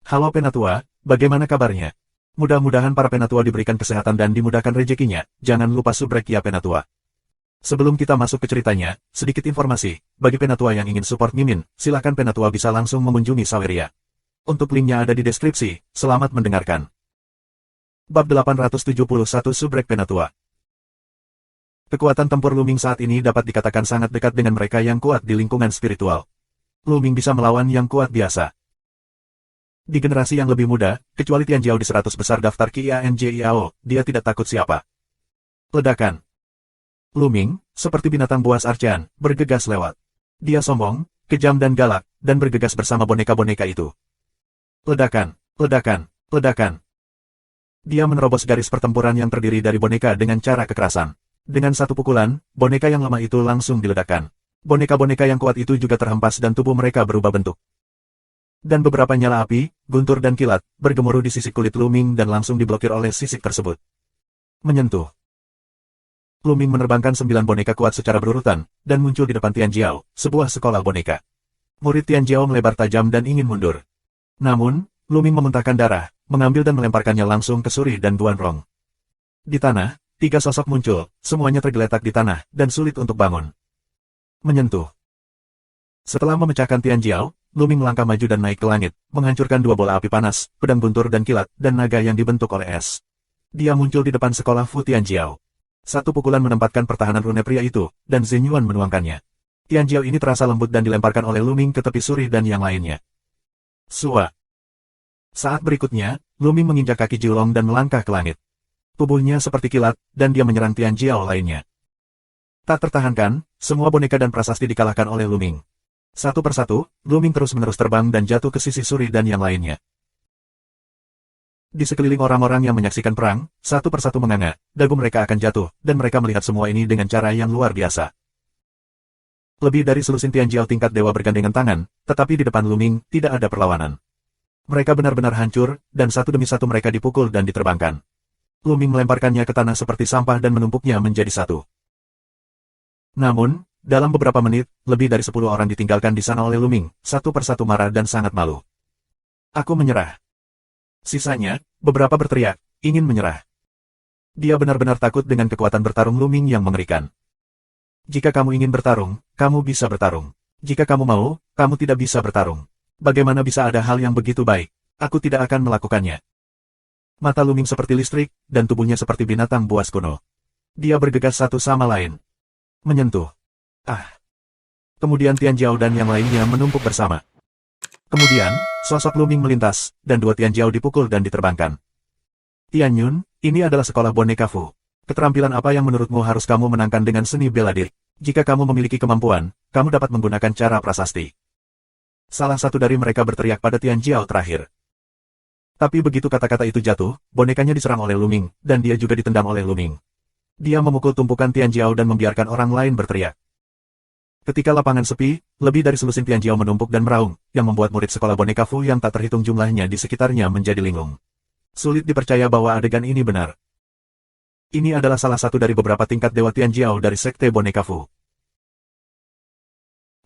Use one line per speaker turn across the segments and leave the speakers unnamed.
Halo Penatua, bagaimana kabarnya? Mudah-mudahan para Penatua diberikan kesehatan dan dimudahkan rezekinya, jangan lupa subrek ya Penatua. Sebelum kita masuk ke ceritanya, sedikit informasi, bagi Penatua yang ingin support Mimin, silakan Penatua bisa langsung mengunjungi Saweria. Untuk linknya ada di deskripsi, selamat mendengarkan. Bab 871 Subrek Penatua. Kekuatan tempur Luming saat ini dapat dikatakan sangat dekat dengan mereka yang kuat di lingkungan spiritual. Luming bisa melawan yang kuat biasa. Di generasi yang lebih muda, kecuali Tianjiao di 100 besar daftar Qianjiao, dia tidak takut siapa. Ledakan. Luming, seperti binatang buas arcan, bergegas lewat. Dia sombong, kejam dan galak, dan bergegas bersama boneka-boneka itu. Ledakan, ledakan, ledakan. Dia menerobos garis pertempuran yang terdiri dari boneka dengan cara kekerasan. Dengan satu pukulan, boneka yang lemah itu langsung diledakkan. Boneka-boneka yang kuat itu juga terhempas dan tubuh mereka berubah bentuk. Dan beberapa nyala api, guntur dan kilat, bergemuruh di sisik kulit Luming dan langsung diblokir oleh sisik tersebut. Menyentuh. Luming menerbangkan 9 boneka kuat secara berurutan, dan muncul di depan Tianjiao, sebuah sekolah boneka. Murid Tianjiao melebar tajam dan ingin mundur. Namun, Luming memuntahkan darah, mengambil dan melemparkannya langsung ke Suri dan Guanrong. Di tanah, 3 sosok muncul, semuanya tergeletak di tanah, dan sulit untuk bangun. Menyentuh. Setelah memecahkan Tianjiao, Luming melangkah maju dan naik ke langit, menghancurkan 2 bola api panas, pedang guntur dan kilat, dan naga yang dibentuk oleh es. Dia muncul di depan sekolah Fu Tianjiao. Satu pukulan menempatkan pertahanan rune pria itu, dan Zenyuan menuangkannya. Tianjiao ini terasa lembut dan dilemparkan oleh Luming ke tepi Suri dan yang lainnya. Sua. Saat berikutnya, Luming menginjak kaki Jiulong dan melangkah ke langit. Tubuhnya seperti kilat, dan dia menyerang Tianjiao lainnya. Tak tertahankan, semua boneka dan prasasti dikalahkan oleh Luming. Satu persatu, Luming terus-menerus terbang dan jatuh ke sisi Suri dan yang lainnya. Di sekeliling orang-orang yang menyaksikan perang, satu persatu menganga, dagu mereka akan jatuh, dan mereka melihat semua ini dengan cara yang luar biasa. Lebih dari selusin Tianjiao tingkat dewa bergandengan tangan, tetapi di depan Luming, tidak ada perlawanan. Mereka benar-benar hancur, dan satu demi satu mereka dipukul dan diterbangkan. Luming melemparkannya ke tanah seperti sampah dan menumpuknya menjadi satu. Namun, dalam beberapa menit, lebih dari 10 orang ditinggalkan di sana oleh Luming, satu persatu marah dan sangat malu. Aku menyerah. Sisanya, beberapa berteriak, ingin menyerah. Dia benar-benar takut dengan kekuatan bertarung Luming yang mengerikan. Jika kamu ingin bertarung, kamu bisa bertarung. Jika kamu mau, kamu tidak bisa bertarung. Bagaimana bisa ada hal yang begitu baik? Aku tidak akan melakukannya. Mata Luming seperti listrik, dan tubuhnya seperti binatang buas kuno. Dia bergegas satu sama lain. Menyentuh. Kemudian Tianjiao dan yang lainnya menumpuk bersama. Kemudian, sosok Luming melintas, dan 2 Tianjiao dipukul dan diterbangkan. Tianyun, ini adalah sekolah boneka Fu. Keterampilan apa yang menurutmu harus kamu menangkan dengan seni bela diri? Jika kamu memiliki kemampuan, kamu dapat menggunakan cara prasasti. Salah satu dari mereka berteriak pada Tianjiao terakhir. Tapi begitu kata-kata itu jatuh, bonekanya diserang oleh Luming, dan dia juga ditendang oleh Luming. Dia memukul tumpukan Tianjiao dan membiarkan orang lain berteriak. Ketika lapangan sepi, lebih dari selusin Tianjiao menumpuk dan meraung, yang membuat murid sekolah boneka Fu yang tak terhitung jumlahnya di sekitarnya menjadi linglung. Sulit dipercaya bahwa adegan ini benar. Ini adalah salah satu dari beberapa tingkat Dewa Tianjiao dari Sekte Boneka Fu.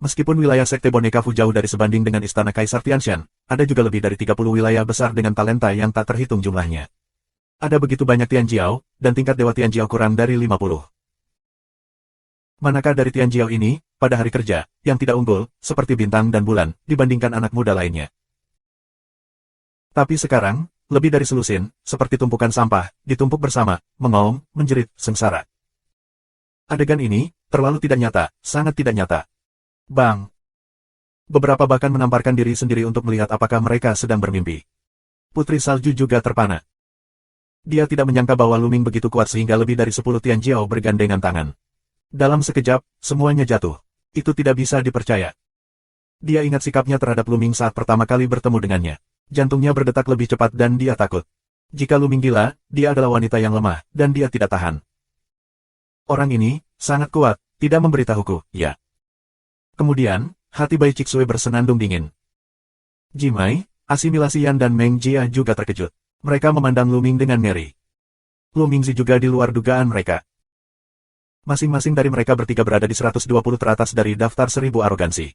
Meskipun wilayah Sekte Boneka Fu jauh dari sebanding dengan Istana Kaisar Tianshan, ada juga lebih dari 30 wilayah besar dengan talenta yang tak terhitung jumlahnya. Ada begitu banyak Tianjiao, dan tingkat Dewa Tianjiao kurang dari 50. Manakah dari Tianjiao ini, pada hari kerja, yang tidak unggul, seperti bintang dan bulan, dibandingkan anak muda lainnya? Tapi sekarang, lebih dari selusin, seperti tumpukan sampah, ditumpuk bersama, mengaum, menjerit, sengsara. Adegan ini, terlalu tidak nyata, sangat tidak nyata. Bang! Beberapa bahkan menamparkan diri sendiri untuk melihat apakah mereka sedang bermimpi. Putri Salju juga terpana. Dia tidak menyangka bahwa Luming begitu kuat sehingga lebih dari 10 Tianjiao bergandengan tangan. Dalam sekejap, semuanya jatuh. Itu tidak bisa dipercaya. Dia ingat sikapnya terhadap Luming saat pertama kali bertemu dengannya. Jantungnya berdetak lebih cepat dan dia takut. Jika Luming gila, dia adalah wanita yang lemah, dan dia tidak tahan. Orang ini, sangat kuat, tidak memberitahuku, ya. Kemudian, hati Bai Cixue bersenandung dingin. Jimai, Asimilasi Yan dan Meng Jia juga terkejut. Mereka memandang Luming dengan ngeri. Lumingzi juga di luar dugaan mereka. Masing-masing dari mereka bertiga berada di 120 teratas dari daftar 1000 arogansi.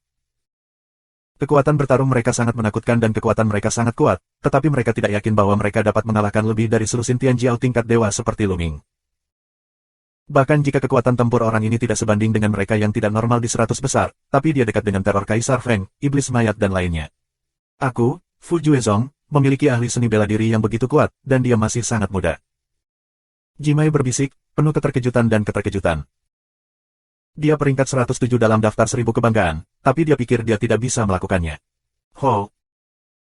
Kekuatan bertarung mereka sangat menakutkan dan kekuatan mereka sangat kuat, tetapi mereka tidak yakin bahwa mereka dapat mengalahkan lebih dari selusin Tianjiao tingkat dewa seperti Luming. Bahkan jika kekuatan tempur orang ini tidak sebanding dengan mereka yang tidak normal di 100 besar, tapi dia dekat dengan teror Kaisar Feng, Iblis Mayat dan lainnya. Aku, Fu Juezong, memiliki ahli seni bela diri yang begitu kuat, dan dia masih sangat muda. Jimai berbisik, penuh keterkejutan dan keterkejutan. Dia peringkat 107 dalam daftar 1000 kebanggaan, tapi dia pikir dia tidak bisa melakukannya. Ho!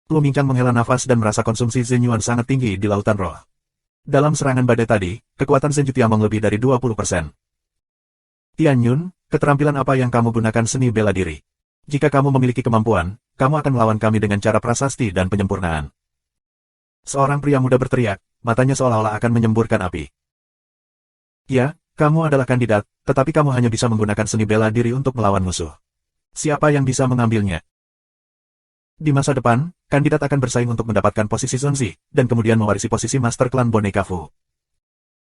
Lu Mingchang menghela nafas dan merasa konsumsi Zenyuan sangat tinggi di lautan roh. Dalam serangan badai tadi, kekuatan Senju Tiamong lebih dari 20%. Tian Yun, keterampilan apa yang kamu gunakan seni bela diri? Jika kamu memiliki kemampuan, kamu akan melawan kami dengan cara prasasti dan penyempurnaan. Seorang pria muda berteriak, matanya seolah-olah akan menyemburkan api. Ya, kamu adalah kandidat, tetapi kamu hanya bisa menggunakan seni bela diri untuk melawan musuh. Siapa yang bisa mengambilnya? Di masa depan, kandidat akan bersaing untuk mendapatkan posisi Zonzi, dan kemudian mewarisi posisi Master Klan Boneka Fu.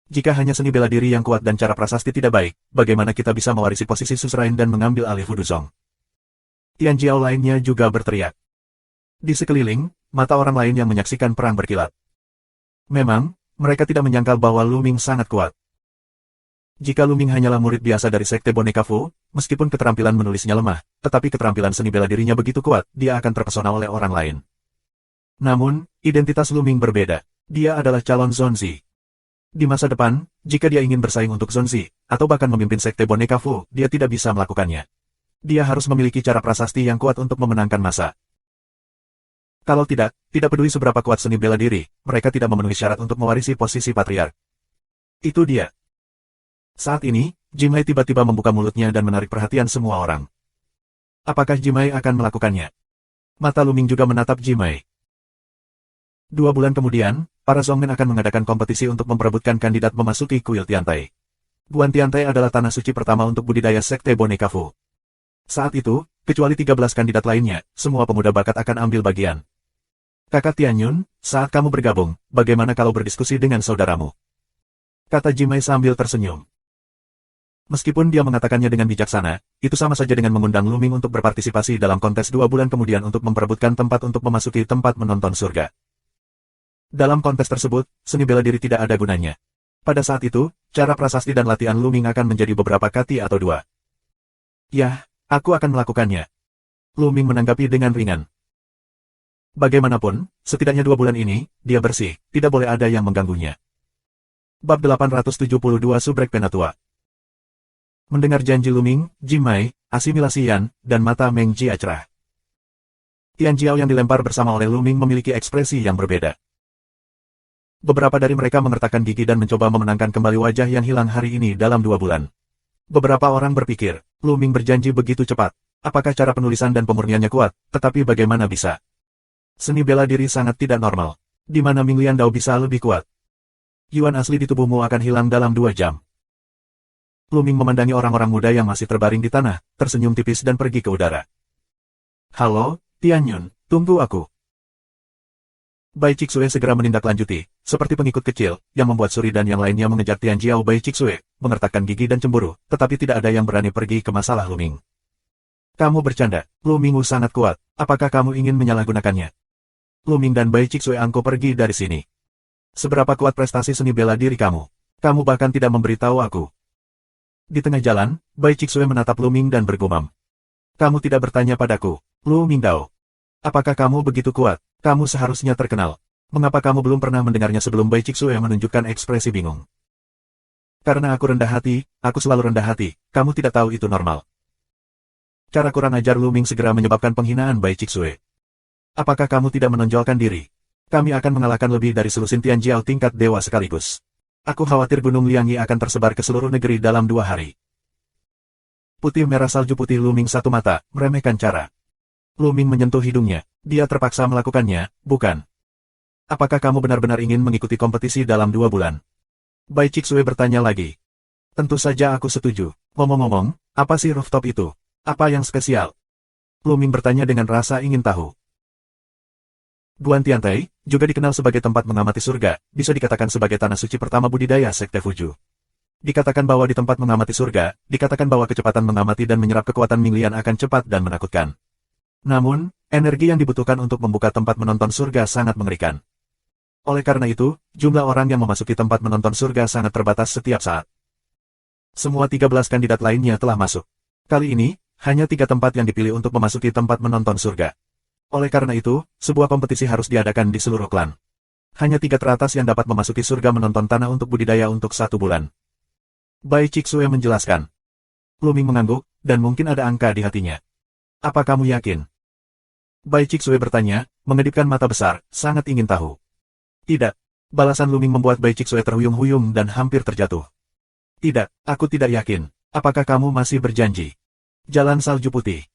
Jika hanya seni bela diri yang kuat dan cara prasasti tidak baik, bagaimana kita bisa mewarisi posisi Suzerain dan mengambil alih Fuduzong? Tianjiao lainnya juga berteriak. Di sekeliling, mata orang lain yang menyaksikan perang berkilat. Memang, mereka tidak menyangkal bahwa Luming sangat kuat. Jika Luming hanyalah murid biasa dari Sekte Boneka Fu, meskipun keterampilan menulisnya lemah, tetapi keterampilan seni bela dirinya begitu kuat, dia akan terpesona oleh orang lain. Namun, identitas Luming berbeda. Dia adalah calon Zonzi. Di masa depan, jika dia ingin bersaing untuk Zonzi, atau bahkan memimpin Sekte Boneka Fu, dia tidak bisa melakukannya. Dia harus memiliki cara prasasti yang kuat untuk memenangkan masa. Kalau tidak peduli seberapa kuat seni bela diri, mereka tidak memenuhi syarat untuk mewarisi posisi patriark. Itu dia. Saat ini, Jimai tiba-tiba membuka mulutnya dan menarik perhatian semua orang. Apakah Jimai akan melakukannya? Mata Luming juga menatap Jimai. 2 bulan kemudian, para Zongmen akan mengadakan kompetisi untuk memperebutkan kandidat memasuki kuil Tiantai. Guan Tiantai adalah tanah suci pertama untuk budidaya Sekte Boneka Fu. Saat itu, kecuali 13 kandidat lainnya, semua pemuda bakat akan ambil bagian. Kakak Tian Yun, saat kamu bergabung, bagaimana kalau berdiskusi dengan saudaramu? Kata Jimai sambil tersenyum. Meskipun dia mengatakannya dengan bijaksana, itu sama saja dengan mengundang Luming untuk berpartisipasi dalam kontes 2 bulan kemudian untuk memperebutkan tempat untuk memasuki tempat menonton surga. Dalam kontes tersebut, seni bela diri tidak ada gunanya. Pada saat itu, cara prasasti dan latihan Luming akan menjadi beberapa kati atau 2. Yah, aku akan melakukannya. Luming menanggapi dengan ringan. Bagaimanapun, setidaknya 2 bulan ini, dia bersih, tidak boleh ada yang mengganggunya. Bab 872 Subrek Penatua. Mendengar janji Luming, Jimai, asimilasi Yan, dan mata Meng Jia cerah. Tianjiao yang dilempar bersama oleh Luming memiliki ekspresi yang berbeda. Beberapa dari mereka mengertakkan gigi dan mencoba memenangkan kembali wajah yang hilang hari ini dalam 2 bulan. Beberapa orang berpikir, Luming berjanji begitu cepat. Apakah cara penulisan dan pemurniannya kuat, tetapi bagaimana bisa? Seni bela diri sangat tidak normal. Di mana Ming Liandao bisa lebih kuat? Yuan asli di tubuhmu akan hilang dalam 2 jam. Luming memandangi orang-orang muda yang masih terbaring di tanah, tersenyum tipis dan pergi ke udara. Halo, Tian Yun, tunggu aku. Bai Cixue segera menindaklanjuti, seperti pengikut kecil, yang membuat Suri dan yang lainnya mengejar Tianjiao. Bai Cixue mengertakkan gigi dan cemburu, tetapi tidak ada yang berani pergi ke masalah Luming. Kamu bercanda, Lumingmu sangat kuat, apakah kamu ingin menyalahgunakannya? Luming dan Bai Cixue angko pergi dari sini. Seberapa kuat prestasi seni bela diri kamu? Kamu bahkan tidak memberitahu aku. Di tengah jalan, Bai Cixue menatap Luming dan bergumam. Kamu tidak bertanya padaku, Luming Dao. Apakah kamu begitu kuat? Kamu seharusnya terkenal. Mengapa kamu belum pernah mendengarnya sebelum Bai Cixue menunjukkan ekspresi bingung? Karena aku rendah hati, aku selalu rendah hati, kamu tidak tahu itu normal. Cara kurang ajar Luming segera menyebabkan penghinaan Bai Cixue. Apakah kamu tidak menonjolkan diri? Kami akan mengalahkan lebih dari selusin Tianjiao tingkat dewa sekaligus. Aku khawatir Gunung Liangyi akan tersebar ke seluruh negeri dalam 2 hari. Putih merah salju putih Luming satu mata, meremehkan cara. Luming menyentuh hidungnya, dia terpaksa melakukannya, bukan? Apakah kamu benar-benar ingin mengikuti kompetisi dalam 2 bulan? Bai Cixue bertanya lagi. Tentu saja aku setuju. Ngomong-ngomong, apa sih rooftop itu? Apa yang spesial? Luming bertanya dengan rasa ingin tahu. Guan Tiantai, juga dikenal sebagai tempat mengamati surga, bisa dikatakan sebagai tanah suci pertama budidaya Sekte Fuju. Dikatakan bahwa di tempat mengamati surga, dikatakan bahwa kecepatan mengamati dan menyerap kekuatan Ming Lian akan cepat dan menakutkan. Namun, energi yang dibutuhkan untuk membuka tempat menonton surga sangat mengerikan. Oleh karena itu, jumlah orang yang memasuki tempat menonton surga sangat terbatas setiap saat. Semua 13 kandidat lainnya telah masuk. Kali ini, hanya 3 tempat yang dipilih untuk memasuki tempat menonton surga. Oleh karena itu, sebuah kompetisi harus diadakan di seluruh klan. Hanya 3 teratas yang dapat memasuki surga menonton tanah untuk budidaya untuk 1 bulan. Bai Chixue menjelaskan. Luming mengangguk, dan mungkin ada angka di hatinya. Apa kamu yakin? Bai Chixue bertanya, mengedipkan mata besar, sangat ingin tahu. Tidak. Balasan Luming membuat Bai Chixue terhuyung-huyung dan hampir terjatuh. Tidak, aku tidak yakin. Apakah kamu masih berjanji? Jalan salju putih.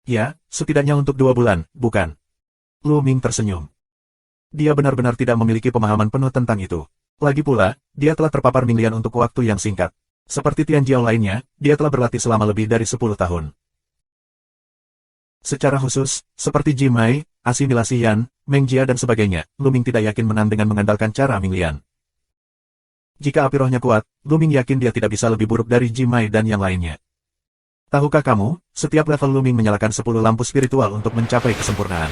Ya, setidaknya untuk 2 bulan, bukan? Luming tersenyum. Dia benar-benar tidak memiliki pemahaman penuh tentang itu. Lagi pula, dia telah terpapar Minglian untuk waktu yang singkat. Seperti Tian Jiao lainnya, dia telah berlatih selama lebih dari 10 tahun. Secara khusus, seperti Jimai, asimilasi Yan, Meng Jia dan sebagainya, Luming tidak yakin menang dengan mengandalkan cara Minglian. Jika api rohnya kuat, Luming yakin dia tidak bisa lebih buruk dari Jimai dan yang lainnya. Tahukah kamu, setiap level Luming menyalakan 10 lampu spiritual untuk mencapai kesempurnaan.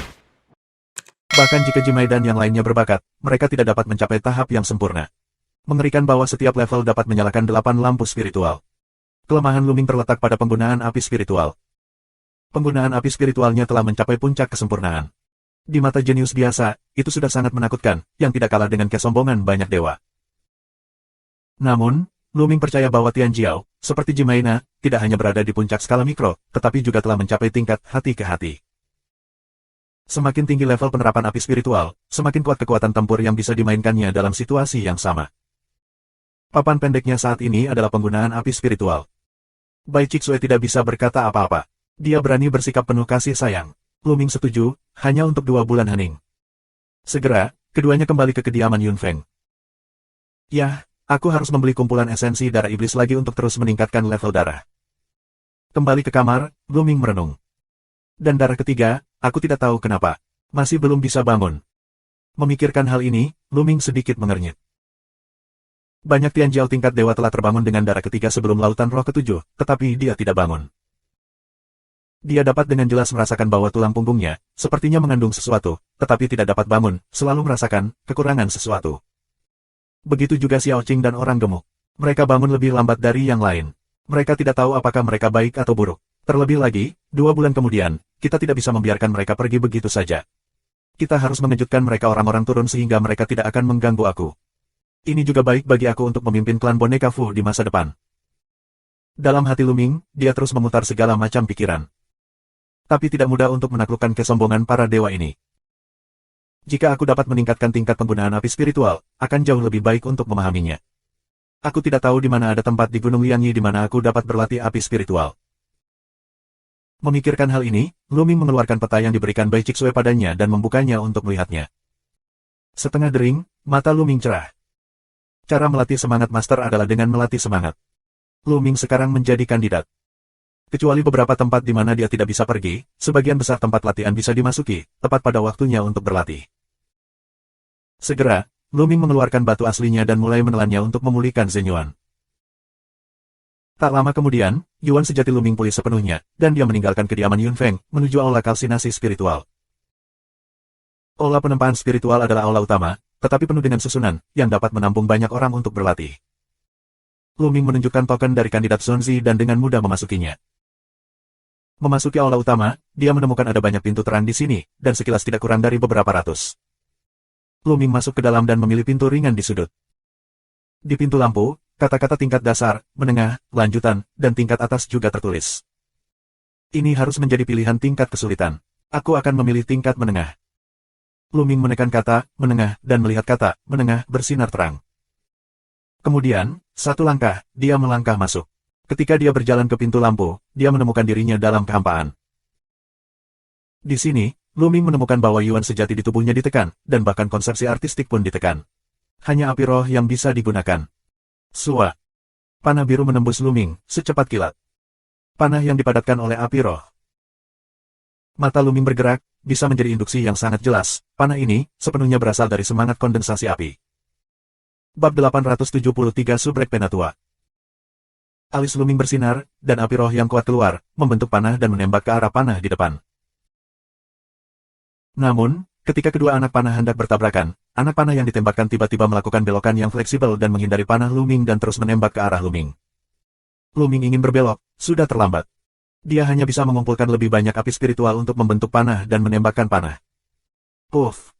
Bahkan jika Jimai dan yang lainnya berbakat, mereka tidak dapat mencapai tahap yang sempurna. Mengerikan bahwa setiap level dapat menyalakan 8 lampu spiritual. Kelemahan Luming terletak pada penggunaan api spiritual. Penggunaan api spiritualnya telah mencapai puncak kesempurnaan. Di mata jenius biasa, itu sudah sangat menakutkan, yang tidak kalah dengan kesombongan banyak dewa. Namun, Luming percaya bahwa Tian Jiao, seperti Jimaina, tidak hanya berada di puncak skala mikro, tetapi juga telah mencapai tingkat hati ke hati. Semakin tinggi level penerapan api spiritual, semakin kuat kekuatan tempur yang bisa dimainkannya dalam situasi yang sama. Papan pendeknya saat ini adalah penggunaan api spiritual. Bai Chixue tidak bisa berkata apa-apa. Dia berani bersikap penuh kasih sayang. Luming setuju, hanya untuk 2 bulan hening. Segera, keduanya kembali ke kediaman Yun Feng. Yah, aku harus membeli kumpulan esensi darah iblis lagi untuk terus meningkatkan level darah. Kembali ke kamar, Luming merenung. Dan darah ketiga, aku tidak tahu kenapa. Masih belum bisa bangun. Memikirkan hal ini, Luming sedikit mengernyit. Banyak Tian Jiao tingkat dewa telah terbangun dengan darah ketiga sebelum lautan roh ketujuh, tetapi dia tidak bangun. Dia dapat dengan jelas merasakan bahwa tulang punggungnya, sepertinya mengandung sesuatu, tetapi tidak dapat bangun, selalu merasakan kekurangan sesuatu. Begitu juga Xiao Qing dan orang gemuk. Mereka bangun lebih lambat dari yang lain. Mereka tidak tahu apakah mereka baik atau buruk. Terlebih lagi, 2 bulan kemudian, kita tidak bisa membiarkan mereka pergi begitu saja. Kita harus mengejutkan mereka orang-orang turun sehingga mereka tidak akan mengganggu aku. Ini juga baik bagi aku untuk memimpin klan boneka Fu di masa depan. Dalam hati Luming, dia terus memutar segala macam pikiran. Tapi tidak mudah untuk menaklukkan kesombongan para dewa ini. Jika aku dapat meningkatkan tingkat penggunaan api spiritual, akan jauh lebih baik untuk memahaminya. Aku tidak tahu di mana ada tempat di Gunung Liangyi di mana aku dapat berlatih api spiritual. Memikirkan hal ini, Luming mengeluarkan peta yang diberikan Bai Chixue padanya dan membukanya untuk melihatnya. Setengah dering, mata Luming cerah. Cara melatih semangat master adalah dengan melatih semangat. Luming sekarang menjadi kandidat. Kecuali beberapa tempat di mana dia tidak bisa pergi, sebagian besar tempat latihan bisa dimasuki, tepat pada waktunya untuk berlatih. Segera, Luming mengeluarkan batu aslinya dan mulai menelannya untuk memulihkan Zhen Yuan. Tak lama kemudian, Yuan sejati Luming pulih sepenuhnya, dan dia meninggalkan kediaman Yun Feng, menuju aula kalsinasi spiritual. Aula penempaan spiritual adalah aula utama, tetapi penuh dengan susunan, yang dapat menampung banyak orang untuk berlatih. Luming menunjukkan token dari kandidat Zonzi dan dengan mudah memasukinya. Memasuki aula utama, dia menemukan ada banyak pintu terang di sini, dan sekilas tidak kurang dari beberapa ratus. Luming masuk ke dalam dan memilih pintu ringan di sudut. Di pintu lampu, kata-kata tingkat dasar, menengah, lanjutan, dan tingkat atas juga tertulis. Ini harus menjadi pilihan tingkat kesulitan. Aku akan memilih tingkat menengah. Luming menekan kata, menengah, dan melihat kata, menengah, bersinar terang. Kemudian, satu langkah, dia melangkah masuk. Ketika dia berjalan ke pintu lampu, dia menemukan dirinya dalam kehampaan. Di sini, Luming menemukan bahwa Yuan sejati di tubuhnya ditekan, dan bahkan konsepsi artistik pun ditekan. Hanya api roh yang bisa digunakan. Sua. Panah biru menembus Luming, secepat kilat. Panah yang dipadatkan oleh api roh. Mata Luming bergerak, bisa menjadi induksi yang sangat jelas. Panah ini, sepenuhnya berasal dari semangat kondensasi api. Bab 873 Subrek Penatua. Alis Luming bersinar, dan api roh yang kuat keluar, membentuk panah dan menembak ke arah panah di depan. Namun, ketika kedua anak panah hendak bertabrakan, anak panah yang ditembakkan tiba-tiba melakukan belokan yang fleksibel dan menghindari panah Luming dan terus menembak ke arah Luming. Luming ingin berbelok, sudah terlambat. Dia hanya bisa mengumpulkan lebih banyak api spiritual untuk membentuk panah dan menembakkan panah. Puff!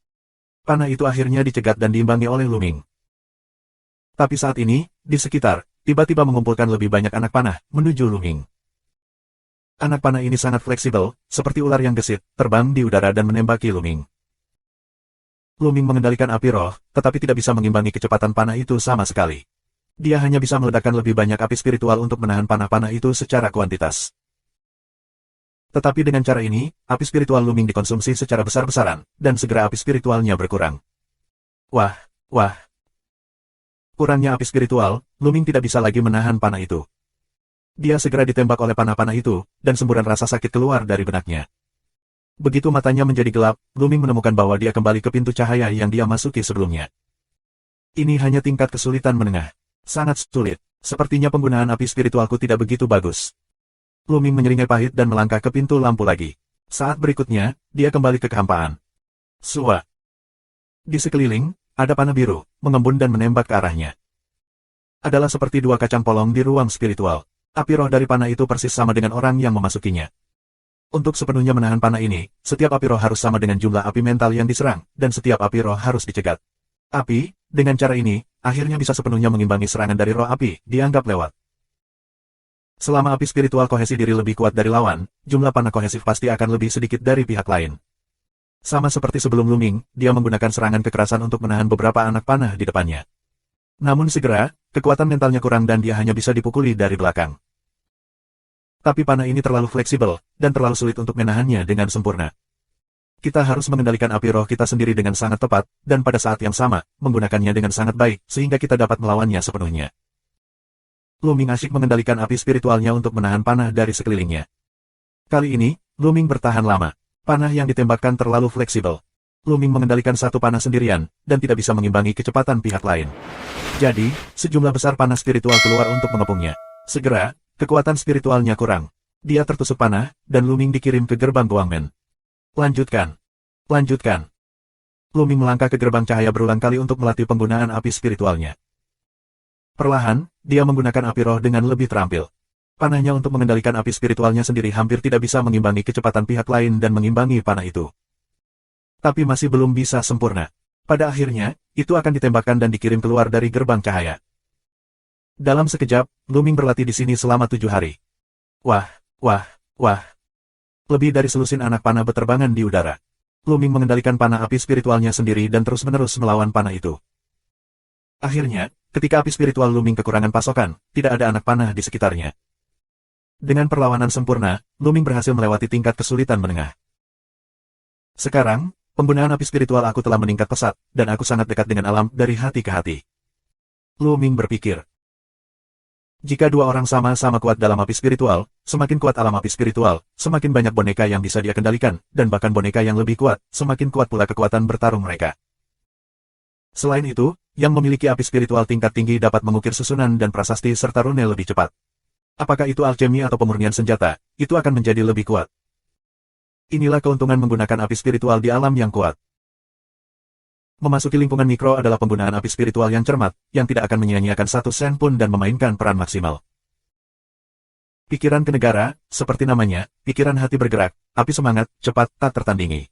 Panah itu akhirnya dicegat dan diimbangi oleh Luming. Tapi saat ini, di sekitar, tiba-tiba mengumpulkan lebih banyak anak panah, menuju Luming. Anak panah ini sangat fleksibel, seperti ular yang gesit, terbang di udara dan menembaki Luming. Luming mengendalikan api roh, tetapi tidak bisa mengimbangi kecepatan panah itu sama sekali. Dia hanya bisa meledakkan lebih banyak api spiritual untuk menahan panah-panah itu secara kuantitas. Tetapi dengan cara ini, api spiritual Luming dikonsumsi secara besar-besaran, dan segera api spiritualnya berkurang. Wah, wah. Kurangnya api spiritual, Luming tidak bisa lagi menahan panah itu. Dia segera ditembak oleh panah-panah itu, dan semburan rasa sakit keluar dari benaknya. Begitu matanya menjadi gelap, Luming menemukan bahwa dia kembali ke pintu cahaya yang dia masuki sebelumnya. Ini hanya tingkat kesulitan menengah. Sangat sulit. Sepertinya penggunaan api spiritualku tidak begitu bagus. Luming menyeringai pahit dan melangkah ke pintu lampu lagi. Saat berikutnya, dia kembali ke kehampaan. Sua. Di sekeliling, ada panah biru, mengembun dan menembak ke arahnya. Adalah seperti dua kacang polong di ruang spiritual. Api roh dari panah itu persis sama dengan orang yang memasukinya. Untuk sepenuhnya menahan panah ini, setiap api roh harus sama dengan jumlah api mental yang diserang, dan setiap api roh harus dicegat. Api, dengan cara ini, akhirnya bisa sepenuhnya mengimbangi serangan dari roh api, dianggap lewat. Selama api spiritual kohesi diri lebih kuat dari lawan, jumlah panah kohesif pasti akan lebih sedikit dari pihak lain. Sama seperti sebelum Luming, dia menggunakan serangan kekerasan untuk menahan beberapa anak panah di depannya. Namun segera, kekuatan mentalnya kurang dan dia hanya bisa dipukuli dari belakang. Tapi panah ini terlalu fleksibel, dan terlalu sulit untuk menahannya dengan sempurna. Kita harus mengendalikan api roh kita sendiri dengan sangat tepat, dan pada saat yang sama, menggunakannya dengan sangat baik, sehingga kita dapat melawannya sepenuhnya. Luming asyik mengendalikan api spiritualnya untuk menahan panah dari sekelilingnya. Kali ini, Luming bertahan lama. Panah yang ditembakkan terlalu fleksibel. Luming mengendalikan satu panah sendirian, dan tidak bisa mengimbangi kecepatan pihak lain. Jadi, sejumlah besar panah spiritual keluar untuk mengepungnya. Segera, kekuatan spiritualnya kurang. Dia tertusuk panah, dan Luming dikirim ke gerbang Guangmen. Lanjutkan. Lanjutkan. Luming melangkah ke gerbang cahaya berulang kali untuk melatih penggunaan api spiritualnya. Perlahan, dia menggunakan api roh dengan lebih terampil. Panahnya untuk mengendalikan api spiritualnya sendiri hampir tidak bisa mengimbangi kecepatan pihak lain dan mengimbangi panah itu. Tapi masih belum bisa sempurna. Pada akhirnya, itu akan ditembakkan dan dikirim keluar dari gerbang cahaya. Dalam sekejap, Luming berlatih di sini selama 7 hari. Wah, wah, wah. Lebih dari selusin anak panah berterbangan di udara. Luming mengendalikan panah api spiritualnya sendiri dan terus-menerus melawan panah itu. Akhirnya, ketika api spiritual Luming kekurangan pasokan, tidak ada anak panah di sekitarnya. Dengan perlawanan sempurna, Luming berhasil melewati tingkat kesulitan menengah. Sekarang, penggunaan api spiritual aku telah meningkat pesat, dan aku sangat dekat dengan alam dari hati ke hati. Luming berpikir. Jika dua orang sama-sama kuat dalam api spiritual, semakin kuat alam api spiritual, semakin banyak boneka yang bisa dia kendalikan, dan bahkan boneka yang lebih kuat, semakin kuat pula kekuatan bertarung mereka. Selain itu, yang memiliki api spiritual tingkat tinggi dapat mengukir susunan dan prasasti serta rune lebih cepat. Apakah itu alchemy atau pemurnian senjata, itu akan menjadi lebih kuat. Inilah keuntungan menggunakan api spiritual di alam yang kuat. Memasuki lingkungan mikro adalah penggunaan api spiritual yang cermat, yang tidak akan menyia-nyiakan satu sen pun dan memainkan peran maksimal. Pikiran ke negara, seperti namanya, pikiran hati bergerak, api semangat, cepat, tak tertandingi.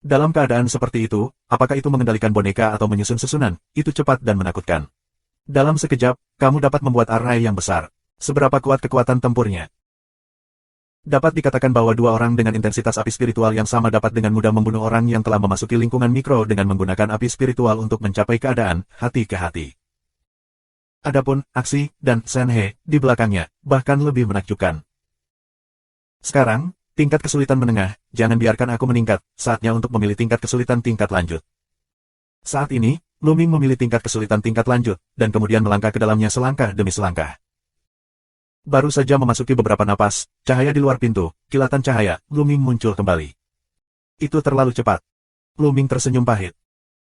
Dalam keadaan seperti itu, apakah itu mengendalikan boneka atau menyusun susunan, itu cepat dan menakutkan. Dalam sekejap, kamu dapat membuat array yang besar. Seberapa kuat kekuatan tempurnya? Dapat dikatakan bahwa dua orang dengan intensitas api spiritual yang sama dapat dengan mudah membunuh orang yang telah memasuki lingkungan mikro dengan menggunakan api spiritual untuk mencapai keadaan hati ke hati. Adapun aksi dan senhe di belakangnya bahkan lebih menakjubkan. Sekarang, tingkat kesulitan menengah, jangan biarkan aku meningkat, saatnya untuk memilih tingkat kesulitan tingkat lanjut. Saat ini, Luming memilih tingkat kesulitan tingkat lanjut, dan kemudian melangkah ke dalamnya selangkah demi selangkah. Baru saja memasuki beberapa napas, cahaya di luar pintu, kilatan cahaya, Luming muncul kembali. Itu terlalu cepat. Luming tersenyum pahit.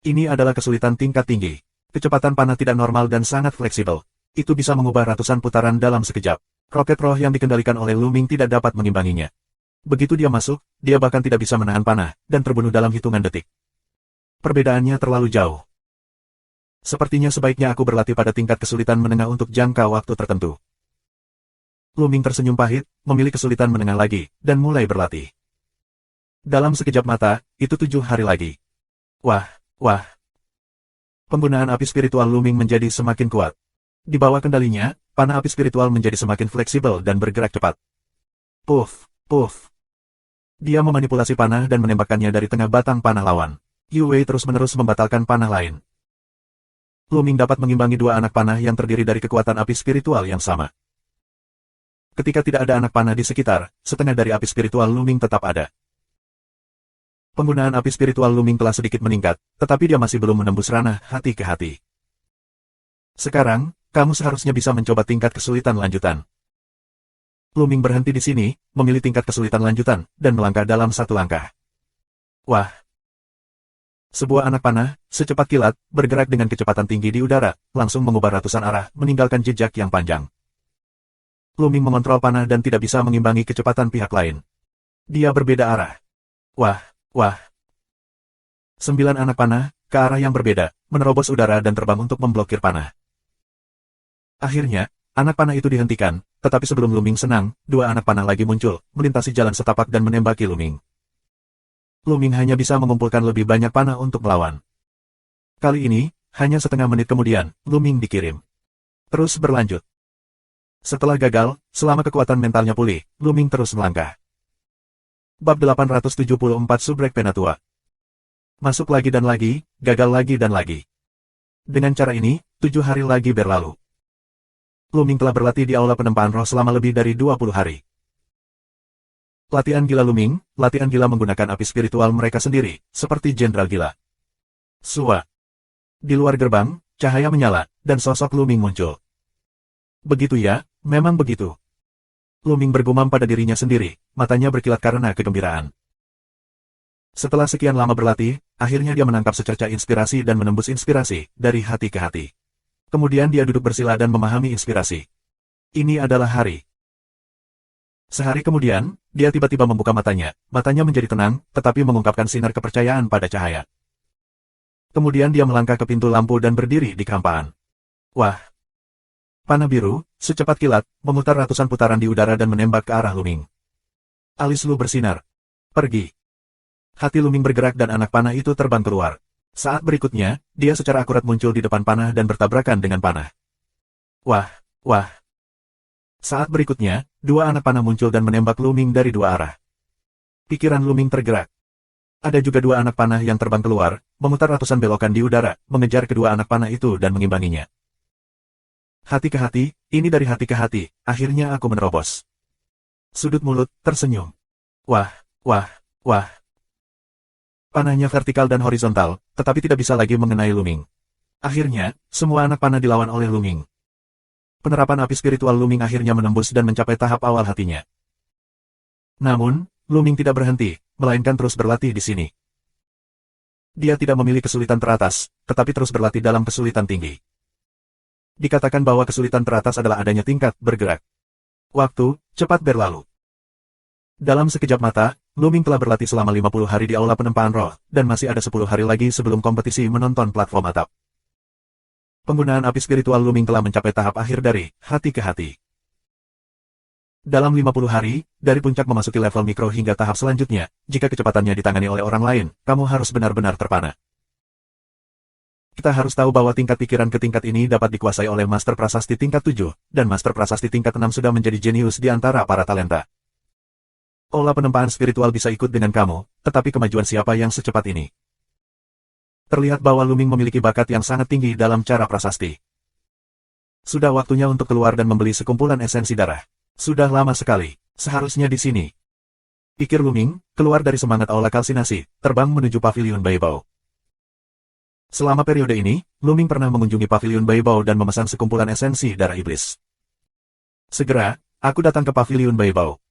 Ini adalah kesulitan tingkat tinggi. Kecepatan panah tidak normal dan sangat fleksibel. Itu bisa mengubah ratusan putaran dalam sekejap. Roket roh yang dikendalikan oleh Luming tidak dapat mengimbanginya. Begitu dia masuk, dia bahkan tidak bisa menahan panah, dan terbunuh dalam hitungan detik. Perbedaannya terlalu jauh. Sepertinya sebaiknya aku berlatih pada tingkat kesulitan menengah untuk jangka waktu tertentu. Luming tersenyum pahit, memilih kesulitan menengah lagi, dan mulai berlatih. Dalam sekejap mata, itu 7 hari lagi. Wah, wah. Penggunaan api spiritual Luming menjadi semakin kuat. Di bawah kendalinya, panah api spiritual menjadi semakin fleksibel dan bergerak cepat. Puff, puff. Dia memanipulasi panah dan menembakkannya dari tengah batang panah lawan. Yu Wei terus-menerus membatalkan panah lain. Luming dapat mengimbangi dua anak panah yang terdiri dari kekuatan api spiritual yang sama. Ketika tidak ada anak panah di sekitar, setengah dari api spiritual Luming tetap ada. Penggunaan api spiritual Luming telah sedikit meningkat, tetapi dia masih belum menembus ranah hati ke hati. Sekarang, kamu seharusnya bisa mencoba tingkat kesulitan lanjutan. Luming berhenti di sini, memilih tingkat kesulitan lanjutan, dan melangkah dalam satu langkah. Wah! Sebuah anak panah, secepat kilat, bergerak dengan kecepatan tinggi di udara, langsung mengubah ratusan arah, meninggalkan jejak yang panjang. Luming mengontrol panah dan tidak bisa mengimbangi kecepatan pihak lain. Dia berbeda arah. Wah, wah. 9 anak panah, ke arah yang berbeda, menerobos udara dan terbang untuk memblokir panah. Akhirnya, anak panah itu dihentikan, tetapi sebelum Luming senang, 2 anak panah lagi muncul, melintasi jalan setapak dan menembaki Luming. Luming hanya bisa mengumpulkan lebih banyak panah untuk melawan. Kali ini, hanya setengah menit kemudian, Luming dikirim. Terus berlanjut. Setelah gagal, selama kekuatan mentalnya pulih, Luming terus melangkah. Bab 874 Subrek Penatua. Masuk lagi dan lagi, gagal lagi dan lagi. Dengan cara ini, 7 hari lagi berlalu. Luming telah berlatih di aula penempaan roh selama lebih dari 20 hari. Latihan gila Luming, latihan gila menggunakan api spiritual mereka sendiri, seperti Jenderal Gila. Sua. Di luar gerbang, cahaya menyala, dan sosok Luming muncul. Begitu ya, memang begitu. Luming bergumam pada dirinya sendiri, matanya berkilat karena kegembiraan. Setelah sekian lama berlatih, akhirnya dia menangkap secerca inspirasi dan menembus inspirasi, dari hati ke hati. Kemudian dia duduk bersila dan memahami inspirasi. Ini adalah hari. Sehari kemudian, dia tiba-tiba membuka matanya menjadi tenang, tetapi mengungkapkan sinar kepercayaan pada cahaya. Kemudian dia melangkah ke pintu lampu dan berdiri di kehampaan. Wah! Panah biru, secepat kilat, memutar ratusan putaran di udara dan menembak ke arah Luming. Alis Lu bersinar. Pergi. Hati Luming bergerak dan anak panah itu terbang keluar. Saat berikutnya, dia secara akurat muncul di depan panah dan bertabrakan dengan panah. Wah, wah. Saat berikutnya, 2 anak panah muncul dan menembak Luming dari 2 arah. Pikiran Luming tergerak. Ada juga 2 anak panah yang terbang keluar, memutar ratusan belokan di udara, mengejar kedua anak panah itu dan mengimbanginya. Hati ke hati, ini dari hati ke hati, akhirnya aku menerobos. Sudut mulut, tersenyum. Wah, wah, wah. Panahnya vertikal dan horizontal, tetapi tidak bisa lagi mengenai Luming. Akhirnya, semua anak panah dilawan oleh Luming. Penerapan api spiritual Luming akhirnya menembus dan mencapai tahap awal hatinya. Namun, Luming tidak berhenti, melainkan terus berlatih di sini. Dia tidak memilih kesulitan teratas, tetapi terus berlatih dalam kesulitan tinggi. Dikatakan bahwa kesulitan teratas adalah adanya tingkat bergerak. Waktu cepat berlalu. Dalam sekejap mata, Luming telah berlatih selama 50 hari di aula penempaan roh, dan masih ada 10 hari lagi sebelum kompetisi menonton platform atap. Penggunaan api spiritual Luming telah mencapai tahap akhir dari hati ke hati. Dalam 50 hari, dari puncak memasuki level mikro hingga tahap selanjutnya, jika kecepatannya ditangani oleh orang lain, kamu harus benar-benar terpana. Kita harus tahu bahwa tingkat pikiran ke tingkat ini dapat dikuasai oleh Master Prasasti tingkat 7, dan Master Prasasti tingkat 6 sudah menjadi jenius di antara para talenta. Aula penempaan spiritual bisa ikut dengan kamu, tetapi kemajuan siapa yang secepat ini? Terlihat bahwa Luming memiliki bakat yang sangat tinggi dalam cara prasasti. Sudah waktunya untuk keluar dan membeli sekumpulan esensi darah. Sudah lama sekali, seharusnya di sini. Pikir Luming, keluar dari semangat aula kalsinasi, terbang menuju pavilion Baibao. Selama periode ini, Luming pernah mengunjungi pavilion Baibao dan memesan sekumpulan esensi darah iblis. Segera, aku datang ke pavilion Baibao.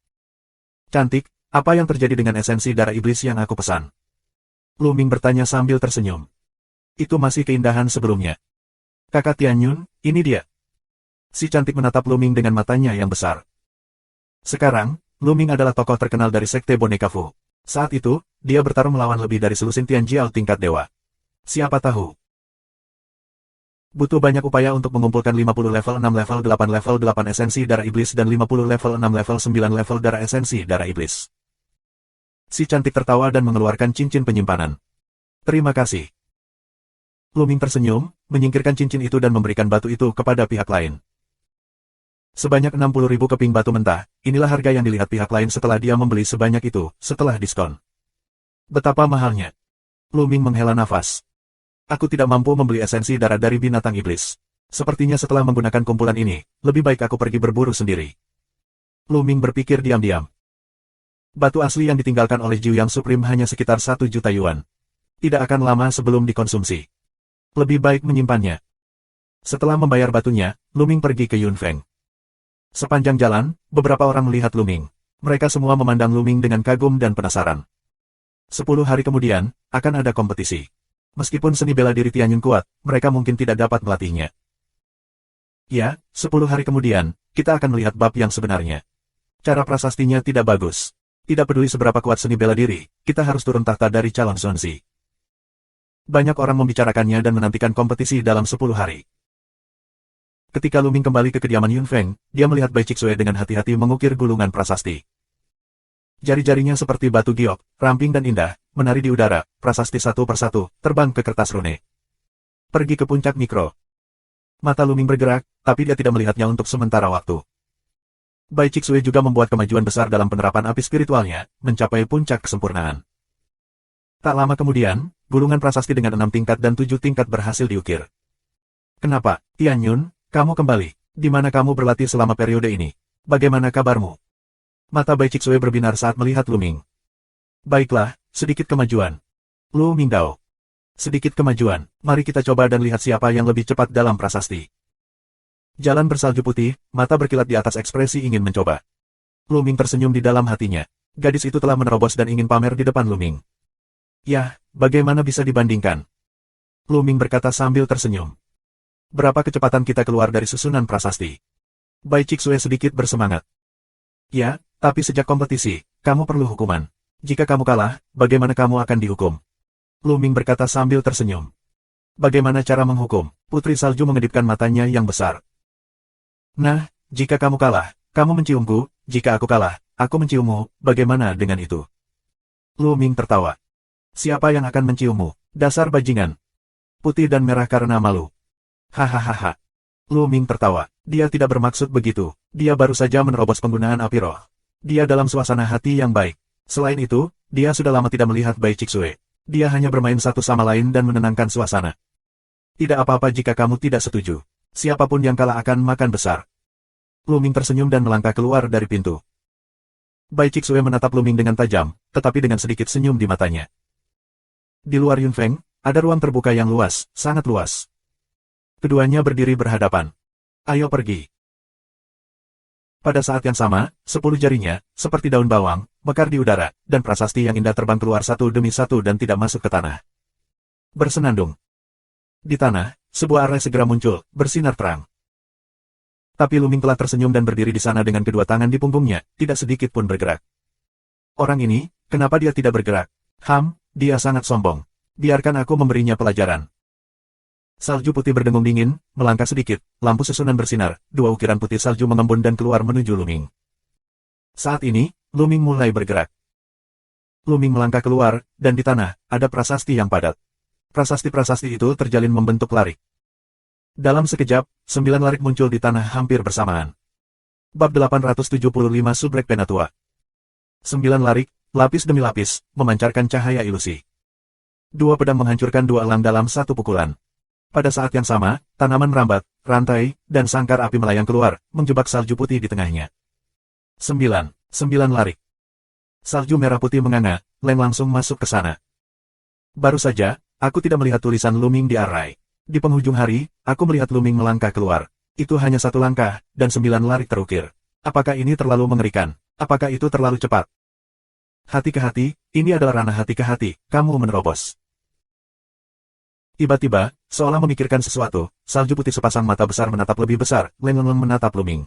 Cantik, apa yang terjadi dengan esensi darah iblis yang aku pesan? Luming bertanya sambil tersenyum. Itu masih keindahan sebelumnya. Kakak Tianyun, ini dia. Si cantik menatap Luming dengan matanya yang besar. Sekarang, Luming adalah tokoh terkenal dari Sekte Boneka Fu. Saat itu, dia bertarung melawan lebih dari selusin Tianjiao tingkat dewa. Siapa tahu? Butuh banyak upaya untuk mengumpulkan 50 level 6 level 8 esensi darah iblis dan 50 level 6 level 9 level darah esensi darah iblis. Si cantik tertawa dan mengeluarkan cincin penyimpanan. Terima kasih. Luming tersenyum, menyingkirkan cincin itu dan memberikan batu itu kepada pihak lain. Sebanyak 60.000 keping batu mentah, inilah harga yang dilihat pihak lain setelah dia membeli sebanyak itu, setelah diskon. Betapa mahalnya. Luming menghela nafas. Aku tidak mampu membeli esensi darah dari binatang iblis. Sepertinya setelah menggunakan kumpulan ini, lebih baik aku pergi berburu sendiri. Luming berpikir diam-diam. Batu asli yang ditinggalkan oleh Jiu Yang Supreme hanya sekitar 1 juta yuan. Tidak akan lama sebelum dikonsumsi. Lebih baik menyimpannya. Setelah membayar batunya, Luming pergi ke Yunfeng. Sepanjang jalan, beberapa orang melihat Luming. Mereka semua memandang Luming dengan kagum dan penasaran. 10 hari kemudian, akan ada kompetisi. Meskipun seni bela diri Tianyun kuat, mereka mungkin tidak dapat melatihnya. Ya, 10 hari kemudian, kita akan melihat bab yang sebenarnya. Cara prasastinya tidak bagus. Tidak peduli seberapa kuat seni bela diri, kita harus turun tahta dari calon Sonzi. Banyak orang membicarakannya dan menantikan kompetisi dalam 10 hari. Ketika Luming kembali ke kediaman Yunfeng, dia melihat Bai Chixue dengan hati-hati mengukir gulungan prasasti. Jari-jarinya seperti batu giok, ramping dan indah, menari di udara, prasasti satu persatu, terbang ke kertas rune. Pergi ke puncak mikro. Mata Luming bergerak, tapi dia tidak melihatnya untuk sementara waktu. Bai Chixue juga membuat kemajuan besar dalam penerapan api spiritualnya, mencapai puncak kesempurnaan. Tak lama kemudian, gulungan prasasti dengan 6 tingkat dan 7 tingkat berhasil diukir. Kenapa, Tianyun, kamu kembali? Di mana kamu berlatih selama periode ini? Bagaimana kabarmu? Mata Bai Chixue berbinar saat melihat Luming. Baiklah, sedikit kemajuan. Lu Mingdao. Sedikit kemajuan, mari kita coba dan lihat siapa yang lebih cepat dalam prasasti. Jalan bersalju putih, mata berkilat di atas ekspresi ingin mencoba. Luming tersenyum di dalam hatinya. Gadis itu telah menerobos dan ingin pamer di depan Luming. Yah, bagaimana bisa dibandingkan? Luming berkata sambil tersenyum. Berapa kecepatan kita keluar dari susunan prasasti? Bai Chixue sedikit bersemangat. Ya, tapi sejak kompetisi, kamu perlu hukuman. Jika kamu kalah, bagaimana kamu akan dihukum? Luming berkata sambil tersenyum. Bagaimana cara menghukum? Putri Salju mengedipkan matanya yang besar. Nah, jika kamu kalah, kamu menciumku, jika aku kalah, aku menciummu, bagaimana dengan itu? Luming tertawa. Siapa yang akan menciummu? Dasar bajingan. Putih dan merah karena malu. Hahaha. Luming tertawa. Dia tidak bermaksud begitu. Dia baru saja menerobos penggunaan api roh. Dia dalam suasana hati yang baik. Selain itu, dia sudah lama tidak melihat Bai Chixue. Dia hanya bermain satu sama lain dan menenangkan suasana. Tidak apa-apa jika kamu tidak setuju. Siapapun yang kalah akan makan besar. Luming tersenyum dan melangkah keluar dari pintu. Bai Chixue menatap Luming dengan tajam, tetapi dengan sedikit senyum di matanya. Di luar Yunfeng, ada ruang terbuka yang luas, sangat luas. Keduanya berdiri berhadapan. Ayo pergi. Pada saat yang sama, 10 jarinya, seperti daun bawang, mekar di udara, dan prasasti yang indah terbang keluar satu demi satu dan tidak masuk ke tanah. Bersenandung. Di tanah, sebuah arah segera muncul, bersinar terang. Tapi Luming telah tersenyum dan berdiri di sana dengan kedua tangan di punggungnya, tidak sedikit pun bergerak. Orang ini, kenapa dia tidak bergerak? Dia sangat sombong. Biarkan aku memberinya pelajaran. Salju putih berdengung dingin, melangkah sedikit, lampu susunan bersinar, 2 ukiran putih salju mengembun dan keluar menuju Luming. Saat ini, Luming mulai bergerak. Luming melangkah keluar, dan di tanah, ada prasasti yang padat. Prasasti-prasasti itu terjalin membentuk larik. Dalam sekejap, 9 larik muncul di tanah hampir bersamaan. Bab 875 Subrek Penatua. 9 larik, lapis demi lapis, memancarkan cahaya ilusi. 2 pedang menghancurkan 2 elang dalam satu pukulan. Pada saat yang sama, tanaman merambat, rantai, dan sangkar api melayang keluar, menjebak salju putih di tengahnya. 9 larik. Salju merah putih menganga, Leng langsung masuk ke sana. Baru saja, aku tidak melihat tulisan Luming di arai. Di penghujung hari, aku melihat Luming melangkah keluar. Itu hanya 1 langkah, dan 9 larik terukir. Apakah ini terlalu mengerikan? Apakah itu terlalu cepat? Hati ke hati, ini adalah ranah hati ke hati, kamu menerobos. Tiba-tiba, seolah memikirkan sesuatu, salju putih sepasang mata besar menatap lebih besar, Leng menatap Luming.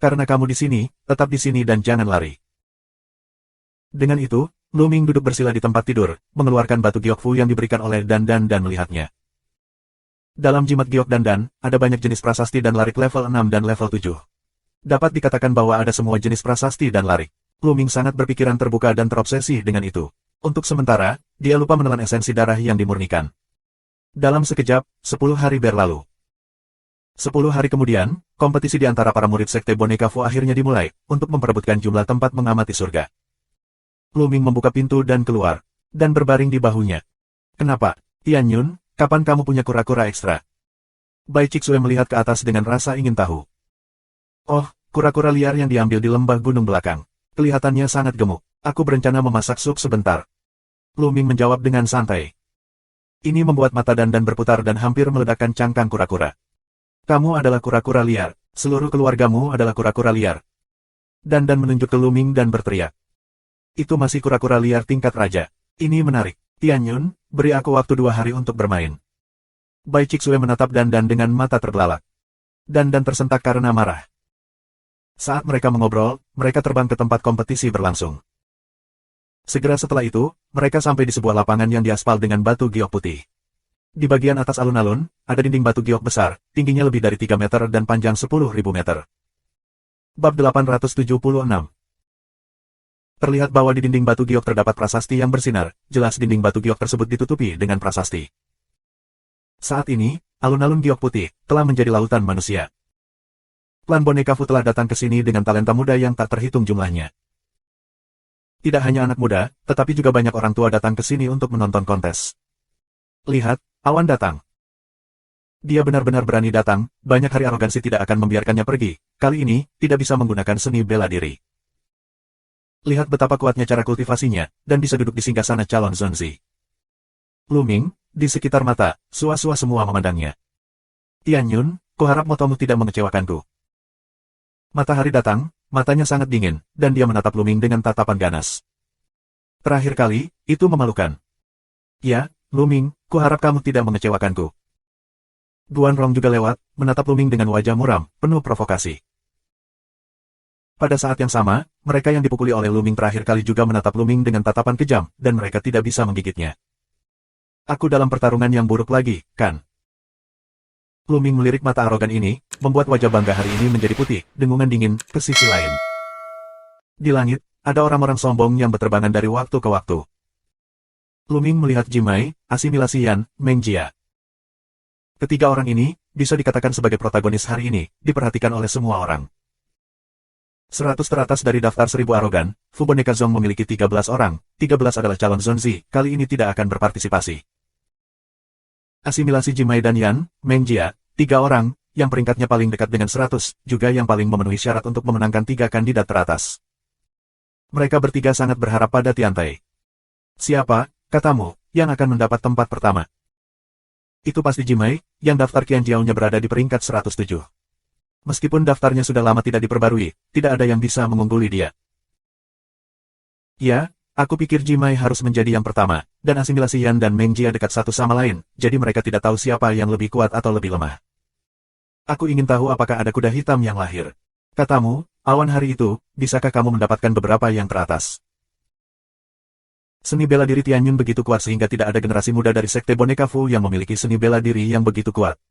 Karena kamu di sini, tetap di sini dan jangan lari. Dengan itu, Lu Ming duduk bersila di tempat tidur, mengeluarkan batu Gyokfu yang diberikan oleh Dandan dan melihatnya. Dalam jimat Giok Dandan, ada banyak jenis prasasti dan larik level 6 dan level 7. Dapat dikatakan bahwa ada semua jenis prasasti dan larik. Lu Ming sangat berpikiran terbuka dan terobsesi dengan itu. Untuk sementara, dia lupa menelan esensi darah yang dimurnikan. Dalam sekejap, 10 hari berlalu. 10 hari kemudian, kompetisi di antara para murid Sekte Boneka Fu akhirnya dimulai, untuk memperebutkan jumlah tempat mengamati surga. Lu Ming membuka pintu dan keluar, dan berbaring di bahunya. Kenapa, Tian Yun, kapan kamu punya kura-kura ekstra? Bai Chixue melihat ke atas dengan rasa ingin tahu. Oh, kura-kura liar yang diambil di lembah gunung belakang. Kelihatannya sangat gemuk. Aku berencana memasak sup sebentar. Lu Ming menjawab dengan santai. Ini membuat mata Dandan berputar dan hampir meledakkan cangkang kura-kura. Kamu adalah kura-kura liar. Seluruh keluargamu adalah kura-kura liar. Dandan menunjuk ke Lu Ming dan berteriak. Itu masih kura-kura liar tingkat raja. Ini menarik. Tian Yun, beri aku waktu 2 hari untuk bermain. Bai Chixue menatap Dandan dengan mata terbelalak. Dandan tersentak karena marah. Saat mereka mengobrol, mereka terbang ke tempat kompetisi berlangsung. Segera setelah itu, mereka sampai di sebuah lapangan yang diaspal dengan batu giok putih. Di bagian atas alun-alun, ada dinding batu giok besar, tingginya lebih dari 3 meter dan panjang 10.000 meter. Bab 876. Terlihat bahwa di dinding batu giok terdapat prasasti yang bersinar, jelas dinding batu giok tersebut ditutupi dengan prasasti. Saat ini, alun-alun giok putih telah menjadi lautan manusia. Klan Boneka Fu telah datang ke sini dengan talenta muda yang tak terhitung jumlahnya. Tidak hanya anak muda, tetapi juga banyak orang tua datang ke sini untuk menonton kontes. Lihat, awan datang. Dia benar-benar berani datang, banyak hari arogansi tidak akan membiarkannya pergi, kali ini, tidak bisa menggunakan seni bela diri. Lihat betapa kuatnya cara kultivasinya, dan bisa duduk di singgasana calon Zonzi. Lu Ming, di sekitar mata, sua-sua semua memandangnya. Tian Yun, kuharap motomu tidak mengecewakanku. Matahari datang, matanya sangat dingin, dan dia menatap Lu Ming dengan tatapan ganas. Terakhir kali, itu memalukan. Ya, Lu Ming, kuharap kamu tidak mengecewakanku. Guan Rong juga lewat, menatap Lu Ming dengan wajah muram, penuh provokasi. Pada saat yang sama, mereka yang dipukuli oleh Lu Ming terakhir kali juga menatap Lu Ming dengan tatapan kejam, dan mereka tidak bisa menggigitnya. Aku dalam pertarungan yang buruk lagi, kan? Lu Ming melirik mata arogan ini, membuat wajah bangga hari ini menjadi putih, dengungan dingin, ke sisi lain. Di langit, ada orang-orang sombong yang berterbangan dari waktu ke waktu. Lu Ming melihat Jimai, asimilasi Yan, Meng Jia. Ketiga orang ini, bisa dikatakan sebagai protagonis hari ini, diperhatikan oleh semua orang. 100 teratas dari daftar 1000 arogan, Fu Boneka Zong memiliki 13 orang, 13 adalah calon Zonzi, kali ini tidak akan berpartisipasi. Asimilasi Jimai dan Yan, Meng Jia, 3 orang, yang peringkatnya paling dekat dengan 100, juga yang paling memenuhi syarat untuk memenangkan 3 kandidat teratas. Mereka bertiga sangat berharap pada Tiantai. Siapa, katamu, yang akan mendapat tempat pertama? Itu pasti Jimai, yang daftar Qian Jiao-nya berada di peringkat 107. Meskipun daftarnya sudah lama tidak diperbarui, tidak ada yang bisa mengungguli dia. Ya, aku pikir Jimai harus menjadi yang pertama, dan asimilasi Yan dan Meng Jia dekat satu sama lain, jadi mereka tidak tahu siapa yang lebih kuat atau lebih lemah. Aku ingin tahu apakah ada kuda hitam yang lahir. Katamu, awan hari itu, bisakah kamu mendapatkan beberapa yang teratas? Seni bela diri Tian Yun begitu kuat sehingga tidak ada generasi muda dari Sekte Boneka Fu yang memiliki seni bela diri yang begitu kuat.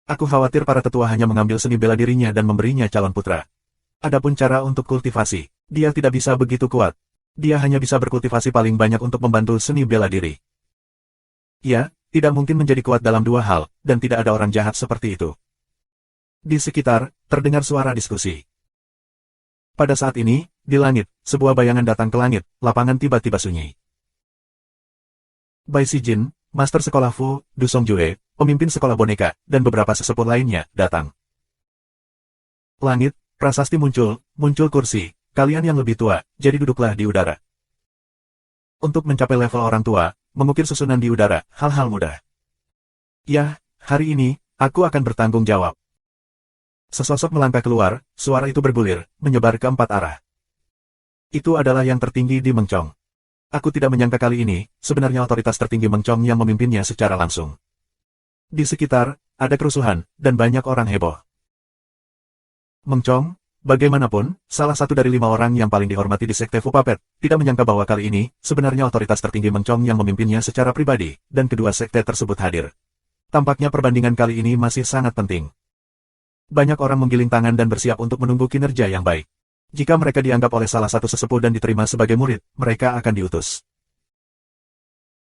Aku khawatir para tetua hanya mengambil seni bela dirinya dan memberinya calon putra. Adapun cara untuk kultivasi, dia tidak bisa begitu kuat. Dia hanya bisa berkultivasi paling banyak untuk membantu seni bela diri. Ya, tidak mungkin menjadi kuat dalam 2 hal, dan tidak ada orang jahat seperti itu. Di sekitar, terdengar suara diskusi. Pada saat ini, di langit, sebuah bayangan datang ke langit, lapangan tiba-tiba sunyi. Bai Sijin, Master Sekolah Fu, Du Songjue, pemimpin sekolah boneka, dan beberapa sesepuh lainnya, datang. Langit, prasasti muncul kursi, kalian yang lebih tua, jadi duduklah di udara. Untuk mencapai level orang tua, mengukir susunan di udara, hal-hal mudah. Ya, hari ini, aku akan bertanggung jawab. Sesosok melangkah keluar, suara itu bergulir, menyebar ke 4 arah. Itu adalah yang tertinggi di Mengcong. Aku tidak menyangka kali ini, sebenarnya otoritas tertinggi Mengcong yang memimpinnya secara langsung. Di sekitar, ada kerusuhan, dan banyak orang heboh. Mengcong, Bagaimanapun, salah satu dari 5 orang yang paling dihormati di Sekte Fupapet, tidak menyangka bahwa kali ini, sebenarnya otoritas tertinggi Meng Chong yang memimpinnya secara pribadi, dan kedua sekte tersebut hadir. Tampaknya perbandingan kali ini masih sangat penting. Banyak orang menggiling tangan dan bersiap untuk menunggu kinerja yang baik. Jika mereka dianggap oleh salah satu sesepuh dan diterima sebagai murid, mereka akan diutus.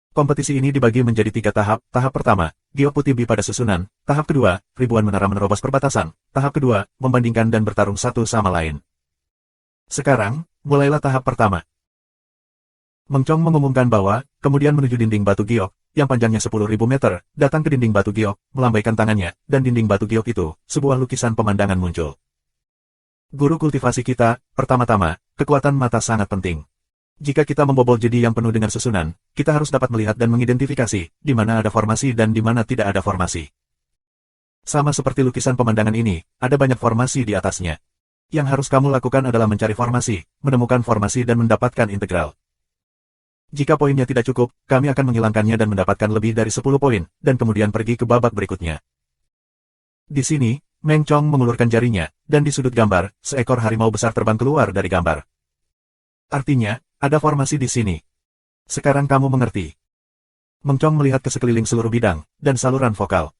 Kompetisi ini dibagi menjadi 3 tahap. Tahap pertama, giok putih bi pada susunan. Tahap kedua, ribuan menara menerobos perbatasan. Tahap kedua, membandingkan dan bertarung satu sama lain. Sekarang, mulailah tahap pertama. Meng Chong mengumumkan bahwa, kemudian menuju dinding batu giok, yang panjangnya 10.000 meter, datang ke dinding batu giok, melambaikan tangannya, dan dinding batu giok itu, sebuah lukisan pemandangan muncul. Guru kultivasi kita, pertama-tama, kekuatan mata sangat penting. Jika kita membobol jedi yang penuh dengan susunan, kita harus dapat melihat dan mengidentifikasi di mana ada formasi dan di mana tidak ada formasi. Sama seperti lukisan pemandangan ini, ada banyak formasi di atasnya. Yang harus kamu lakukan adalah mencari formasi, menemukan formasi dan mendapatkan integral. Jika poinnya tidak cukup, kami akan menghilangkannya dan mendapatkan lebih dari 10 poin, dan kemudian pergi ke babak berikutnya. Di sini, Meng Chong mengulurkan jarinya, dan di sudut gambar, seekor harimau besar terbang keluar dari gambar. Artinya, ada formasi di sini. Sekarang kamu mengerti. Meng Chong melihat ke sekeliling seluruh bidang, dan saluran vokal.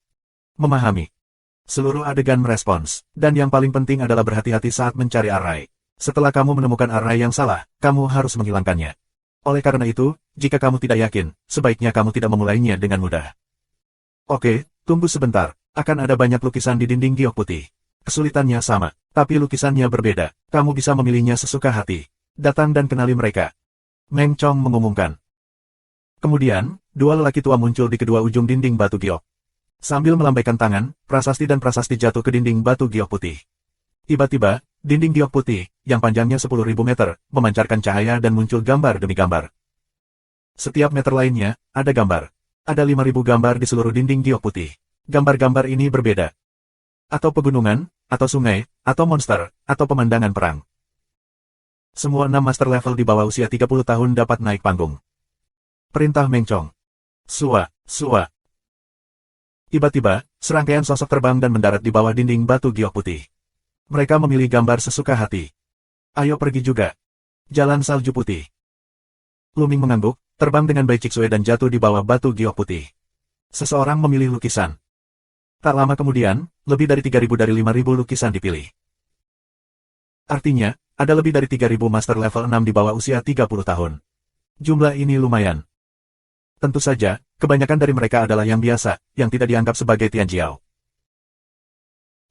Memahami. Seluruh adegan merespons, dan yang paling penting adalah berhati-hati saat mencari array. Setelah kamu menemukan array yang salah, kamu harus menghilangkannya. Oleh karena itu, jika kamu tidak yakin, sebaiknya kamu tidak memulainya dengan mudah. Oke, tunggu sebentar. Akan ada banyak lukisan di dinding giok putih. Kesulitannya sama, tapi lukisannya berbeda. Kamu bisa memilihnya sesuka hati. Datang dan kenali mereka. Meng Chong mengumumkan. Kemudian, 2 lelaki tua muncul di kedua ujung dinding batu giok. Sambil melambaikan tangan, prasasti dan prasasti jatuh ke dinding batu giok putih. Tiba-tiba, dinding giok putih, yang panjangnya 10.000 meter, memancarkan cahaya dan muncul gambar demi gambar. Setiap meter lainnya, ada gambar. Ada 5.000 gambar di seluruh dinding giok putih. Gambar-gambar ini berbeda. Atau pegunungan, atau sungai, atau monster, atau pemandangan perang. Semua 6 master level di bawah usia 30 tahun dapat naik panggung. Perintah Meng Chong. Sua, sua. Tiba-tiba, serangkaian sosok terbang dan mendarat di bawah dinding batu giok putih. Mereka memilih gambar sesuka hati. Ayo pergi juga. Jalan salju putih. Luming mengangguk, terbang dengan baik Cixue dan jatuh di bawah batu giok putih. Seseorang memilih lukisan. Tak lama kemudian, lebih dari 3.000 dari 5.000 lukisan dipilih. Artinya, ada lebih dari 3.000 master level 6 di bawah usia 30 tahun. Jumlah ini lumayan. Tentu saja, kebanyakan dari mereka adalah yang biasa, yang tidak dianggap sebagai Tianjiao.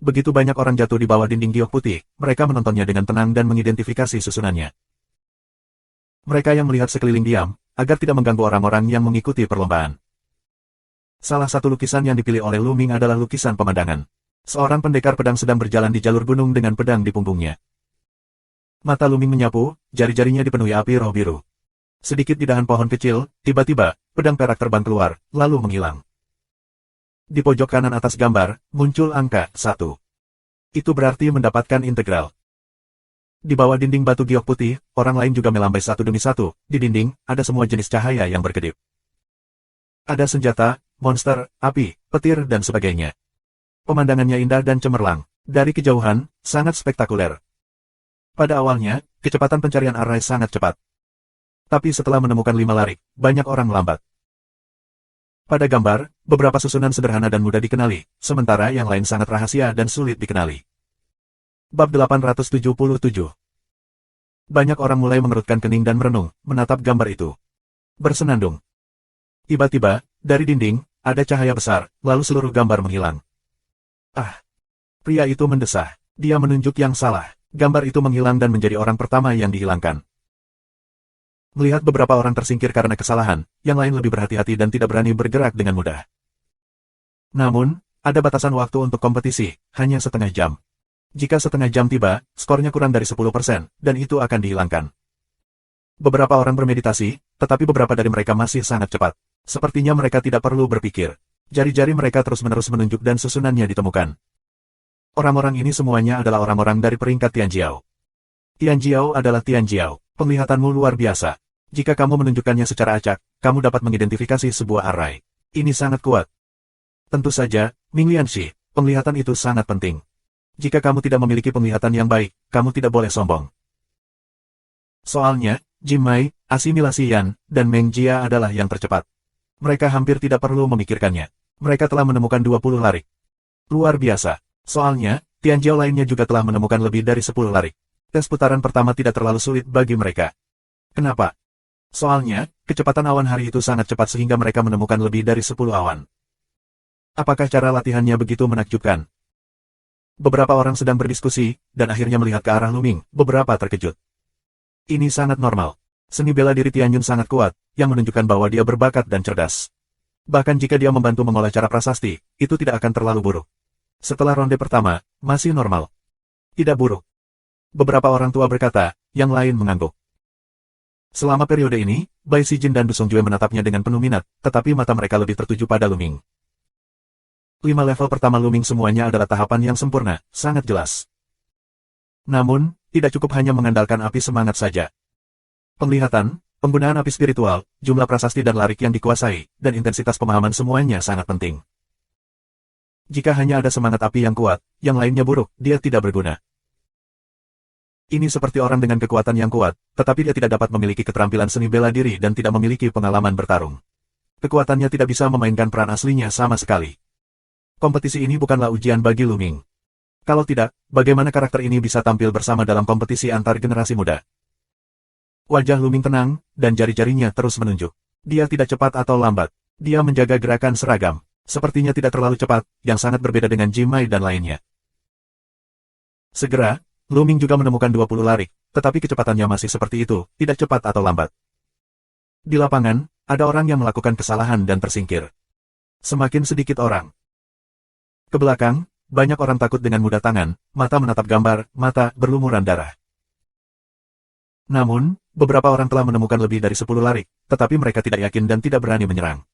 Begitu banyak orang jatuh di bawah dinding giok putih, mereka menontonnya dengan tenang dan mengidentifikasi susunannya. Mereka yang melihat sekeliling diam, agar tidak mengganggu orang-orang yang mengikuti perlombaan. Salah satu lukisan yang dipilih oleh Lu Ming adalah lukisan pemandangan. Seorang pendekar pedang sedang berjalan di jalur gunung dengan pedang di punggungnya. Mata Lu Ming menyapu, jari-jarinya dipenuhi api roh biru. Sedikit di dahan pohon kecil, tiba-tiba, pedang perak terbang keluar, lalu menghilang. Di pojok kanan atas gambar, muncul angka 1. Itu berarti mendapatkan integral. Di bawah dinding batu giok putih, orang lain juga melambai satu demi satu. Di dinding, ada semua jenis cahaya yang berkedip. Ada senjata, monster, api, petir dan sebagainya. Pemandangannya indah dan cemerlang. Dari kejauhan, sangat spektakuler. Pada awalnya, kecepatan pencarian array sangat cepat. Tapi setelah menemukan 5 larik, banyak orang lambat. Pada gambar, beberapa susunan sederhana dan mudah dikenali, sementara yang lain sangat rahasia dan sulit dikenali. Bab 877. Banyak orang mulai mengerutkan kening dan merenung, menatap gambar itu. Bersenandung. Tiba-tiba, dari dinding, ada cahaya besar, lalu seluruh gambar menghilang. Ah! Pria itu mendesah. Dia menunjuk yang salah. Gambar itu menghilang dan menjadi orang pertama yang dihilangkan. Melihat beberapa orang tersingkir karena kesalahan, yang lain lebih berhati-hati dan tidak berani bergerak dengan mudah. Namun, ada batasan waktu untuk kompetisi, hanya setengah jam. Jika setengah jam tiba, skornya kurang dari 10%, dan itu akan dihilangkan. Beberapa orang bermeditasi, tetapi beberapa dari mereka masih sangat cepat. Sepertinya mereka tidak perlu berpikir. Jari-jari mereka terus-menerus menunjuk dan susunannya ditemukan. Orang-orang ini semuanya adalah orang-orang dari peringkat Tianjiao. Tianjiao adalah Tianjiao. Penglihatanmu luar biasa. Jika kamu menunjukkannya secara acak, kamu dapat mengidentifikasi sebuah array. Ini sangat kuat. Tentu saja, Ming Lianxi, penglihatan itu sangat penting. Jika kamu tidak memiliki penglihatan yang baik, kamu tidak boleh sombong. Soalnya, Jimai, asimilasi Yan, dan Meng Jia adalah yang tercepat. Mereka hampir tidak perlu memikirkannya. Mereka telah menemukan 20 larik. Luar biasa. Soalnya, Tianjiao lainnya juga telah menemukan lebih dari 10 larik. Tes putaran pertama tidak terlalu sulit bagi mereka. Kenapa? Soalnya, kecepatan awan hari itu sangat cepat sehingga mereka menemukan lebih dari 10 awan. Apakah cara latihannya begitu menakjubkan? Beberapa orang sedang berdiskusi, dan akhirnya melihat ke arah Luming, beberapa terkejut. Ini sangat normal. Seni bela diri Tianjun sangat kuat, yang menunjukkan bahwa dia berbakat dan cerdas. Bahkan jika dia membantu mengolah cara prasasti, itu tidak akan terlalu buruk. Setelah ronde pertama, masih normal. Tidak buruk. Beberapa orang tua berkata, yang lain mengangguk. Selama periode ini, Bai Sijin dan Du Songjue menatapnya dengan penuh minat, tetapi mata mereka lebih tertuju pada Luming. 5 level pertama Luming semuanya adalah tahapan yang sempurna, sangat jelas. Namun, tidak cukup hanya mengandalkan api semangat saja. Penglihatan, penggunaan api spiritual, jumlah prasasti dan larik yang dikuasai, dan intensitas pemahaman semuanya sangat penting. Jika hanya ada semangat api yang kuat, yang lainnya buruk, dia tidak berguna. Ini seperti orang dengan kekuatan yang kuat, tetapi dia tidak dapat memiliki keterampilan seni bela diri dan tidak memiliki pengalaman bertarung. Kekuatannya tidak bisa memainkan peran aslinya sama sekali. Kompetisi ini bukanlah ujian bagi Luming. Kalau tidak, bagaimana karakter ini bisa tampil bersama dalam kompetisi antar generasi muda? Wajah Luming tenang, dan jari-jarinya terus menunjuk. Dia tidak cepat atau lambat. Dia menjaga gerakan seragam. Sepertinya tidak terlalu cepat, yang sangat berbeda dengan Jimai dan lainnya. Segera, Luming juga menemukan 20 larik, tetapi kecepatannya masih seperti itu, tidak cepat atau lambat. Di lapangan, ada orang yang melakukan kesalahan dan tersingkir. Semakin sedikit orang. Ke belakang, banyak orang takut dengan mudah tangan, mata menatap gambar, mata berlumuran darah. Namun, beberapa orang telah menemukan lebih dari 10 larik, tetapi mereka tidak yakin dan tidak berani menyerang.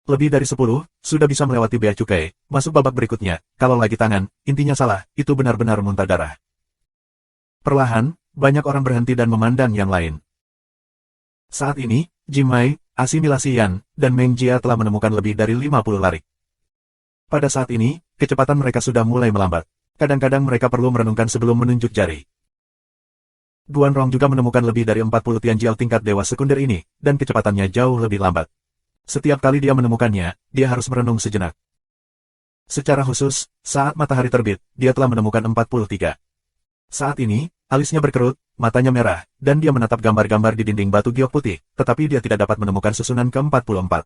Lebih dari 10, sudah bisa melewati bea cukai, masuk babak berikutnya, kalau lagi tangan, intinya salah, itu benar-benar muntah darah. Perlahan, banyak orang berhenti dan memandang yang lain. Saat ini, Jimai, asimilasi Yan, dan Meng Jia telah menemukan lebih dari 50 larik. Pada saat ini, kecepatan mereka sudah mulai melambat. Kadang-kadang mereka perlu merenungkan sebelum menunjuk jari. Guan Rong juga menemukan lebih dari 40 Tianjiao tingkat dewa sekunder ini, dan kecepatannya jauh lebih lambat. Setiap kali dia menemukannya, dia harus merenung sejenak. Secara khusus, saat matahari terbit, dia telah menemukan 43. Saat ini, alisnya berkerut, matanya merah, dan dia menatap gambar-gambar di dinding batu giok putih, tetapi dia tidak dapat menemukan susunan ke-44.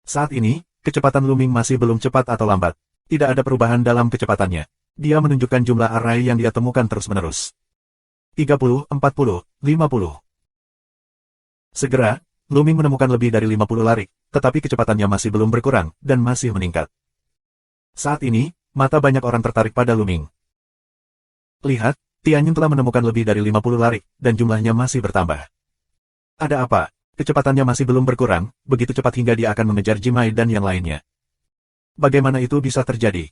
Saat ini, kecepatan Luming masih belum cepat atau lambat. Tidak ada perubahan dalam kecepatannya. Dia menunjukkan jumlah array yang dia temukan terus-menerus. 30, 40, 50. Segera, Luming menemukan lebih dari 50 larik, tetapi kecepatannya masih belum berkurang, dan masih meningkat. Saat ini, mata banyak orang tertarik pada Luming. Lihat, Tianjun telah menemukan lebih dari 50 larik, dan jumlahnya masih bertambah. Ada apa? Kecepatannya masih belum berkurang, begitu cepat hingga dia akan mengejar Jimai dan yang lainnya. Bagaimana itu bisa terjadi?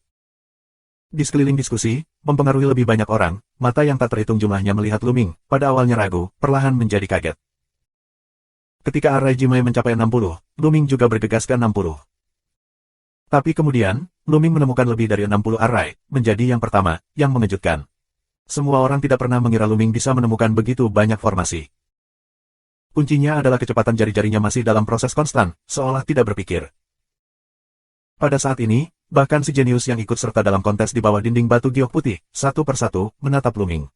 Di sekeliling diskusi, mempengaruhi lebih banyak orang, mata yang tak terhitung jumlahnya melihat Luming, pada awalnya ragu, perlahan menjadi kaget. Ketika array Jimai mencapai 60, Luming juga bergegas ke 60. Tapi kemudian, Luming menemukan lebih dari 60 array, menjadi yang pertama, yang mengejutkan. Semua orang tidak pernah mengira Luming bisa menemukan begitu banyak formasi. Kuncinya adalah kecepatan jari-jarinya masih dalam proses konstan, seolah tidak berpikir. Pada saat ini, bahkan si jenius yang ikut serta dalam kontes di bawah dinding batu giok putih, satu persatu, menatap Luming.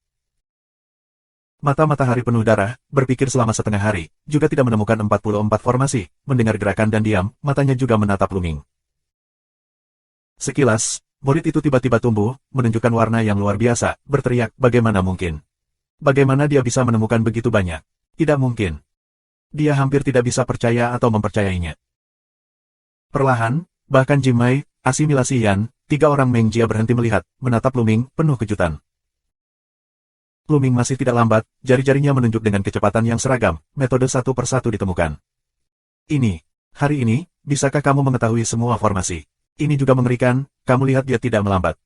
Mata matahari penuh darah, berpikir selama setengah hari, juga tidak menemukan 44 formasi, mendengar gerakan dan diam, matanya juga menatap Luming. Sekilas, murid itu tiba-tiba tumbuh, menunjukkan warna yang luar biasa, berteriak, bagaimana mungkin? Bagaimana dia bisa menemukan begitu banyak? Tidak mungkin. Dia hampir tidak bisa percaya atau mempercayainya. Perlahan, bahkan Jimai, asimilasi Yan, 3 orang Meng Jia berhenti melihat, menatap Luming, penuh kejutan. Luming masih tidak lambat, jari-jarinya menunjuk dengan kecepatan yang seragam, metode satu persatu ditemukan. Hari ini, bisakah kamu mengetahui semua formasi? Ini juga mengerikan, kamu lihat dia tidak melambat.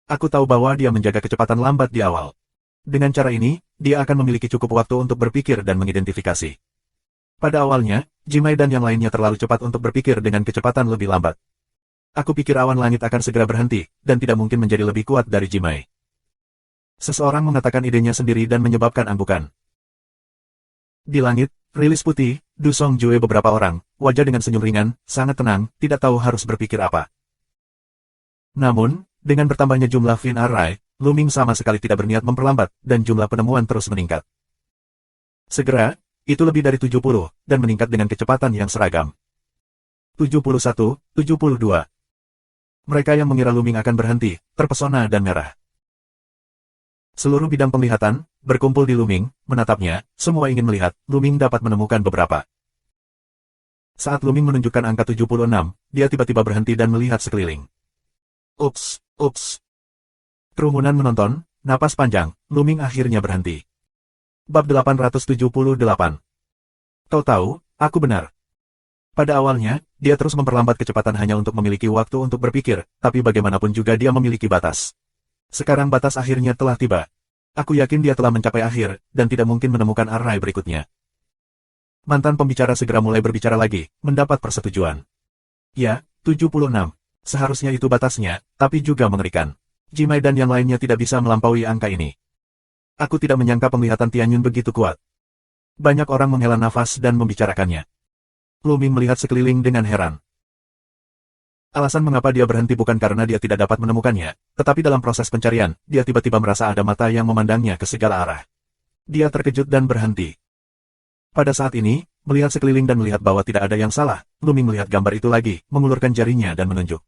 Aku tahu bahwa dia menjaga kecepatan lambat di awal. Dengan cara ini, dia akan memiliki cukup waktu untuk berpikir dan mengidentifikasi. Pada awalnya, Jimai dan yang lainnya terlalu cepat untuk berpikir dengan kecepatan lebih lambat. Aku pikir awan langit akan segera berhenti, dan tidak mungkin menjadi lebih kuat dari Jimai. Seseorang mengatakan idenya sendiri dan menyebabkan anggukan. Di langit, rilis putih, Du Songjue beberapa orang, wajah dengan senyum ringan, sangat tenang, tidak tahu harus berpikir apa. Namun, dengan bertambahnya jumlah Fin Array, Lu Ming sama sekali tidak berniat memperlambat, dan jumlah penemuan terus meningkat. Segera, itu lebih dari 70, dan meningkat dengan kecepatan yang seragam. 71, 72. Mereka yang mengira Lu Ming akan berhenti, terpesona dan merah. Seluruh bidang penglihatan, berkumpul di Lu Ming, menatapnya, semua ingin melihat, Lu Ming dapat menemukan beberapa. Saat Lu Ming menunjukkan angka 76, dia tiba-tiba berhenti dan melihat sekeliling. Ups, ups. Kerumunan menonton, napas panjang, Lu Ming akhirnya berhenti. Bab 878. Kau tahu, aku benar. Pada awalnya, dia terus memperlambat kecepatan hanya untuk memiliki waktu untuk berpikir, tapi bagaimanapun juga dia memiliki batas. Sekarang batas akhirnya telah tiba. Aku yakin dia telah mencapai akhir, dan tidak mungkin menemukan array berikutnya. Mantan pembicara segera mulai berbicara lagi, mendapat persetujuan. Ya, 76. Seharusnya itu batasnya, tapi juga mengerikan. Jimai dan yang lainnya tidak bisa melampaui angka ini. Aku tidak menyangka penglihatan Tianyun begitu kuat. Banyak orang menghela nafas dan membicarakannya. Lu Ming melihat sekeliling dengan heran. Alasan mengapa dia berhenti bukan karena dia tidak dapat menemukannya, tetapi dalam proses pencarian, dia tiba-tiba merasa ada mata yang memandangnya ke segala arah. Dia terkejut dan berhenti. Pada saat ini, melihat sekeliling dan melihat bahwa tidak ada yang salah, Lu Ming melihat gambar itu lagi, mengulurkan jarinya dan menunjuk.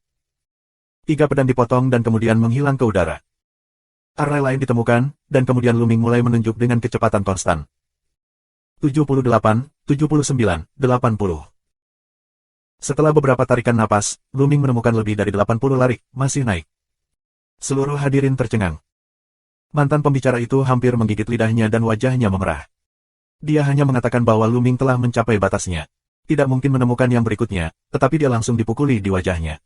3 pedang dipotong dan kemudian menghilang ke udara. Array lain ditemukan, dan kemudian Lu Ming mulai menunjuk dengan kecepatan konstan. 78, 79, 80. Setelah beberapa tarikan napas, Lu Ming menemukan lebih dari 80 larik, masih naik. Seluruh hadirin tercengang. Mantan pembicara itu hampir menggigit lidahnya dan wajahnya memerah. Dia hanya mengatakan bahwa Lu Ming telah mencapai batasnya. Tidak mungkin menemukan yang berikutnya, tetapi dia langsung dipukuli di wajahnya.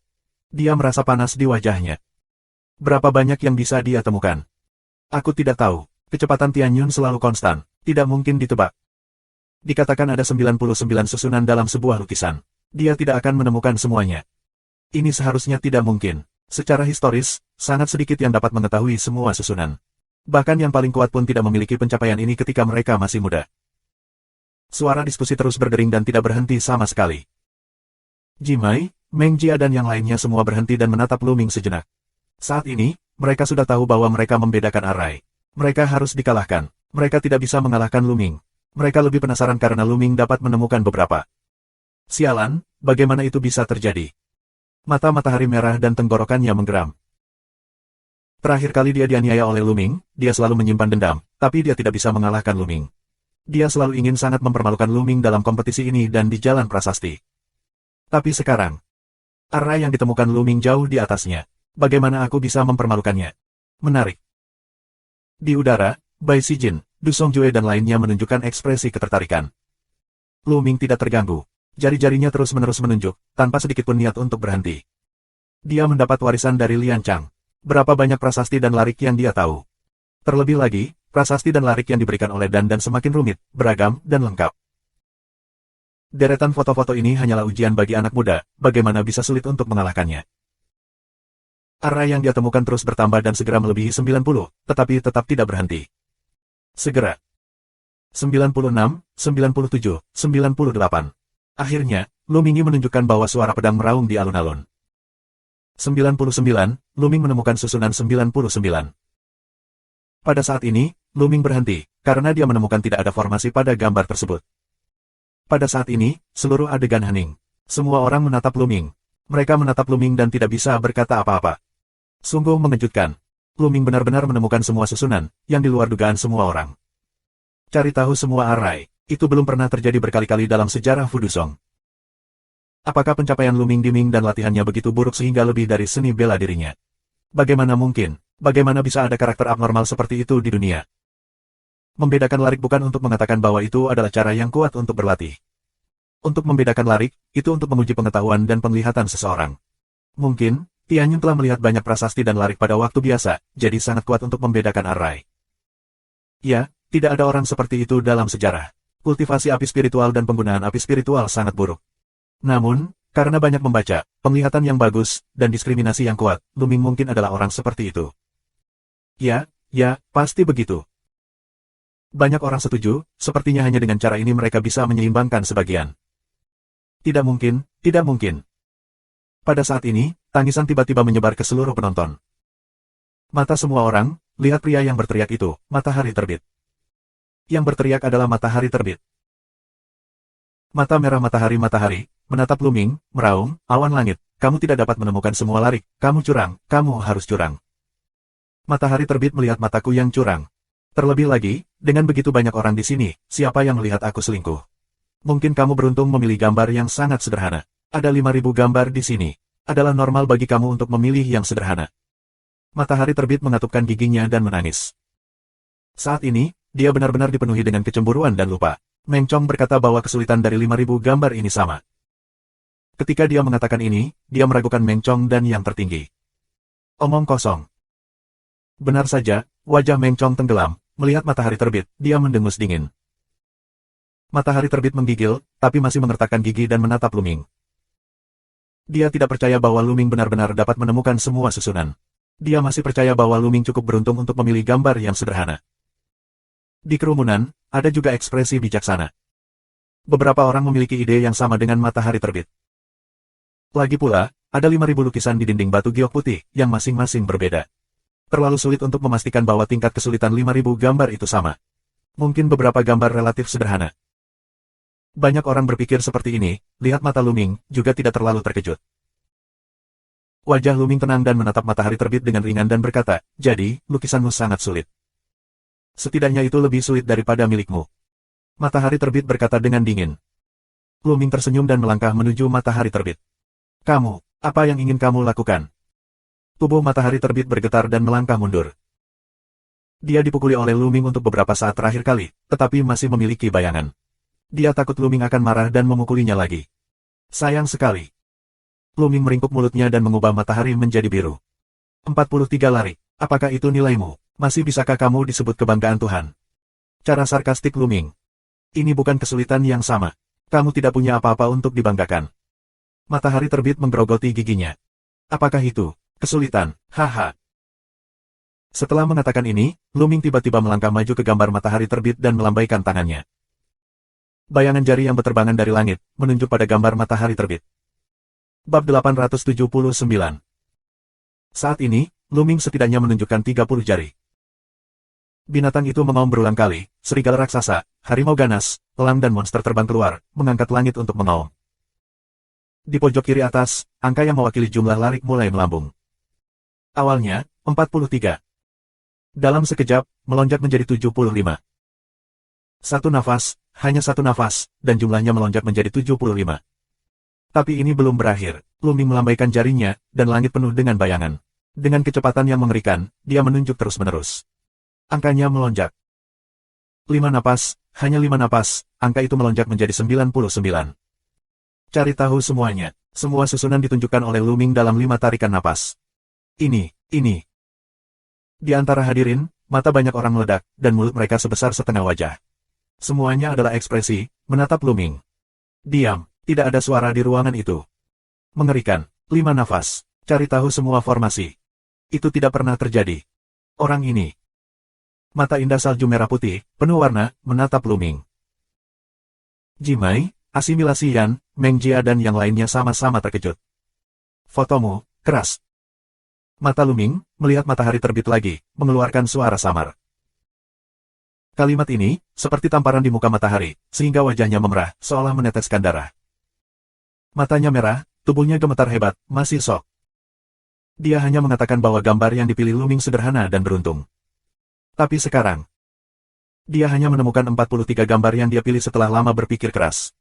Dia merasa panas di wajahnya. Berapa banyak yang bisa dia temukan? Aku tidak tahu. Kecepatan Tianyun selalu konstan, tidak mungkin ditebak. Dikatakan ada 99 susunan dalam sebuah lukisan. Dia tidak akan menemukan semuanya. Ini seharusnya tidak mungkin. Secara historis, sangat sedikit yang dapat mengetahui semua susunan. Bahkan yang paling kuat pun tidak memiliki pencapaian ini ketika mereka masih muda. Suara diskusi terus berdering dan tidak berhenti sama sekali. Jimai, Meng Jia dan yang lainnya semua berhenti dan menatap Lu Ming sejenak. Saat ini, mereka sudah tahu bahwa mereka membedakan array. Mereka harus dikalahkan. Mereka tidak bisa mengalahkan Lu Ming. Mereka lebih penasaran karena Lu Ming dapat menemukan beberapa. Sialan, bagaimana itu bisa terjadi? Mata matahari merah dan tenggorokannya menggeram. Terakhir kali dia dianiaya oleh Lu Ming, dia selalu menyimpan dendam, tapi dia tidak bisa mengalahkan Lu Ming. Dia selalu ingin sangat mempermalukan Lu Ming dalam kompetisi ini dan di jalan prasasti. Tapi sekarang, array yang ditemukan Lu Ming jauh di atasnya. Bagaimana aku bisa mempermalukannya? Menarik. Di udara, Bai Sijin, Du Songjue dan lainnya menunjukkan ekspresi ketertarikan. Lu Ming tidak terganggu. Jari-jarinya terus-menerus menunjuk, tanpa sedikit pun niat untuk berhenti. Dia mendapat warisan dari Lian Chang. Berapa banyak prasasti dan larik yang dia tahu. Terlebih lagi, prasasti dan larik yang diberikan oleh Dan semakin rumit, beragam, dan lengkap. Deretan foto-foto ini hanyalah ujian bagi anak muda, bagaimana bisa sulit untuk mengalahkannya. Array yang dia temukan terus bertambah dan segera melebihi 90, tetapi tetap tidak berhenti. Segera. 96, 97, 98. Akhirnya, Lu Ming menunjukkan bahwa suara pedang meraung di alun-alun. 99, Lu Ming menemukan susunan 99. Pada saat ini, Lu Ming berhenti, karena dia menemukan tidak ada formasi pada gambar tersebut. Pada saat ini, seluruh adegan hening. Semua orang menatap Lu Ming. Mereka menatap Lu Ming dan tidak bisa berkata apa-apa. Sungguh mengejutkan. Lu Ming benar-benar menemukan semua susunan, yang di luar dugaan semua orang. Cari tahu semua array. Itu belum pernah terjadi berkali-kali dalam sejarah Fudusong. Apakah pencapaian Lu Ming Diming dan latihannya begitu buruk sehingga lebih dari seni bela dirinya? Bagaimana mungkin? Bagaimana bisa ada karakter abnormal seperti itu di dunia? Membedakan larik bukan untuk mengatakan bahwa itu adalah cara yang kuat untuk berlatih. Untuk membedakan larik, itu untuk menguji pengetahuan dan penglihatan seseorang. Mungkin, Tianyun telah melihat banyak prasasti dan larik pada waktu biasa, jadi sangat kuat untuk membedakan array. Ya, tidak ada orang seperti itu dalam sejarah. Kultivasi api spiritual dan penggunaan api spiritual sangat buruk. Namun, Karena banyak membaca, penglihatan yang bagus, dan diskriminasi yang kuat, Luming mungkin adalah orang seperti itu. Ya, pasti begitu. Banyak orang setuju, sepertinya hanya dengan cara ini mereka bisa menyeimbangkan sebagian. Tidak mungkin, tidak mungkin. Pada saat ini, tangisan tiba-tiba menyebar ke seluruh penonton. Mata semua orang, lihat pria yang berteriak itu, matahari terbit. Yang berteriak adalah matahari terbit. Mata merah matahari menatap Luming, meraung, awan langit, kamu tidak dapat menemukan semua larik, kamu curang, kamu harus curang. Matahari terbit melihat mataku yang curang. Terlebih lagi, dengan begitu banyak orang di sini, siapa yang melihat aku selingkuh? Mungkin kamu beruntung memilih gambar yang sangat sederhana. Ada 5.000 gambar di sini. Adalah normal bagi kamu untuk memilih yang sederhana. Matahari terbit mengatupkan giginya dan menangis. Saat ini, dia benar-benar dipenuhi dengan kecemburuan dan lupa. Meng Chong berkata bahwa kesulitan dari 5.000 gambar ini sama. Ketika dia mengatakan ini, dia meragukan Meng Chong dan yang tertinggi. Omong kosong. Benar saja, wajah Meng Chong tenggelam, melihat matahari terbit, dia mendengus dingin. Matahari terbit menggigil, tapi masih mengertakkan gigi dan menatap Luming. Dia tidak percaya bahwa Luming benar-benar dapat menemukan semua susunan. Dia masih percaya bahwa Luming cukup beruntung untuk memilih gambar yang sederhana. Di kerumunan, ada juga ekspresi bijaksana. Beberapa orang memiliki ide yang sama dengan matahari terbit. Lagi pula, ada 5.000 lukisan di dinding batu giok putih, yang masing-masing berbeda. Terlalu sulit untuk memastikan bahwa tingkat kesulitan 5.000 gambar itu sama. Mungkin beberapa gambar relatif sederhana. Banyak orang berpikir seperti ini, lihat mata Luming, juga tidak terlalu terkejut. Wajah Luming tenang dan menatap matahari terbit dengan ringan dan berkata, jadi, lukisanmu sangat sulit. Setidaknya itu lebih sulit daripada milikmu. Matahari terbit berkata dengan dingin. Luming tersenyum dan melangkah menuju matahari terbit. Kamu, apa yang ingin kamu lakukan? Tubuh matahari terbit bergetar dan melangkah mundur. Dia dipukuli oleh Luming untuk beberapa saat terakhir kali, tetapi masih memiliki bayangan. Dia takut Luming akan marah dan memukulinya lagi. Sayang sekali. Luming meringkuk mulutnya dan mengubah matahari menjadi biru. 43 lari, apakah itu nilaimu? Masih bisakah kamu disebut kebanggaan Tuhan? Cara sarkastik Luming. Ini bukan kesulitan yang sama. Kamu tidak punya apa-apa untuk dibanggakan. Matahari terbit menggerogoti giginya. Apakah itu kesulitan? Haha. Setelah mengatakan ini, Luming tiba-tiba melangkah maju ke gambar matahari terbit dan melambaikan tangannya. Bayangan jari yang berterbangan dari langit, menunjuk pada gambar matahari terbit. Bab 879. Saat ini, Luming setidaknya menunjukkan 30 jari. Binatang itu mengaum berulang kali, serigala raksasa, harimau ganas, elang dan monster terbang keluar, mengangkat langit untuk mengaum. Di pojok kiri atas, angka yang mewakili jumlah larik mulai melambung. Awalnya, 43. Dalam sekejap, melonjak menjadi 75. Satu nafas, hanya satu nafas, dan jumlahnya melonjak menjadi 75. Tapi ini belum berakhir, Luming melambaikan jarinya, dan langit penuh dengan bayangan. Dengan kecepatan yang mengerikan, dia menunjuk terus-menerus. Angkanya melonjak. 5 napas, hanya 5 napas, angka itu melonjak menjadi 99. Cari tahu semuanya. Semua susunan ditunjukkan oleh Luming dalam 5 tarikan napas. Ini. Di antara hadirin, mata banyak orang meledak, dan mulut mereka sebesar setengah wajah. Semuanya adalah ekspresi, menatap Luming. Diam, tidak ada suara di ruangan itu. Mengerikan, 5 nafas, cari tahu semua formasi. Itu tidak pernah terjadi. Orang ini. Mata indah salju merah putih, penuh warna, menatap Luming. Jimai, asimilasi Yan, Meng Jia dan yang lainnya sama-sama terkejut. Fotomu, keras. Mata Luming, melihat matahari terbit lagi, mengeluarkan suara samar. Kalimat ini, seperti tamparan di muka matahari, sehingga wajahnya memerah, seolah meneteskan darah. Matanya merah, tubuhnya gemetar hebat, masih sok. Dia hanya mengatakan bahwa gambar yang dipilih Luming sederhana dan beruntung. Tapi sekarang, dia hanya menemukan 43 gambar yang dia pilih setelah lama berpikir keras.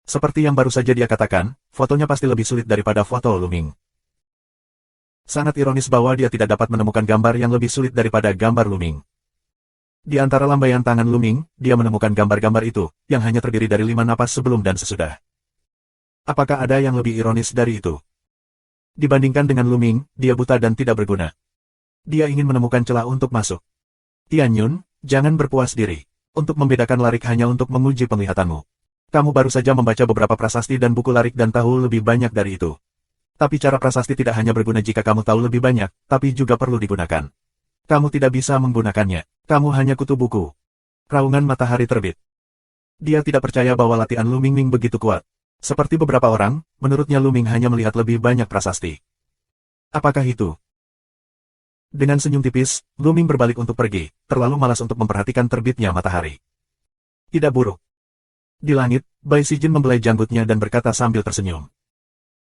Seperti yang baru saja dia katakan, fotonya pasti lebih sulit daripada foto Luming. Sangat ironis bahwa dia tidak dapat menemukan gambar yang lebih sulit daripada gambar Luming. Di antara lambaian tangan Luming, dia menemukan gambar-gambar itu, yang hanya terdiri dari 5 napas sebelum dan sesudah. Apakah ada yang lebih ironis dari itu? Dibandingkan dengan Luming, dia buta dan tidak berguna. Dia ingin menemukan celah untuk masuk. Tianyun, jangan berpuas diri. Untuk membedakan larik hanya untuk menguji penglihatanmu. Kamu baru saja membaca beberapa prasasti dan buku larik dan tahu lebih banyak dari itu. Tapi cara prasasti tidak hanya berguna jika kamu tahu lebih banyak, tapi juga perlu digunakan. Kamu tidak bisa menggunakannya. Kamu hanya kutu buku. Raungan matahari terbit. Dia tidak percaya bahwa latihan Lu Mingming begitu kuat. Seperti beberapa orang, menurutnya Lu Ming hanya melihat lebih banyak prasasti. Apakah itu? Dengan senyum tipis, Lu Ming berbalik untuk pergi, terlalu malas untuk memperhatikan terbitnya matahari. Tidak buruk. Di langit, Bai Sijin membelai janggutnya dan berkata sambil tersenyum.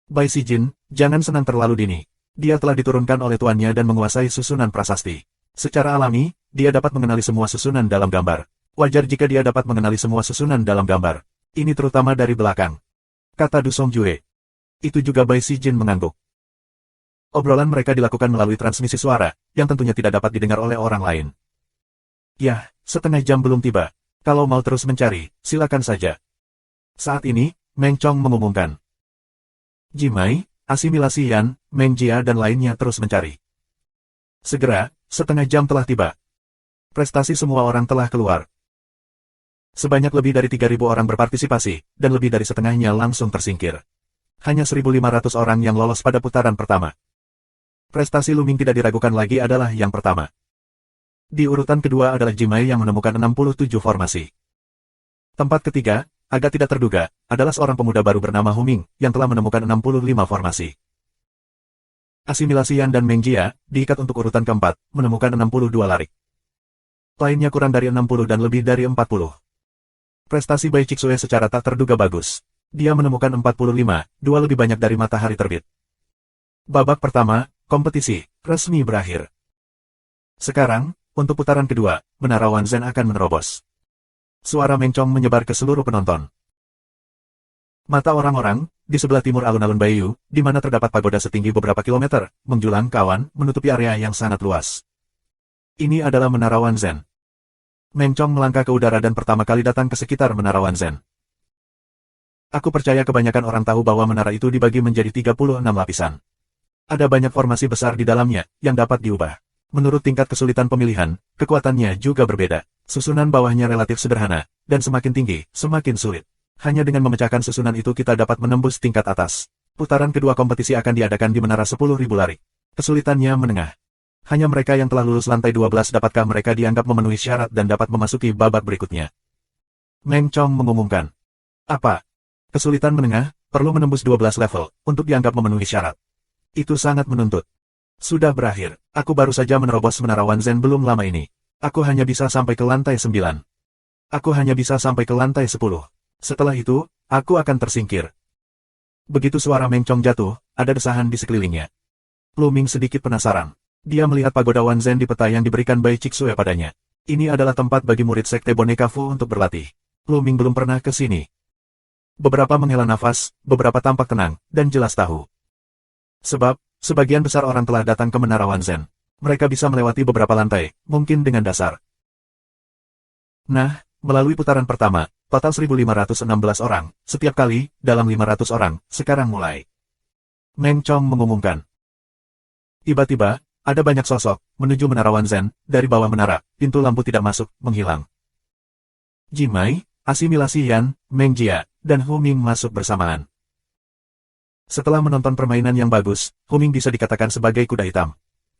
Bai Sijin, jangan senang terlalu dini. Dia telah diturunkan oleh tuannya dan menguasai susunan prasasti. Secara alami, dia dapat mengenali semua susunan dalam gambar. Wajar jika dia dapat mengenali semua susunan dalam gambar. Ini terutama dari belakang. Kata Du Songjue. Itu juga Bai Sijin mengangguk. Obrolan mereka dilakukan melalui transmisi suara, yang tentunya tidak dapat didengar oleh orang lain. Yah, setengah jam belum tiba. Kalau mau terus mencari, silakan saja. Saat ini, Meng Chong mengumumkan. Jimai, asimilasi Yan, Meng Jia dan lainnya terus mencari. Segera, setengah jam telah tiba. Prestasi semua orang telah keluar. Sebanyak lebih dari 3.000 orang berpartisipasi, dan lebih dari setengahnya langsung tersingkir. Hanya 1.500 orang yang lolos pada putaran pertama. Prestasi Lu Ming tidak diragukan lagi adalah yang pertama. Di urutan kedua adalah Jimai yang menemukan 67 formasi. Tempat ketiga, agak tidak terduga, adalah seorang pemuda baru bernama Hu Ming, yang telah menemukan 65 formasi. Asimilasi Yan dan Meng Jia, diikat untuk urutan keempat, menemukan 62 larik. Lainnya kurang dari 60 dan lebih dari 40. Prestasi Bai Chixue secara tak terduga bagus. Dia menemukan 45, dua lebih banyak dari matahari terbit. Babak pertama, kompetisi, resmi berakhir. Sekarang, untuk putaran kedua, Menara Wanzhen akan menerobos. Suara Meng Chong menyebar ke seluruh penonton. Mata orang-orang, di sebelah timur alun-alun Baiyu, di mana terdapat pagoda setinggi beberapa kilometer, menjulang kawan, menutupi area yang sangat luas. Ini adalah Menara Wanzhen. Meng Chong melangkah ke udara dan pertama kali datang ke sekitar Menara Wanzhen. Aku percaya kebanyakan orang tahu bahwa menara itu dibagi menjadi 36 lapisan. Ada banyak formasi besar di dalamnya, yang dapat diubah. Menurut tingkat kesulitan pemilihan, kekuatannya juga berbeda. Susunan bawahnya relatif sederhana, dan semakin tinggi, semakin sulit. Hanya dengan memecahkan susunan itu kita dapat menembus tingkat atas. Putaran kedua kompetisi akan diadakan di Menara 10.000 larik. Kesulitannya menengah. Hanya mereka yang telah lulus lantai 12 dapatkah mereka dianggap memenuhi syarat dan dapat memasuki babak berikutnya. Meng Chong mengumumkan. Apa? Kesulitan menengah, perlu menembus 12 level, untuk dianggap memenuhi syarat. Itu sangat menuntut. Sudah berakhir, aku baru saja menerobos Menara Wanzhen belum lama ini. Aku hanya bisa sampai ke lantai 9. Aku hanya bisa sampai ke lantai 10. Setelah itu, aku akan tersingkir. Begitu suara Meng Chong jatuh, ada desahan di sekelilingnya. Lu Ming sedikit penasaran. Dia melihat pagoda Wanzhen di peta yang diberikan Bai Chixue padanya. Ini adalah tempat bagi murid sekte boneka Fu untuk berlatih. Lu Ming belum pernah ke sini. Beberapa menghela nafas, beberapa tampak tenang, dan jelas tahu. Sebab, sebagian besar orang telah datang ke Menara Wanzhen. Mereka bisa melewati beberapa lantai, mungkin dengan dasar. Nah, melalui putaran pertama, total 1.516 orang, setiap kali, dalam 500 orang, sekarang mulai. Meng Chong mengumumkan. Tiba-tiba, ada banyak sosok, menuju Menara Wanzhen, dari bawah menara, pintu lampu tidak masuk, menghilang. Jimai, asimilasi Yan, Meng Jia, dan Hu Ming masuk bersamaan. Setelah menonton permainan yang bagus, Hu Ming bisa dikatakan sebagai kuda hitam.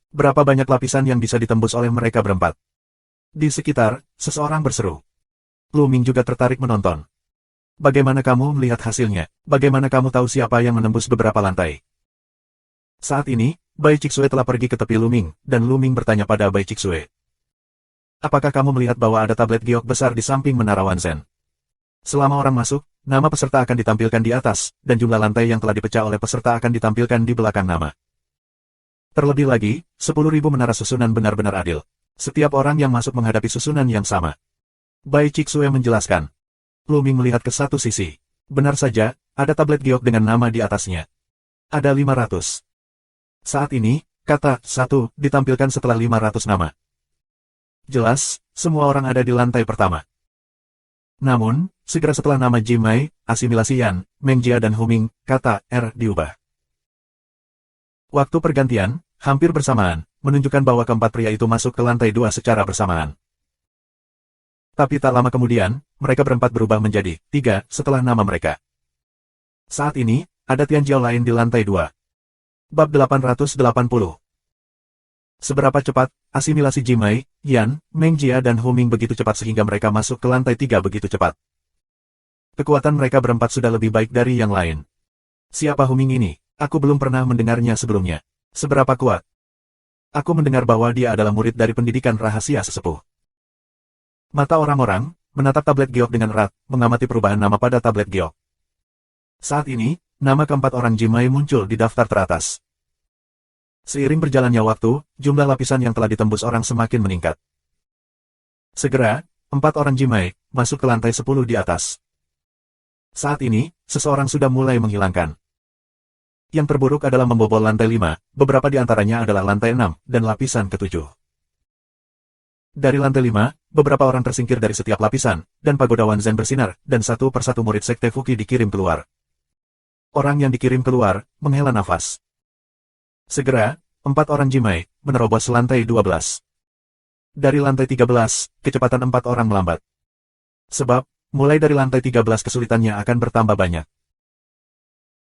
Berapa banyak lapisan yang bisa ditembus oleh mereka berempat? Di sekitar, seseorang berseru. Lu Ming juga tertarik menonton. Bagaimana kamu melihat hasilnya? Bagaimana kamu tahu siapa yang menembus beberapa lantai? Saat ini, Bai Chixue telah pergi ke tepi Lu Ming, dan Lu Ming bertanya pada Bai Chixue. Apakah kamu melihat bahwa ada tablet giok besar di samping Menara Wanzhen? Selama orang masuk, nama peserta akan ditampilkan di atas, dan jumlah lantai yang telah dipecah oleh peserta akan ditampilkan di belakang nama. Terlebih lagi, 10.000 menara susunan benar-benar adil. Setiap orang yang masuk menghadapi susunan yang sama. Bai Chixue menjelaskan. Lu Ming melihat ke satu sisi. Benar saja, ada tablet giok dengan nama di atasnya. Ada 500. Saat ini, kata 1 ditampilkan setelah 500 nama. Jelas, semua orang ada di lantai pertama. Namun, segera setelah nama Jimai, asimilasi Yan, Meng Jia dan Hu Ming, kata R diubah. Waktu pergantian, hampir bersamaan, menunjukkan bahwa keempat pria itu masuk ke lantai 2 secara bersamaan. Tapi tak lama kemudian, mereka berempat berubah menjadi 3 setelah nama mereka. Saat ini, ada Tianjiao lain di lantai 2. Bab 880. Seberapa cepat, asimilasi Jimai, Yan, Meng Jia dan Hu Ming begitu cepat sehingga mereka masuk ke lantai 3 begitu cepat. Kekuatan mereka berempat sudah lebih baik dari yang lain. Siapa Hu Ming ini? Aku belum pernah mendengarnya sebelumnya. Seberapa kuat? Aku mendengar bahwa dia adalah murid dari pendidikan rahasia sesepuh. Mata orang-orang menatap tablet giok dengan erat, mengamati perubahan nama pada tablet giok. Saat ini, nama keempat orang Jimai muncul di daftar teratas. Seiring berjalannya waktu, jumlah lapisan yang telah ditembus orang semakin meningkat. Segera, 4 orang Jimai masuk ke lantai 10 di atas. Saat ini, seseorang sudah mulai menghilangkan. Yang terburuk adalah membobol lantai 5, beberapa di antaranya adalah lantai 6, dan lapisan ke-7. Dari lantai 5, beberapa orang tersingkir dari setiap lapisan, dan pagoda Wanzhen bersinar, dan satu persatu murid Sekte Fuki dikirim keluar. Orang yang dikirim keluar, menghela nafas. Segera, 4 orang Jimai menerobos lantai 12. Dari lantai 13, kecepatan 4 orang melambat. Sebab, mulai dari lantai 13 kesulitannya akan bertambah banyak.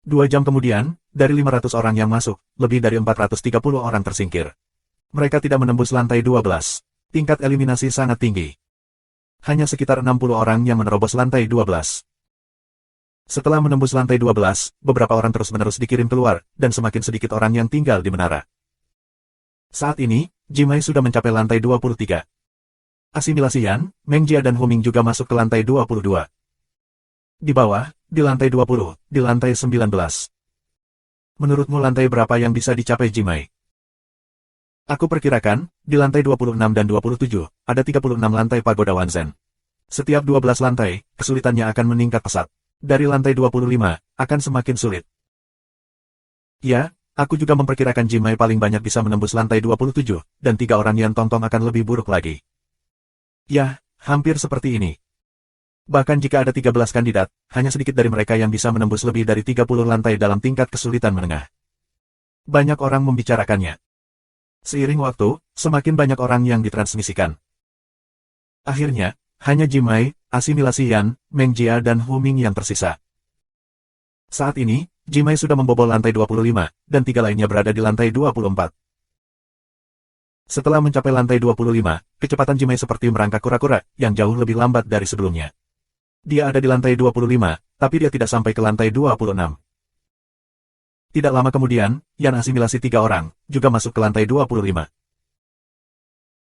2 jam kemudian, dari 500 orang yang masuk, lebih dari 430 orang tersingkir. Mereka tidak menembus lantai 12. Tingkat eliminasi sangat tinggi. Hanya sekitar 60 orang yang menerobos lantai 12. Setelah menembus lantai 12, beberapa orang terus-menerus dikirim keluar, dan semakin sedikit orang yang tinggal di menara. Saat ini, Jimai sudah mencapai lantai 23. Asimilasi Yan, Meng Jia dan Hu Ming juga masuk ke lantai 22. Di bawah, di lantai 20, di lantai 19. Menurutmu lantai berapa yang bisa dicapai Jimai? Aku perkirakan, di lantai 26 dan 27, ada 36 lantai pagoda Wanzhen. Setiap 12 lantai, kesulitannya akan meningkat pesat. Dari lantai 25, akan semakin sulit. Ya, aku juga memperkirakan Jimai paling banyak bisa menembus lantai 27, dan 3 orang Yan Tongtong akan lebih buruk lagi. Ya, hampir seperti ini. Bahkan jika ada 13 kandidat, hanya sedikit dari mereka yang bisa menembus lebih dari 30 lantai dalam tingkat kesulitan menengah. Banyak orang membicarakannya. Seiring waktu, semakin banyak orang yang ditransmisikan. Akhirnya, hanya Jimai, asimilasi Yan, Meng Jia dan Hu Ming yang tersisa. Saat ini, Jimai sudah membobol lantai 25, dan 3 lainnya berada di lantai 24. Setelah mencapai lantai 25, kecepatan Jimai seperti merangkak kura-kura, yang jauh lebih lambat dari sebelumnya. Dia ada di lantai 25, tapi dia tidak sampai ke lantai 26. Tidak lama kemudian, Yan asimilasi 3 orang, juga masuk ke lantai 25.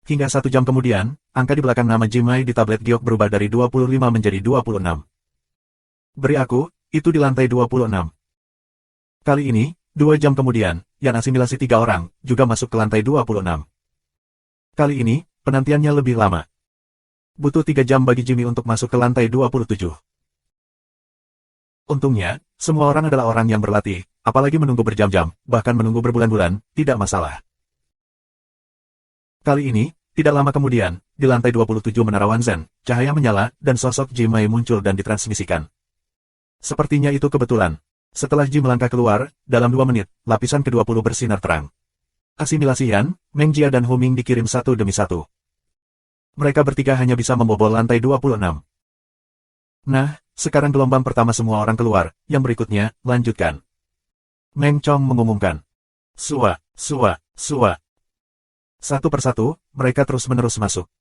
Hingga 1 jam kemudian, angka di belakang nama Jimai di tablet giok berubah dari 25 menjadi 26. Beri aku, itu di lantai 26. Kali ini, 2 jam kemudian, Yan asimilasi 3 orang, juga masuk ke lantai 26. Kali ini, penantiannya lebih lama. Butuh 3 jam bagi Jimmy untuk masuk ke lantai 27. Untungnya, semua orang adalah orang yang berlatih, apalagi menunggu berjam-jam, bahkan menunggu berbulan-bulan, tidak masalah. Kali ini, tidak lama kemudian, di lantai 27 Menara Wanzhen, cahaya menyala, dan sosok Jimai muncul dan ditransmisikan. Sepertinya itu kebetulan. Setelah Jim melangkah keluar, dalam 2 menit, lapisan ke-20 bersinar terang. Asimilasi Yan, Meng Jia dan Hu Ming dikirim satu demi satu. Mereka bertiga hanya bisa membobol lantai 26. Nah, sekarang gelombang pertama semua orang keluar, yang berikutnya, lanjutkan. Meng Chong mengumumkan. Sua, sua, sua. Satu persatu, mereka terus-menerus masuk.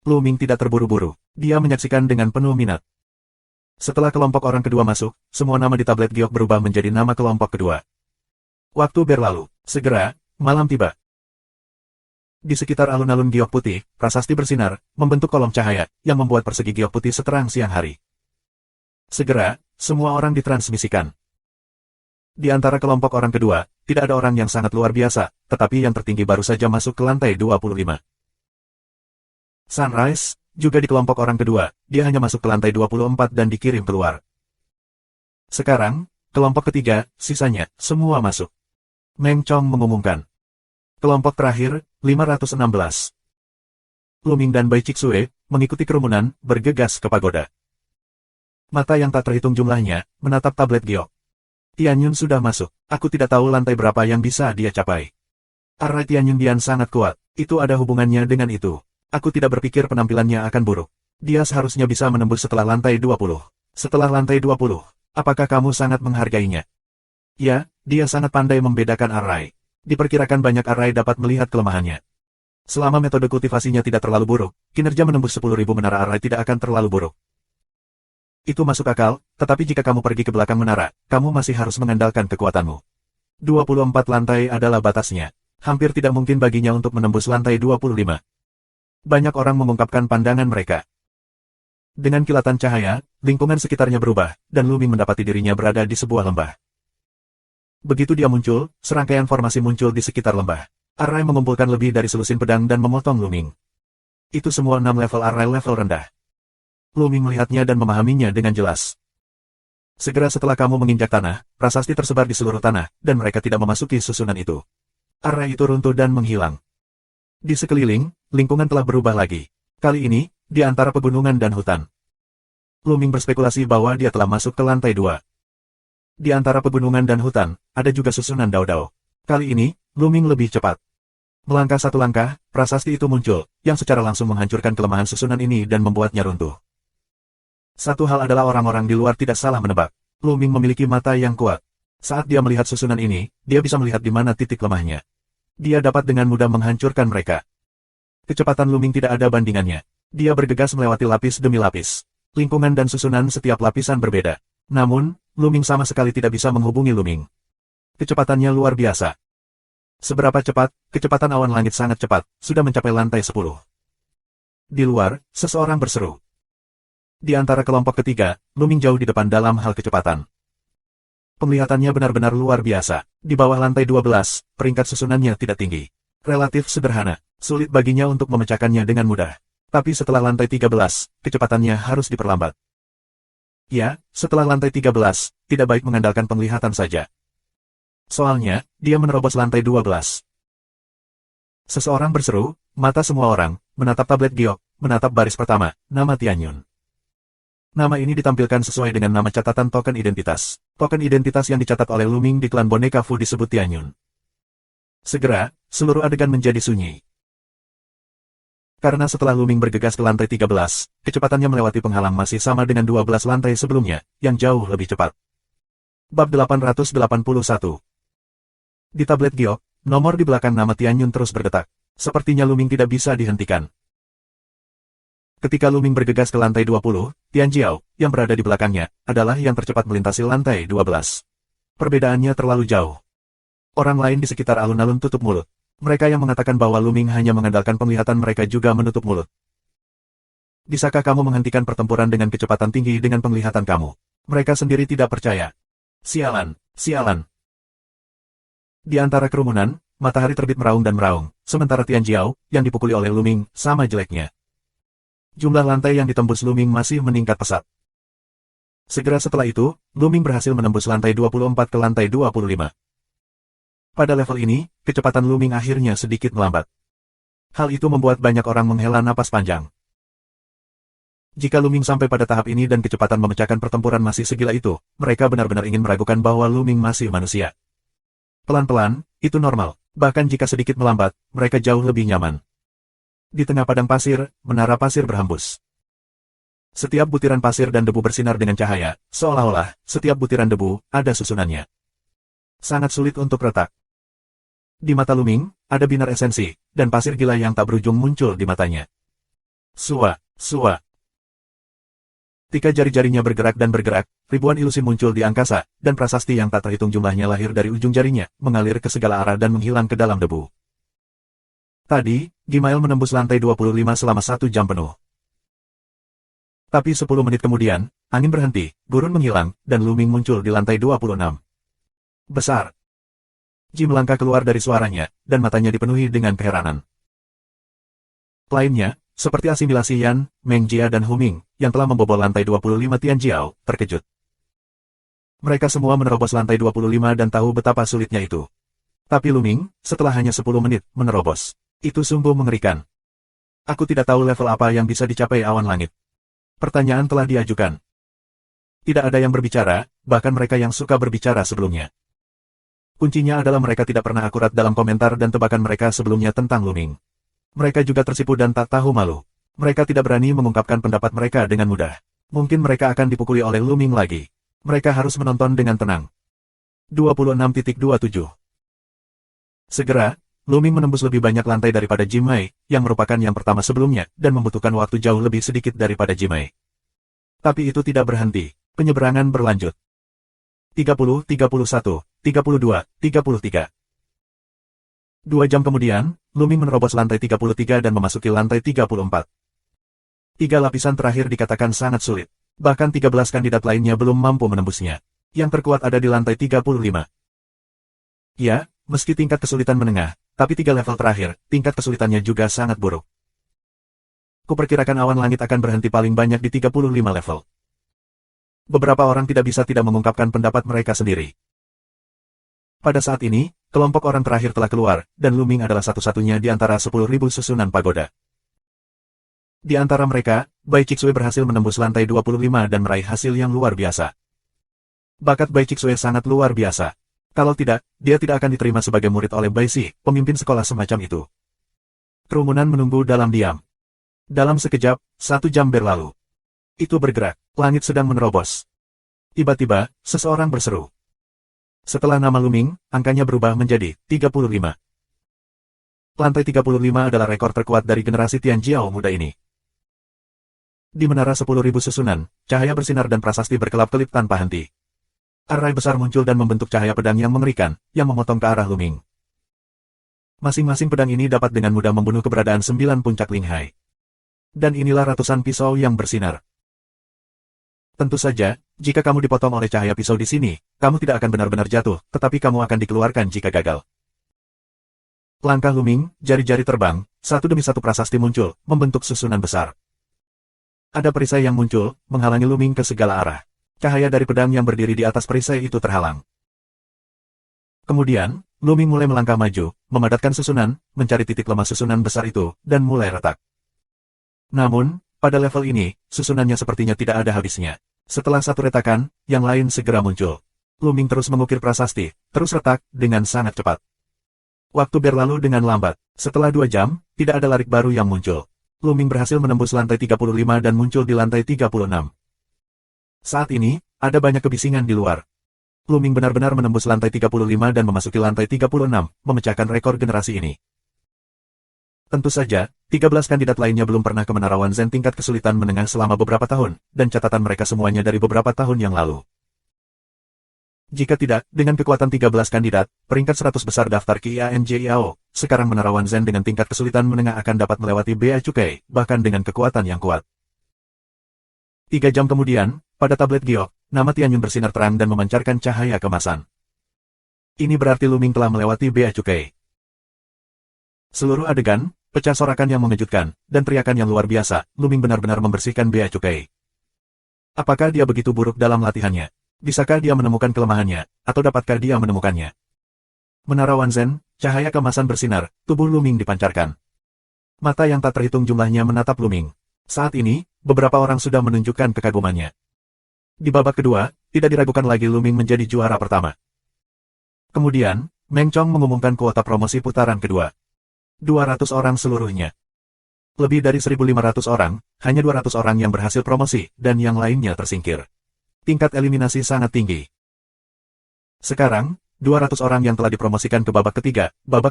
Lu Ming tidak terburu-buru, dia menyaksikan dengan penuh minat. Setelah kelompok orang kedua masuk, semua nama di tablet giok berubah menjadi nama kelompok kedua. Waktu berlalu, segera, malam tiba. Di sekitar alun-alun giok putih, prasasti bersinar, membentuk kolom cahaya, yang membuat persegi giok putih seterang siang hari. Segera, semua orang ditransmisikan. Di antara kelompok orang kedua, tidak ada orang yang sangat luar biasa, tetapi yang tertinggi baru saja masuk ke lantai 25. Sunrise, juga di kelompok orang kedua, dia hanya masuk ke lantai 24 dan dikirim keluar. Sekarang, kelompok ketiga, sisanya, semua masuk. Meng Chong mengumumkan. Kelompok terakhir, 516. Lu Ming dan Bai Chixue, mengikuti kerumunan, bergegas ke pagoda. Mata yang tak terhitung jumlahnya, menatap tablet giok. Tianyun sudah masuk, aku tidak tahu lantai berapa yang bisa dia capai. Arah Tianyun Dian sangat kuat, itu ada hubungannya dengan itu. Aku tidak berpikir penampilannya akan buruk. Dia seharusnya bisa menembus setelah lantai 20. Setelah lantai 20, apakah kamu sangat menghargainya? Ya, dia sangat pandai membedakan array. Diperkirakan banyak array dapat melihat kelemahannya. Selama metode kultivasinya tidak terlalu buruk, kinerja menembus 10.000 menara array tidak akan terlalu buruk. Itu masuk akal, tetapi jika kamu pergi ke belakang menara, kamu masih harus mengandalkan kekuatanmu. 24 lantai adalah batasnya. Hampir tidak mungkin baginya untuk menembus lantai 25. Banyak orang mengungkapkan pandangan mereka. Dengan kilatan cahaya, lingkungan sekitarnya berubah, dan Luming mendapati dirinya berada di sebuah lembah. Begitu dia muncul, serangkaian formasi muncul di sekitar lembah. Array mengumpulkan lebih dari selusin pedang dan memotong Luming. Itu semua 6 level array level rendah. Luming melihatnya dan memahaminya dengan jelas. Segera setelah kamu menginjak tanah, prasasti tersebar di seluruh tanah, dan mereka tidak memasuki susunan itu. Array itu runtuh dan menghilang. Di sekeliling, lingkungan telah berubah lagi. Kali ini, di antara pegunungan dan hutan. Luming berspekulasi bahwa dia telah masuk ke lantai 2. Di antara pegunungan dan hutan, ada juga susunan dao-dao. Kali ini, Luming lebih cepat. Melangkah satu langkah, prasasti itu muncul, yang secara langsung menghancurkan kelemahan susunan ini dan membuatnya runtuh. Satu hal adalah orang-orang di luar tidak salah menebak. Luming memiliki mata yang kuat. Saat dia melihat susunan ini, dia bisa melihat di mana titik lemahnya. Dia dapat dengan mudah menghancurkan mereka. Kecepatan Luming tidak ada bandingannya. Dia bergegas melewati lapis demi lapis. Lingkungan dan susunan setiap lapisan berbeda. Namun, Luming sama sekali tidak bisa menghubungi Luming. Kecepatannya luar biasa. Seberapa cepat, kecepatan awan langit sangat cepat, sudah mencapai lantai 10. Di luar, seseorang berseru. Di antara kelompok ketiga, Luming jauh di depan dalam hal kecepatan. Penglihatannya benar-benar luar biasa. Di bawah lantai 12, peringkat susunannya tidak tinggi. Relatif sederhana, sulit baginya untuk memecahkannya dengan mudah. Tapi setelah lantai 13, kecepatannya harus diperlambat. Ya, setelah lantai 13, tidak baik mengandalkan penglihatan saja. Soalnya, dia menerobos lantai 12. Seseorang berseru, mata semua orang, menatap tablet giok, menatap baris pertama, nama Tianyun. Nama ini ditampilkan sesuai dengan nama catatan token identitas. Token identitas yang dicatat oleh Luming di klan boneka Fu disebut Tianyun. Segera, seluruh adegan menjadi sunyi. Karena setelah Luming bergegas ke lantai 13, kecepatannya melewati penghalang masih sama dengan 12 lantai sebelumnya, yang jauh lebih cepat. Bab 881. Di tablet giok, nomor di belakang nama Tianyun terus berdetak. Sepertinya Luming tidak bisa dihentikan. Ketika Luming bergegas ke lantai 20, Tianjiao, yang berada di belakangnya, adalah yang tercepat melintasi lantai 12. Perbedaannya terlalu jauh. Orang lain di sekitar alun-alun tutup mulut. Mereka yang mengatakan bahwa Luming hanya mengandalkan penglihatan mereka juga menutup mulut. Bisakah kamu menghentikan pertempuran dengan kecepatan tinggi dengan penglihatan kamu? Mereka sendiri tidak percaya. Sialan, sialan. Di antara kerumunan, matahari terbit meraung dan meraung, sementara Tianjiao, yang dipukuli oleh Luming, sama jeleknya. Jumlah lantai yang ditembus Luming masih meningkat pesat. Segera setelah itu, Luming berhasil menembus lantai 24 ke lantai 25. Pada level ini, kecepatan Luming akhirnya sedikit melambat. Hal itu membuat banyak orang menghela napas panjang. Jika Luming sampai pada tahap ini dan kecepatan memecahkan pertempuran masih segila itu, mereka benar-benar ingin meragukan bahwa Luming masih manusia. Pelan-pelan, itu normal. Bahkan jika sedikit melambat, mereka jauh lebih nyaman. Di tengah padang pasir, menara pasir berhembus. Setiap butiran pasir dan debu bersinar dengan cahaya, seolah-olah, setiap butiran debu, ada susunannya. Sangat sulit untuk retak. Di mata Luming, ada binar esensi, dan pasir gila yang tak berujung muncul di matanya. Sua, sua. Ketika jari-jarinya bergerak dan bergerak, ribuan ilusi muncul di angkasa, dan prasasti yang tak terhitung jumlahnya lahir dari ujung jarinya, mengalir ke segala arah dan menghilang ke dalam debu. Tadi, Gimail menembus lantai 25 selama 1 jam penuh. Tapi 10 menit kemudian, angin berhenti, gurun menghilang, dan Luming muncul di lantai 26. Besar. Ji melangkah keluar dari suaranya, dan matanya dipenuhi dengan keheranan. Lainnya, seperti asimilasi Yan, Meng Jia dan Huming, yang telah membobol lantai 25 Tianjiao, terkejut. Mereka semua menerobos lantai 25 dan tahu betapa sulitnya itu. Tapi Luming, setelah hanya 10 menit, menerobos. Itu sungguh mengerikan. Aku tidak tahu level apa yang bisa dicapai awan langit. Pertanyaan telah diajukan. Tidak ada yang berbicara, bahkan mereka yang suka berbicara sebelumnya. Kuncinya adalah mereka tidak pernah akurat dalam komentar dan tebakan mereka sebelumnya tentang Luming. Mereka juga tersipu dan tak tahu malu. Mereka tidak berani mengungkapkan pendapat mereka dengan mudah. Mungkin mereka akan dipukuli oleh Luming lagi. Mereka harus menonton dengan tenang. 26.27 Segera, Luming menembus lebih banyak lantai daripada Jimai, yang merupakan yang pertama sebelumnya, dan membutuhkan waktu jauh lebih sedikit daripada Jimai. Tapi itu tidak berhenti. Penyeberangan berlanjut. 30, 31, 32, 33. 2 jam kemudian, Luming menerobos lantai 33 dan memasuki lantai 34. 3 lapisan terakhir dikatakan sangat sulit. Bahkan 13 kandidat lainnya belum mampu menembusnya. Yang terkuat ada di lantai 35. Ya, meski tingkat kesulitan menengah, tapi 3 level terakhir, tingkat kesulitannya juga sangat buruk. Kuperkirakan awan langit akan berhenti paling banyak di 35 level. Beberapa orang tidak bisa tidak mengungkapkan pendapat mereka sendiri. Pada saat ini, kelompok orang terakhir telah keluar, dan Luming adalah satu-satunya di antara 10.000 susunan pagoda. Di antara mereka, Bai Chixue berhasil menembus lantai 25 dan meraih hasil yang luar biasa. Bakat Bai Chixue sangat luar biasa. Kalau tidak, dia tidak akan diterima sebagai murid oleh Bai Si, pemimpin sekolah semacam itu. Kerumunan menunggu dalam diam. Dalam sekejap, 1 jam berlalu. Itu bergerak, langit sedang menerobos. Tiba-tiba, seseorang berseru. Setelah nama Luming, angkanya berubah menjadi 35. Lantai 35 adalah rekor terkuat dari generasi Tianjiao muda ini. Di menara 10.000 susunan, cahaya bersinar dan prasasti berkelap-kelip tanpa henti. Arai besar muncul dan membentuk cahaya pedang yang mengerikan, yang memotong ke arah Luming. Masing-masing pedang ini dapat dengan mudah membunuh keberadaan 9 puncak Linghai. Dan inilah ratusan pisau yang bersinar. Tentu saja, jika kamu dipotong oleh cahaya pisau di sini, kamu tidak akan benar-benar jatuh, tetapi kamu akan dikeluarkan jika gagal. Langkah Luming, jari-jari terbang, satu demi satu prasasti muncul, membentuk susunan besar. Ada perisai yang muncul, menghalangi Luming ke segala arah. Cahaya dari pedang yang berdiri di atas perisai itu terhalang. Kemudian, Luming mulai melangkah maju, memadatkan susunan, mencari titik lemah susunan besar itu, dan mulai retak. Namun, pada level ini, susunannya sepertinya tidak ada habisnya. Setelah satu retakan, yang lain segera muncul. Luming terus mengukir prasasti, terus retak, dengan sangat cepat. Waktu berlalu dengan lambat. Setelah 2 jam, tidak ada larik baru yang muncul. Luming berhasil menembus lantai 35 dan muncul di lantai 36. Saat ini, ada banyak kebisingan di luar. Luming benar-benar menembus lantai 35 dan memasuki lantai 36, memecahkan rekor generasi ini. Tentu saja, 13 kandidat lainnya belum pernah ke Menara Wanzhen tingkat kesulitan menengah selama beberapa tahun, dan catatan mereka semuanya dari beberapa tahun yang lalu. Jika tidak, dengan kekuatan 13 kandidat, peringkat 100 besar daftar QIANJIAO, sekarang Menara Wanzhen dengan tingkat kesulitan menengah akan dapat melewati Bea Cukai, bahkan dengan kekuatan yang kuat. 3 jam kemudian, pada tablet giok, nama Tianyun bersinar terang dan memancarkan cahaya kemasan. Ini berarti Luming telah melewati Bea Cukai. Seluruh adegan, pecah sorakan yang mengejutkan, dan teriakan yang luar biasa, Luming benar-benar membersihkan Bea Cukai. Apakah dia begitu buruk dalam latihannya? Bisakah dia menemukan kelemahannya, atau dapatkah dia menemukannya? Menara Wanzhen, cahaya kemasan bersinar, tubuh Luming dipancarkan. Mata yang tak terhitung jumlahnya menatap Luming. Saat ini, beberapa orang sudah menunjukkan kekagumannya. Di babak kedua, tidak diragukan lagi Luming menjadi juara pertama. Kemudian, Meng Chong mengumumkan kuota promosi putaran kedua. 200 orang seluruhnya. Lebih dari 1.500 orang, hanya 200 orang yang berhasil promosi, dan yang lainnya tersingkir. Tingkat eliminasi sangat tinggi. Sekarang, 200 orang yang telah dipromosikan ke babak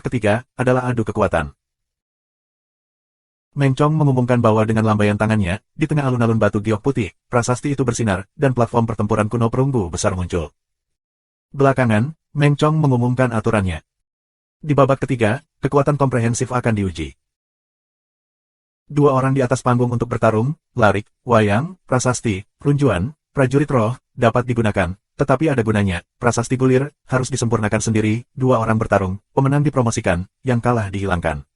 ketiga adalah adu kekuatan. Meng Chong mengumumkan bahwa dengan lambaian tangannya, di tengah alun-alun batu giok putih, prasasti itu bersinar, dan platform pertempuran kuno perunggu besar muncul. Belakangan, Meng Chong mengumumkan aturannya. Di babak ketiga, kekuatan komprehensif akan diuji. 2 orang di atas panggung untuk bertarung, larik, wayang, prasasti, runjuan, prajurit roh, dapat digunakan, tetapi ada gunanya, prasasti gulir, harus disempurnakan sendiri, 2 orang bertarung, pemenang dipromosikan, yang kalah dihilangkan.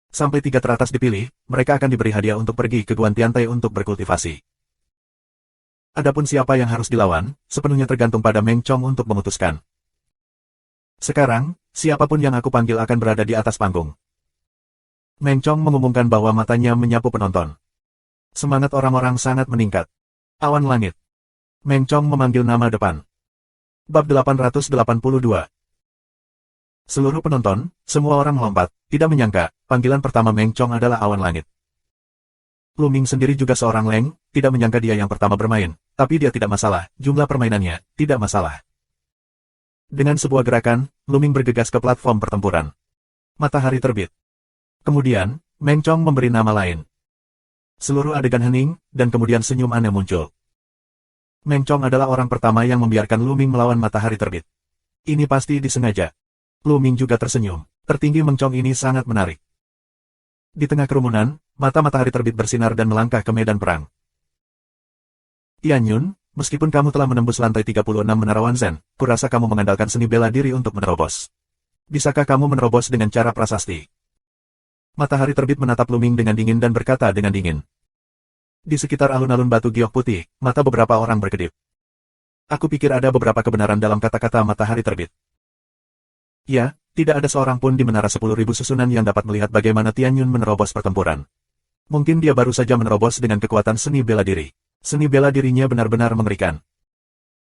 Sampai 3 teratas dipilih, mereka akan diberi hadiah untuk pergi ke Guan Tiantai untuk berkultivasi. Adapun siapa yang harus dilawan, sepenuhnya tergantung pada Meng Chong untuk memutuskan. Sekarang, siapapun yang aku panggil akan berada di atas panggung. Meng Chong mengumumkan bahwa matanya menyapu penonton. Semangat orang-orang sangat meningkat. Awan langit. Meng Chong memanggil nama depan. Bab 882. Seluruh penonton, semua orang melompat, tidak menyangka, panggilan pertama Meng Chong adalah awan langit. Luming sendiri juga seorang Leng, tidak menyangka dia yang pertama bermain, tapi dia tidak masalah, jumlah permainannya, tidak masalah. Dengan sebuah gerakan, Luming bergegas ke platform pertempuran. Matahari terbit. Kemudian, Meng Chong memberi nama lain. Seluruh adegan hening, dan kemudian senyum aneh muncul. Meng Chong adalah orang pertama yang membiarkan Luming melawan matahari terbit. Ini pasti disengaja. Luming juga tersenyum. Tertinggi Meng Chong ini sangat menarik. Di tengah kerumunan, mata matahari terbit bersinar dan melangkah ke medan perang. Tian Yun, meskipun kamu telah menembus lantai 36 Menara Wanzhen, kurasa kamu mengandalkan seni bela diri untuk menerobos. Bisakah kamu menerobos dengan cara prasasti? Matahari terbit menatap Luming dengan dingin dan berkata dengan dingin. Di sekitar alun-alun batu giok putih, mata beberapa orang berkedip. Aku pikir ada beberapa kebenaran dalam kata-kata matahari terbit. Ya, tidak ada seorang pun di menara 10.000 susunan yang dapat melihat bagaimana Tian Yun menerobos pertempuran. Mungkin dia baru saja menerobos dengan kekuatan seni bela diri. Seni bela dirinya benar-benar mengerikan.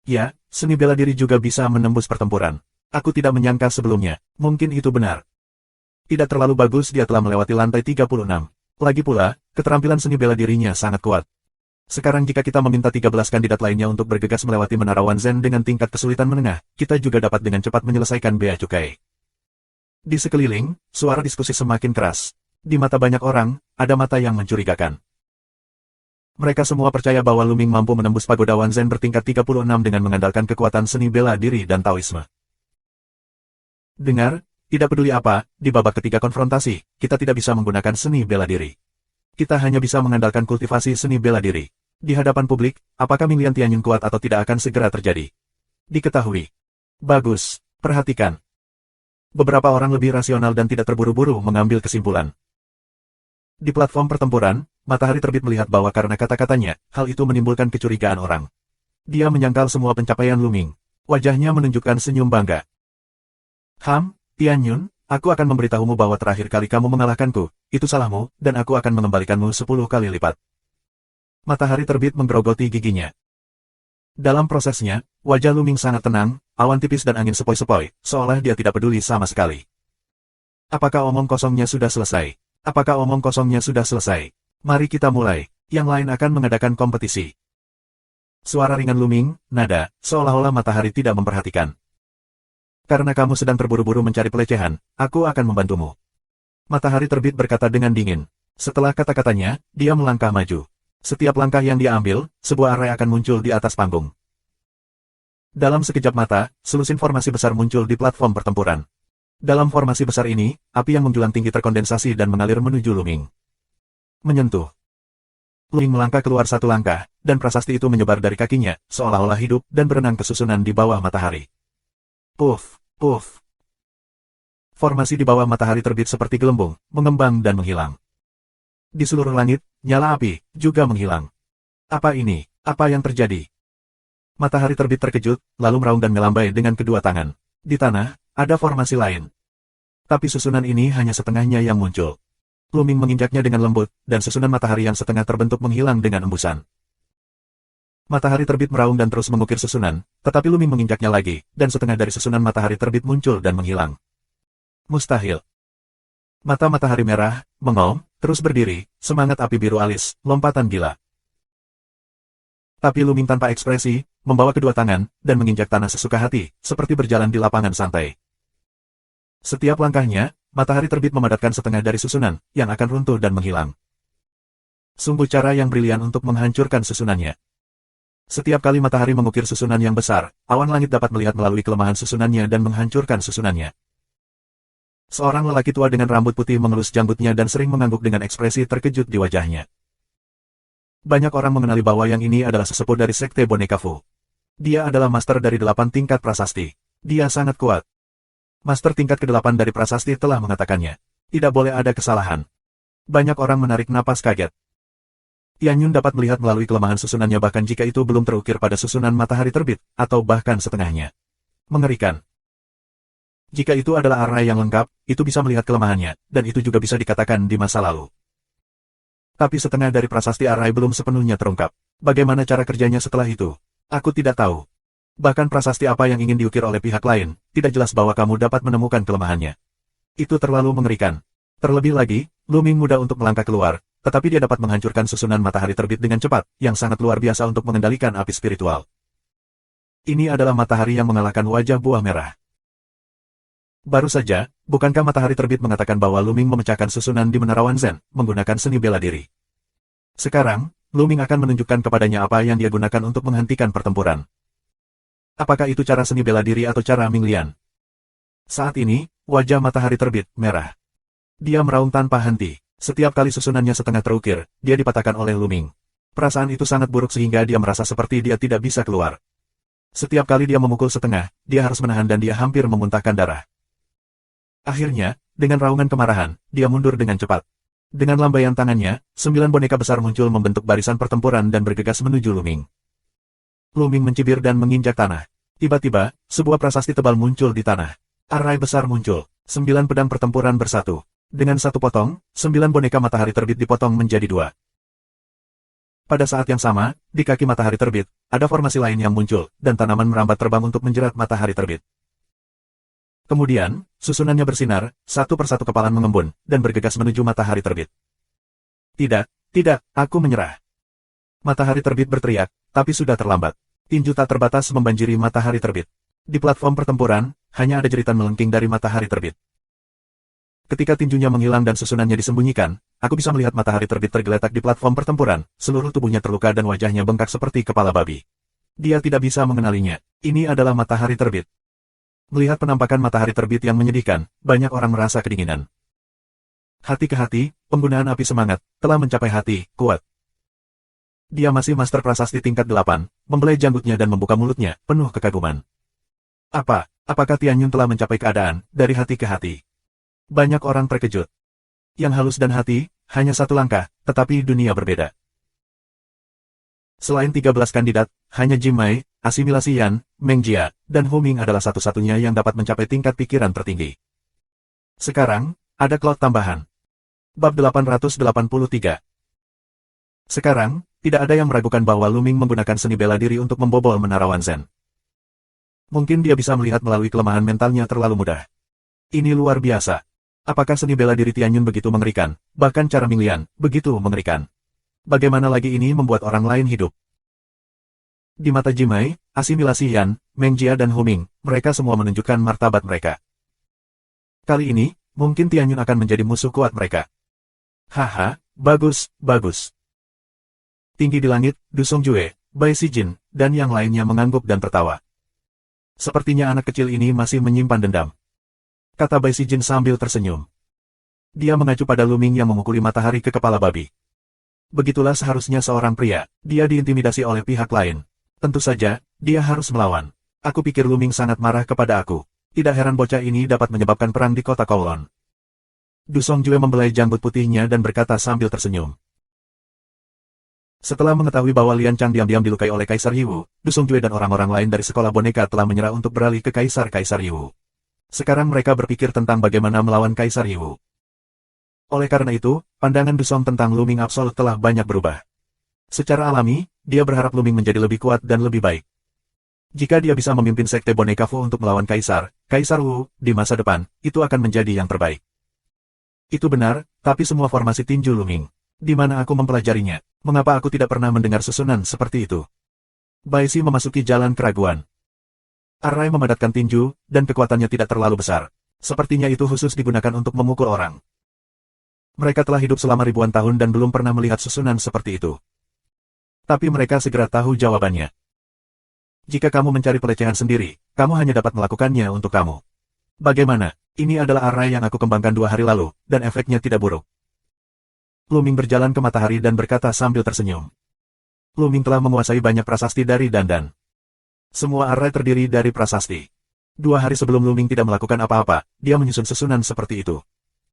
Ya, seni bela diri juga bisa menembus pertempuran. Aku tidak menyangka sebelumnya, mungkin itu benar. Tidak terlalu bagus dia telah melewati lantai 36. Lagi pula, keterampilan seni bela dirinya sangat kuat. Sekarang jika kita meminta 13 kandidat lainnya untuk bergegas melewati Menara Wanzhen dengan tingkat kesulitan menengah, kita juga dapat dengan cepat menyelesaikan bea cukai. Di sekeliling, suara diskusi semakin keras. Di mata banyak orang, ada mata yang mencurigakan. Mereka semua percaya bahwa Luming mampu menembus pagoda Wanzhen bertingkat 36 dengan mengandalkan kekuatan seni bela diri dan Taoisme. Dengar, tidak peduli apa, di babak ketiga konfrontasi, kita tidak bisa menggunakan seni bela diri. Kita hanya bisa mengandalkan kultivasi seni bela diri. Di hadapan publik, apakah Minglian Tian Yun kuat atau tidak akan segera terjadi? Diketahui. Bagus, perhatikan. Beberapa orang lebih rasional dan tidak terburu-buru mengambil kesimpulan. Di platform pertempuran, matahari terbit melihat bahwa karena kata-katanya, hal itu menimbulkan kecurigaan orang. Dia menyangkal semua pencapaian Luming. Wajahnya menunjukkan senyum bangga. Tian Yun, aku akan memberitahumu bahwa terakhir kali kamu mengalahkanku, itu salahmu, dan aku akan mengembalikanmu 10 kali lipat. Matahari terbit menggerogoti giginya. Dalam prosesnya, wajah Luming sangat tenang, awan tipis dan angin sepoi-sepoi, seolah dia tidak peduli sama sekali. Apakah omong kosongnya sudah selesai? Apakah omong kosongnya sudah selesai? Mari kita mulai, yang lain akan mengadakan kompetisi. Suara ringan Luming, nada, seolah-olah matahari tidak memperhatikan. Karena kamu sedang terburu-buru mencari pelecehan, aku akan membantumu. Matahari terbit berkata dengan dingin. Setelah kata-katanya, dia melangkah maju. Setiap langkah yang dia ambil, sebuah arai akan muncul di atas panggung. Dalam sekejap mata, selusin formasi besar muncul di platform pertempuran. Dalam formasi besar ini, api yang menjulang tinggi terkondensasi dan mengalir menuju Luming. Menyentuh. Luming melangkah keluar satu langkah, dan prasasti itu menyebar dari kakinya, seolah-olah hidup dan berenang ke susunan di bawah matahari. Puff. Puff. Formasi di bawah matahari terbit seperti gelembung, mengembang dan menghilang. Di seluruh langit, nyala api, juga menghilang. Apa ini? Apa yang terjadi? Matahari terbit terkejut, lalu meraung dan melambai dengan kedua tangan. Di tanah, ada formasi lain. Tapi susunan ini hanya setengahnya yang muncul. Luming menginjaknya dengan lembut, dan susunan matahari yang setengah terbentuk menghilang dengan embusan. Matahari terbit meraung dan terus mengukir susunan, tetapi Luming menginjaknya lagi, dan setengah dari susunan matahari terbit muncul dan menghilang. Mustahil. Mata matahari merah, mengom, terus berdiri, semangat api biru alis, lompatan gila. Tapi Luming tanpa ekspresi, membawa kedua tangan, dan menginjak tanah sesuka hati, seperti berjalan di lapangan santai. Setiap langkahnya, matahari terbit memadatkan setengah dari susunan, yang akan runtuh dan menghilang. Sungguh cara yang brilian untuk menghancurkan susunannya. Setiap kali matahari mengukir susunan yang besar, awan langit dapat melihat melalui kelemahan susunannya dan menghancurkan susunannya. Seorang lelaki tua dengan rambut putih mengelus janggutnya dan sering mengangguk dengan ekspresi terkejut di wajahnya. Banyak orang mengenali bahwa yang ini adalah sesepuh dari Sekte Boneka Fu. Dia adalah master dari 8 tingkat prasasti. Dia sangat kuat. Master tingkat ke-8 dari prasasti telah mengatakannya. Tidak boleh ada kesalahan. Banyak orang menarik napas kaget. Tian Yun dapat melihat melalui kelemahan susunannya bahkan jika itu belum terukir pada susunan matahari terbit, atau bahkan setengahnya. Mengerikan. Jika itu adalah arai yang lengkap, itu bisa melihat kelemahannya, dan itu juga bisa dikatakan di masa lalu. Tapi setengah dari prasasti arai belum sepenuhnya terungkap. Bagaimana cara kerjanya setelah itu? Aku tidak tahu. Bahkan prasasti apa yang ingin diukir oleh pihak lain, tidak jelas bahwa kamu dapat menemukan kelemahannya. Itu terlalu mengerikan. Terlebih lagi, Luming mudah untuk melangkah keluar, tetapi dia dapat menghancurkan susunan matahari terbit dengan cepat, yang sangat luar biasa untuk mengendalikan api spiritual. Ini adalah matahari yang mengalahkan wajah buah merah. Baru saja, bukankah matahari terbit mengatakan bahwa Luming memecahkan susunan di Menara Wanzhen, menggunakan seni bela diri? Sekarang, Luming akan menunjukkan kepadanya apa yang dia gunakan untuk menghentikan pertempuran. Apakah itu cara seni bela diri atau cara Ming Lian? Saat ini, wajah matahari terbit, merah. Dia meraung tanpa henti. Setiap kali susunannya setengah terukir, dia dipatahkan oleh Luming. Perasaan itu sangat buruk sehingga dia merasa seperti dia tidak bisa keluar. Setiap kali dia memukul setengah, dia harus menahan dan dia hampir memuntahkan darah. Akhirnya, dengan raungan kemarahan, dia mundur dengan cepat. Dengan lambaian tangannya, 9 boneka besar muncul membentuk barisan pertempuran dan bergegas menuju Luming. Luming mencibir dan menginjak tanah. Tiba-tiba, sebuah prasasti tebal muncul di tanah. Arai besar muncul, 9 pedang pertempuran bersatu. Dengan satu potong, 9 boneka matahari terbit dipotong menjadi 2. Pada saat yang sama, di kaki matahari terbit, ada formasi lain yang muncul, dan tanaman merambat terbang untuk menjerat matahari terbit. Kemudian, susunannya bersinar, satu persatu kepalan mengembun, dan bergegas menuju matahari terbit. Tidak, tidak, aku menyerah. Matahari terbit berteriak, tapi sudah terlambat. Tinju tak terbatas membanjiri matahari terbit. Di platform pertempuran, hanya ada jeritan melengking dari matahari terbit. Ketika tinjunya menghilang dan susunannya disembunyikan, aku bisa melihat matahari terbit tergeletak di platform pertempuran, seluruh tubuhnya terluka dan wajahnya bengkak seperti kepala babi. Dia tidak bisa mengenalinya. Ini adalah matahari terbit. Melihat penampakan matahari terbit yang menyedihkan, banyak orang merasa kedinginan. Hati ke hati, penggunaan api semangat, telah mencapai hati, kuat. Dia masih master prasasti tingkat 8, membelai janggutnya dan membuka mulutnya, penuh kekaguman. Apakah Tianyun telah mencapai keadaan, dari hati ke hati? Banyak orang terkejut. Yang halus dan hati, hanya satu langkah, tetapi dunia berbeda. Selain 13 kandidat, hanya Jim Mai, asimilasi Yan, Meng Jia, dan Hu Ming adalah satu-satunya yang dapat mencapai tingkat pikiran tertinggi. Sekarang, ada cloud tambahan. Bab 883. Sekarang, tidak ada yang meragukan bahwa Luming menggunakan seni bela diri untuk membobol Menara Wanzhen. Mungkin dia bisa melihat melalui kelemahan mentalnya terlalu mudah. Ini luar biasa. Apakah seni bela diri Tianyun begitu mengerikan, bahkan cara Ming Lian, begitu mengerikan? Bagaimana lagi ini membuat orang lain hidup? Di mata Jimai, asimilasi Yan, Meng Jia dan Hu Ming, mereka semua menunjukkan martabat mereka. Kali ini, mungkin Tianyun akan menjadi musuh kuat mereka. Haha, bagus, bagus. Tinggi di langit, Du Songjue, Bai Sijin, dan yang lainnya mengangguk dan tertawa. Sepertinya anak kecil ini masih menyimpan dendam. Kata Bai Sijin sambil tersenyum. Dia mengacu pada Luming yang memukuli matahari ke kepala babi. Begitulah seharusnya seorang pria, dia diintimidasi oleh pihak lain. Tentu saja, dia harus melawan. Aku pikir Luming sangat marah kepada aku. Tidak heran bocah ini dapat menyebabkan perang di kota Kowloon. Du Songjue membelai janggut putihnya dan berkata sambil tersenyum. Setelah mengetahui bahwa Lian Chang diam-diam dilukai oleh Kaisar Yiwu, Du Songjue dan orang-orang lain dari sekolah boneka telah menyerah untuk beralih ke Kaisar Yiwu. Sekarang mereka berpikir tentang bagaimana melawan Kaisar Yiwu. Oleh karena itu, pandangan Du Song tentang Luming absolut telah banyak berubah. Secara alami, dia berharap Luming menjadi lebih kuat dan lebih baik. Jika dia bisa memimpin sekte boneka Fu untuk melawan Kaisar Wu, di masa depan, itu akan menjadi yang terbaik. Itu benar, tapi semua formasi tinju Luming. Di mana aku mempelajarinya? Mengapa aku tidak pernah mendengar susunan seperti itu? Bai Si memasuki jalan keraguan. Arai memadatkan tinju, dan kekuatannya tidak terlalu besar. Sepertinya itu khusus digunakan untuk memukul orang. Mereka telah hidup selama ribuan tahun dan belum pernah melihat susunan seperti itu. Tapi mereka segera tahu jawabannya. Jika kamu mencari pelecehan sendiri, kamu hanya dapat melakukannya untuk kamu. Bagaimana? Ini adalah arai yang aku kembangkan 2 hari lalu, dan efeknya tidak buruk. Luming berjalan ke matahari dan berkata sambil tersenyum. Luming telah menguasai banyak prasasti dari Dandan. Semua arai terdiri dari prasasti. 2 hari sebelum Luming tidak melakukan apa-apa, dia menyusun susunan seperti itu.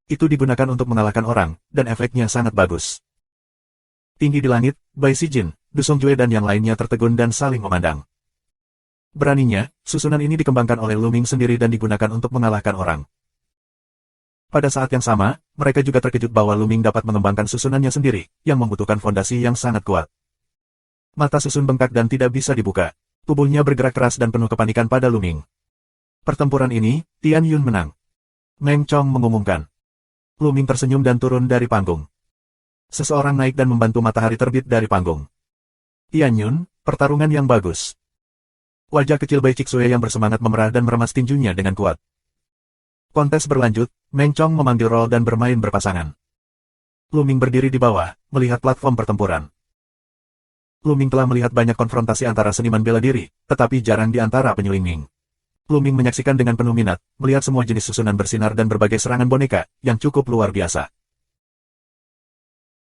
Itu digunakan untuk mengalahkan orang, dan efeknya sangat bagus. Tinggi di langit, Bai Sijin, Du Songjue dan yang lainnya tertegun dan saling memandang. Beraninya, susunan ini dikembangkan oleh Luming sendiri dan digunakan untuk mengalahkan orang. Pada saat yang sama, mereka juga terkejut bahwa Luming dapat mengembangkan susunannya sendiri, yang membutuhkan fondasi yang sangat kuat. Mata susun bengkak dan tidak bisa dibuka. Tubuhnya bergerak keras dan penuh kepanikan pada Luming. Pertempuran ini, Tianyun menang. Meng Chong mengumumkan. Luming tersenyum dan turun dari panggung. Seseorang naik dan membantu matahari terbit dari panggung. Tian Yun, pertarungan yang bagus. Wajah kecil Bai Chixue yang bersemangat memerah dan meremas tinjunya dengan kuat. Kontes berlanjut, Meng Chong memanggil role dan bermain berpasangan. Lu Ming berdiri di bawah, melihat platform pertempuran. Lu Ming telah melihat banyak konfrontasi antara seniman bela diri, tetapi jarang di antara penyuling Ming. Lu Ming menyaksikan dengan penuh minat, melihat semua jenis susunan bersinar dan berbagai serangan boneka, yang cukup luar biasa.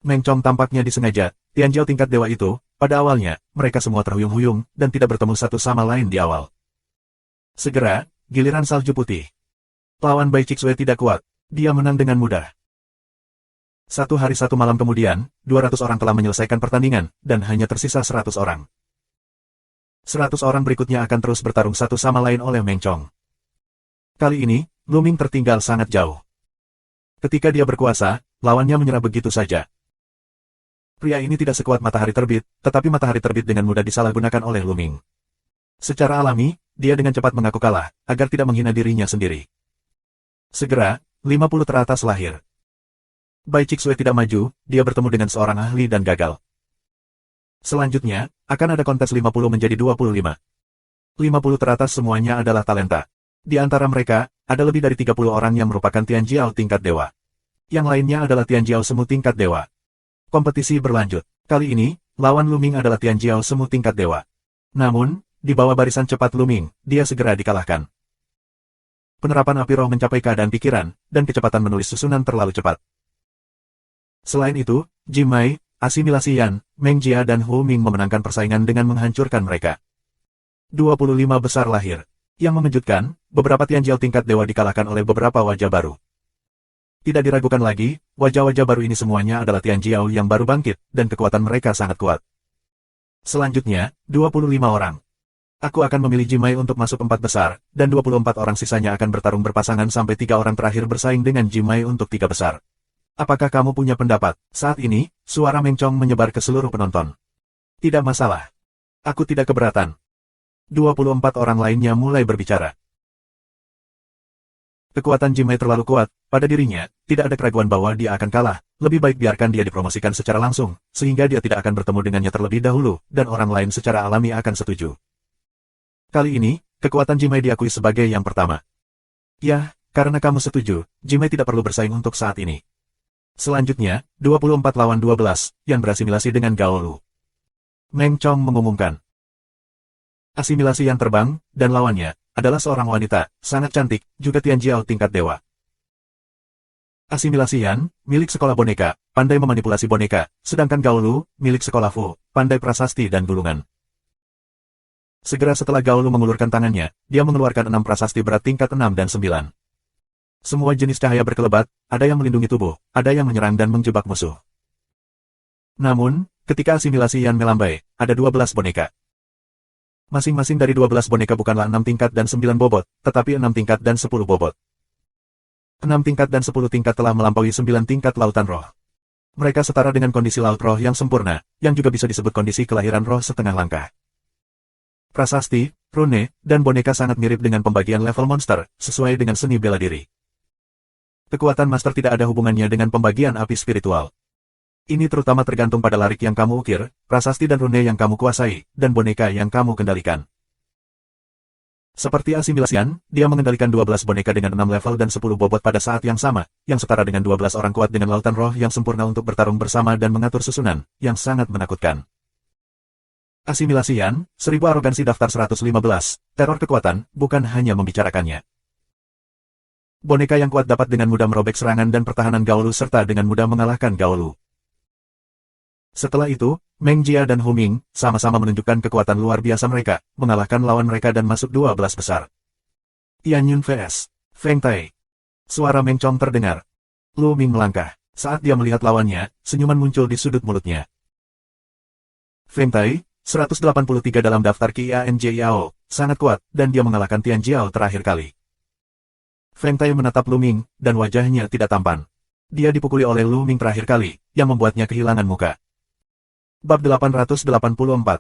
Meng Chong tampaknya disengaja, Tianjiao tingkat dewa itu, pada awalnya, mereka semua terhuyung-huyung, dan tidak bertemu satu sama lain di awal. Segera, giliran salju putih. Lawan Bai Chixue tidak kuat, dia menang dengan mudah. Satu hari satu malam kemudian, 200 orang telah menyelesaikan pertandingan, dan hanya tersisa 100 orang. 100 orang berikutnya akan terus bertarung satu sama lain oleh Meng Chong. Kali ini, Lu Ming tertinggal sangat jauh. Ketika dia berkuasa, lawannya menyerah begitu saja. Pria ini tidak sekuat matahari terbit, tetapi matahari terbit dengan mudah disalahgunakan oleh Lu Ming. Secara alami, dia dengan cepat mengaku kalah, agar tidak menghina dirinya sendiri. Segera, 50 teratas lahir. Bai Chixue tidak maju, dia bertemu dengan seorang ahli dan gagal. Selanjutnya, akan ada kontes 50 menjadi 25. 50 teratas semuanya adalah talenta. Di antara mereka, ada lebih dari 30 orang yang merupakan Tianjiao tingkat dewa. Yang lainnya adalah Tianjiao semu tingkat dewa. Kompetisi berlanjut. Kali ini, lawan Lu Ming adalah Tianjiao semu tingkat dewa. Namun, di bawah barisan cepat Lu Ming, dia segera dikalahkan. Penerapan api roh mencapai keadaan pikiran, dan kecepatan menulis susunan terlalu cepat. Selain itu, Jimai, Asimilasi Yan, Meng Jia dan Hu Ming memenangkan persaingan dengan menghancurkan mereka. 25 besar lahir. Yang mengejutkan, beberapa Tianjiao tingkat dewa dikalahkan oleh beberapa wajah baru. Tidak diragukan lagi, wajah-wajah baru ini semuanya adalah Tianjiao yang baru bangkit, dan kekuatan mereka sangat kuat. Selanjutnya, 25 orang. Aku akan memilih Jimai untuk masuk 4 besar, dan 24 orang sisanya akan bertarung berpasangan sampai 3 orang terakhir bersaing dengan Jimai untuk 3 besar. Apakah kamu punya pendapat? Saat ini, suara Meng Chong menyebar ke seluruh penonton. Tidak masalah. Aku tidak keberatan. 24 orang lainnya mulai berbicara. Kekuatan Jimai terlalu kuat, pada dirinya, tidak ada keraguan bahwa dia akan kalah, lebih baik biarkan dia dipromosikan secara langsung, sehingga dia tidak akan bertemu dengannya terlebih dahulu, dan orang lain secara alami akan setuju. Kali ini, kekuatan Jimai diakui sebagai yang pertama. Ya, karena kamu setuju, Jimai tidak perlu bersaing untuk saat ini. Selanjutnya, 24 lawan 12, yang berasimilasi dengan Gao Lu. Meng Chong mengumumkan. Asimilasi yang terbang, dan lawannya, adalah seorang wanita, sangat cantik, juga Tianjiao tingkat dewa. Asimilasi Yan, milik sekolah boneka, pandai memanipulasi boneka, sedangkan Gao Lu, milik sekolah Fu, pandai prasasti dan gulungan. Segera setelah Gao Lu mengulurkan tangannya, dia mengeluarkan 6 prasasti berat tingkat 6 dan 9. Semua jenis cahaya berkelebat, ada yang melindungi tubuh, ada yang menyerang dan menjebak musuh. Namun, ketika asimilasi Yan melambai, ada 12 boneka. Masing-masing dari 12 boneka bukanlah 6 tingkat dan 9 bobot, tetapi 6 tingkat dan 10 bobot. 6 tingkat dan 10 tingkat telah melampaui 9 tingkat lautan roh. Mereka setara dengan kondisi laut roh yang sempurna, yang juga bisa disebut kondisi kelahiran roh setengah langkah. Prasasti, rune, dan boneka sangat mirip dengan pembagian level monster, sesuai dengan seni bela diri. Kekuatan master tidak ada hubungannya dengan pembagian api spiritual. Ini terutama tergantung pada larik yang kamu ukir, prasasti dan rune yang kamu kuasai, dan boneka yang kamu kendalikan. Seperti asimilasian, dia mengendalikan 12 boneka dengan 6 level dan 10 bobot pada saat yang sama, yang setara dengan 12 orang kuat dengan lautan roh yang sempurna untuk bertarung bersama dan mengatur susunan, yang sangat menakutkan. Asimilasian, 1000 arogansi daftar 115, teror kekuatan, bukan hanya membicarakannya. Boneka yang kuat dapat dengan mudah merobek serangan dan pertahanan Gao Lu serta dengan mudah mengalahkan Gao Lu. Setelah itu, Meng Jia dan Hu Ming sama-sama menunjukkan kekuatan luar biasa mereka, mengalahkan lawan mereka dan masuk 12 besar. Tian Yun vs. Feng Tai. Suara Meng Chong terdengar. Lu Ming melangkah. Saat dia melihat lawannya, senyuman muncul di sudut mulutnya. Feng Tai, 183 dalam daftar Qianjiao, sangat kuat, dan dia mengalahkan Tianjiao terakhir kali. Feng Tai menatap Lu Ming, dan wajahnya tidak tampan. Dia dipukuli oleh Lu Ming terakhir kali, yang membuatnya kehilangan muka. Bab 884.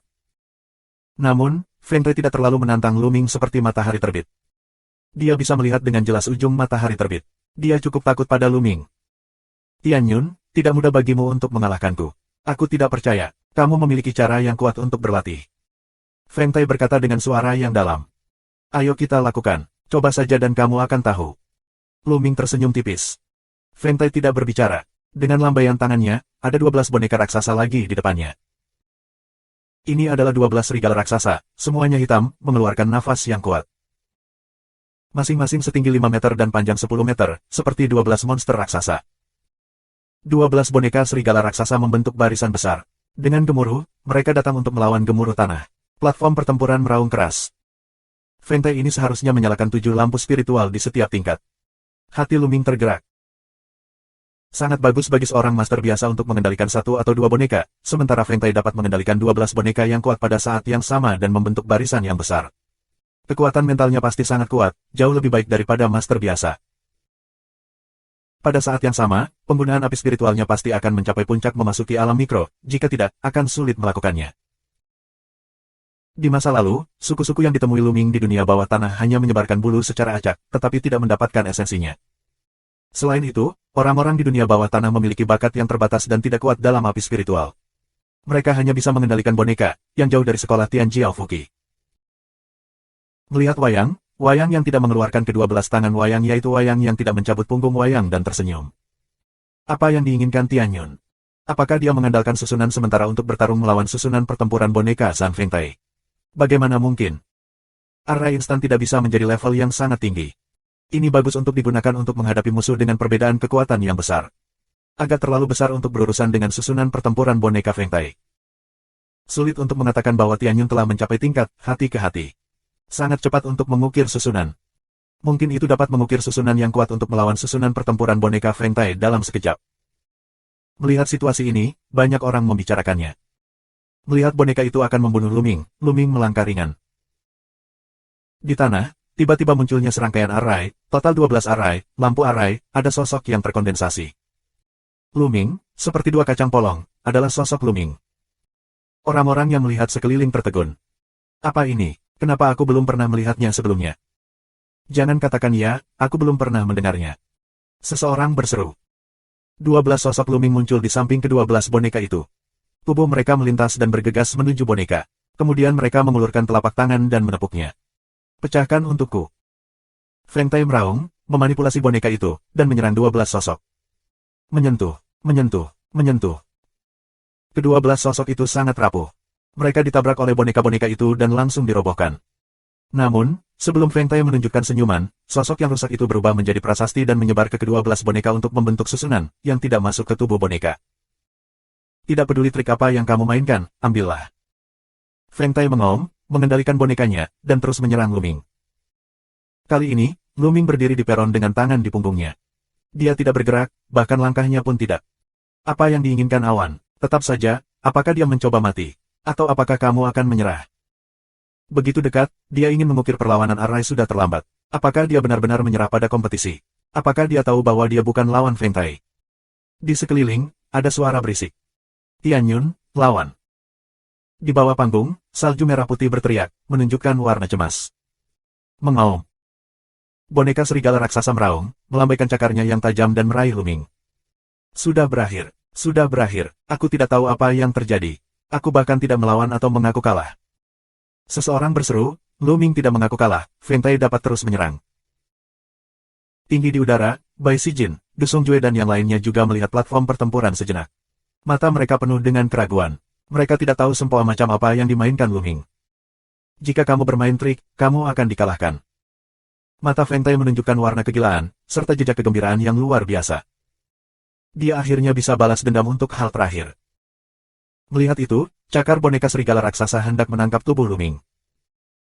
Namun, Feng Tai tidak terlalu menantang Lu Ming seperti matahari terbit. Dia bisa melihat dengan jelas ujung matahari terbit. Dia cukup takut pada Lu Ming. Tian Yun, Tidak mudah bagimu untuk mengalahkanku. Aku tidak percaya. Kamu memiliki cara yang kuat untuk berlatih. Feng Tai berkata dengan suara yang dalam. Ayo kita lakukan. Coba saja dan kamu akan tahu. Lu Ming tersenyum tipis. Feng Tai tidak berbicara. Dengan lambaian tangannya, ada 12 boneka raksasa lagi di depannya. Ini adalah 12 serigala raksasa, semuanya hitam, mengeluarkan nafas yang kuat. Masing-masing setinggi 5 meter dan panjang 10 meter, seperti 12 monster raksasa. 12 boneka serigala raksasa membentuk barisan besar. Dengan gemuruh, mereka datang untuk melawan gemuruh tanah. Platform pertempuran meraung keras. Feng Tai ini seharusnya menyalakan 7 lampu spiritual di setiap tingkat. Hati Lu Ming tergerak. Sangat bagus bagi seorang master biasa untuk mengendalikan 1 atau 2 boneka, sementara Feng Tai dapat mengendalikan 12 boneka yang kuat pada saat yang sama dan membentuk barisan yang besar. Kekuatan mentalnya pasti sangat kuat, jauh lebih baik daripada master biasa. Pada saat yang sama, penggunaan api spiritualnya pasti akan mencapai puncak memasuki alam mikro, jika tidak, akan sulit melakukannya. Di masa lalu, suku-suku yang ditemui Lu Ming di dunia bawah tanah hanya menyebarkan bulu secara acak, tetapi tidak mendapatkan esensinya. Selain itu, orang-orang di dunia bawah tanah memiliki bakat yang terbatas dan tidak kuat dalam api spiritual. Mereka hanya bisa mengendalikan boneka, yang jauh dari sekolah Tian Jiao Fuqi. Melihat wayang yang tidak mengeluarkan kedua belas tangan wayang yaitu wayang yang tidak mencabut punggung wayang dan tersenyum. Apa yang diinginkan Tian Yun? Apakah dia mengandalkan susunan sementara untuk bertarung melawan susunan pertempuran boneka San Feng Tai? Bagaimana mungkin? Array instan tidak bisa menjadi level yang sangat tinggi. Ini bagus untuk digunakan untuk menghadapi musuh dengan perbedaan kekuatan yang besar. Agak terlalu besar untuk berurusan dengan susunan pertempuran boneka Feng Tai. Sulit untuk mengatakan bahwa Tian Yun telah mencapai tingkat hati ke hati. Sangat cepat untuk mengukir susunan. Mungkin itu dapat mengukir susunan yang kuat untuk melawan susunan pertempuran boneka Feng Tai dalam sekejap. Melihat situasi ini, banyak orang membicarakannya. Melihat boneka itu akan membunuh Lu Ming melangkah ringan. Di tanah, tiba-tiba munculnya serangkaian array, total 12 array, lampu array, ada sosok yang terkondensasi. Lu Ming, seperti 2 kacang polong, adalah sosok Lu Ming. Orang-orang yang melihat sekeliling tertegun. Apa ini? Kenapa aku belum pernah melihatnya sebelumnya? Jangan katakan ya, aku belum pernah mendengarnya. Seseorang berseru. 12 sosok Lu Ming muncul di samping ke-12 boneka itu. Tubuh mereka melintas dan bergegas menuju boneka. Kemudian mereka mengulurkan telapak tangan dan menepuknya. Pecahkan untukku. Feng Tai meraung, memanipulasi boneka itu, dan menyerang 12 sosok. Menyentuh. Ke-12 sosok itu sangat rapuh. Mereka ditabrak oleh boneka-boneka itu dan langsung dirobohkan. Namun, sebelum Feng Tai menunjukkan senyuman, sosok yang rusak itu berubah menjadi prasasti dan menyebar ke ke-12 boneka untuk membentuk susunan, yang tidak masuk ke tubuh boneka. Tidak peduli trik apa yang kamu mainkan, ambillah. Feng Tai mengaum, mengendalikan bonekanya, dan terus menyerang Lu Ming. Kali ini, Lu Ming berdiri di peron dengan tangan di punggungnya. Dia tidak bergerak, bahkan langkahnya pun tidak. Apa yang diinginkan awan? Tetap saja, apakah dia mencoba mati? Atau apakah kamu akan menyerah? Begitu dekat, dia ingin mengukir perlawanan array sudah terlambat. Apakah dia benar-benar menyerah pada kompetisi? Apakah dia tahu bahwa dia bukan lawan Feng Tai? Di sekeliling, ada suara berisik. Tian Yun, lawan. Di bawah panggung, salju merah putih berteriak, menunjukkan warna cemas. Mengaum. Boneka serigala raksasa meraung, melambaikan cakarnya yang tajam dan meraih Lu Ming. Sudah berakhir, aku tidak tahu apa yang terjadi. Aku bahkan tidak melawan atau mengaku kalah. Seseorang berseru, Lu Ming tidak mengaku kalah, Feng Tai dapat terus menyerang. Tinggi di udara, Bai Sijin, Du Songjue dan yang lainnya juga melihat platform pertempuran sejenak. Mata mereka penuh dengan keraguan. Mereka tidak tahu sempoa macam apa yang dimainkan Lu Ming. Jika kamu bermain trik, kamu akan dikalahkan. Mata Feng Tai menunjukkan warna kegilaan, serta jejak kegembiraan yang luar biasa. Dia akhirnya bisa balas dendam untuk hal terakhir. Melihat itu, cakar boneka serigala raksasa hendak menangkap tubuh Lu Ming.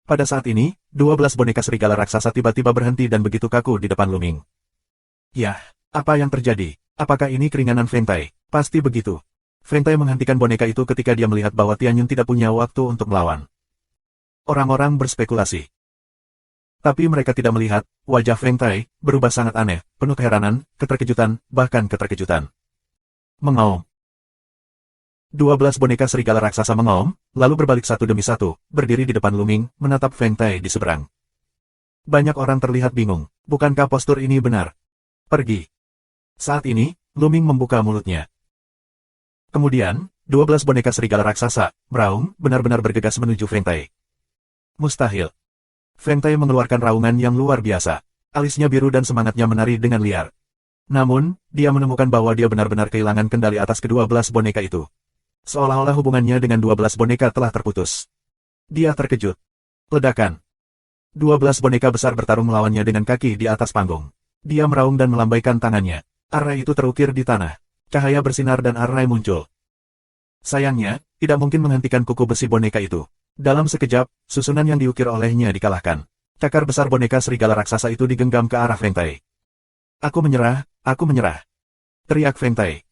Pada saat ini, 12 boneka serigala raksasa tiba-tiba berhenti dan begitu kaku di depan Lu Ming. Yah, apa yang terjadi? Apakah ini keringanan Feng Tai? Pasti begitu. Feng Tai menghentikan boneka itu ketika dia melihat bahwa Tian Yun tidak punya waktu untuk melawan. Orang-orang berspekulasi. Tapi mereka tidak melihat, wajah Feng Tai berubah sangat aneh, penuh keheranan, keterkejutan, bahkan keterkejutan. Mengaum. 12 boneka serigala raksasa mengaum, lalu berbalik satu demi satu, berdiri di depan Lu Ming, menatap Feng Tai di seberang. Banyak orang terlihat bingung. Bukankah postur ini benar? Pergi. Saat ini, Lu Ming membuka mulutnya. Kemudian, 12 boneka serigala raksasa, meraung, benar-benar bergegas menuju Feng Tai. Mustahil. Feng Tai mengeluarkan raungan yang luar biasa. Alisnya biru dan semangatnya menari dengan liar. Namun, dia menemukan bahwa dia benar-benar kehilangan kendali atas ke-12 boneka itu. Seolah-olah hubungannya dengan 12 boneka telah terputus. Dia terkejut. Ledakan. 12 boneka besar bertarung melawannya dengan kaki di atas panggung. Dia meraung dan melambaikan tangannya. Arai itu terukir di tanah. Cahaya bersinar dan arai muncul. Sayangnya, tidak mungkin menghentikan kuku besi boneka itu. Dalam sekejap, susunan yang diukir olehnya dikalahkan. Cakar besar boneka serigala raksasa itu digenggam ke arah Feng Tai. Aku menyerah, teriak Feng Tai.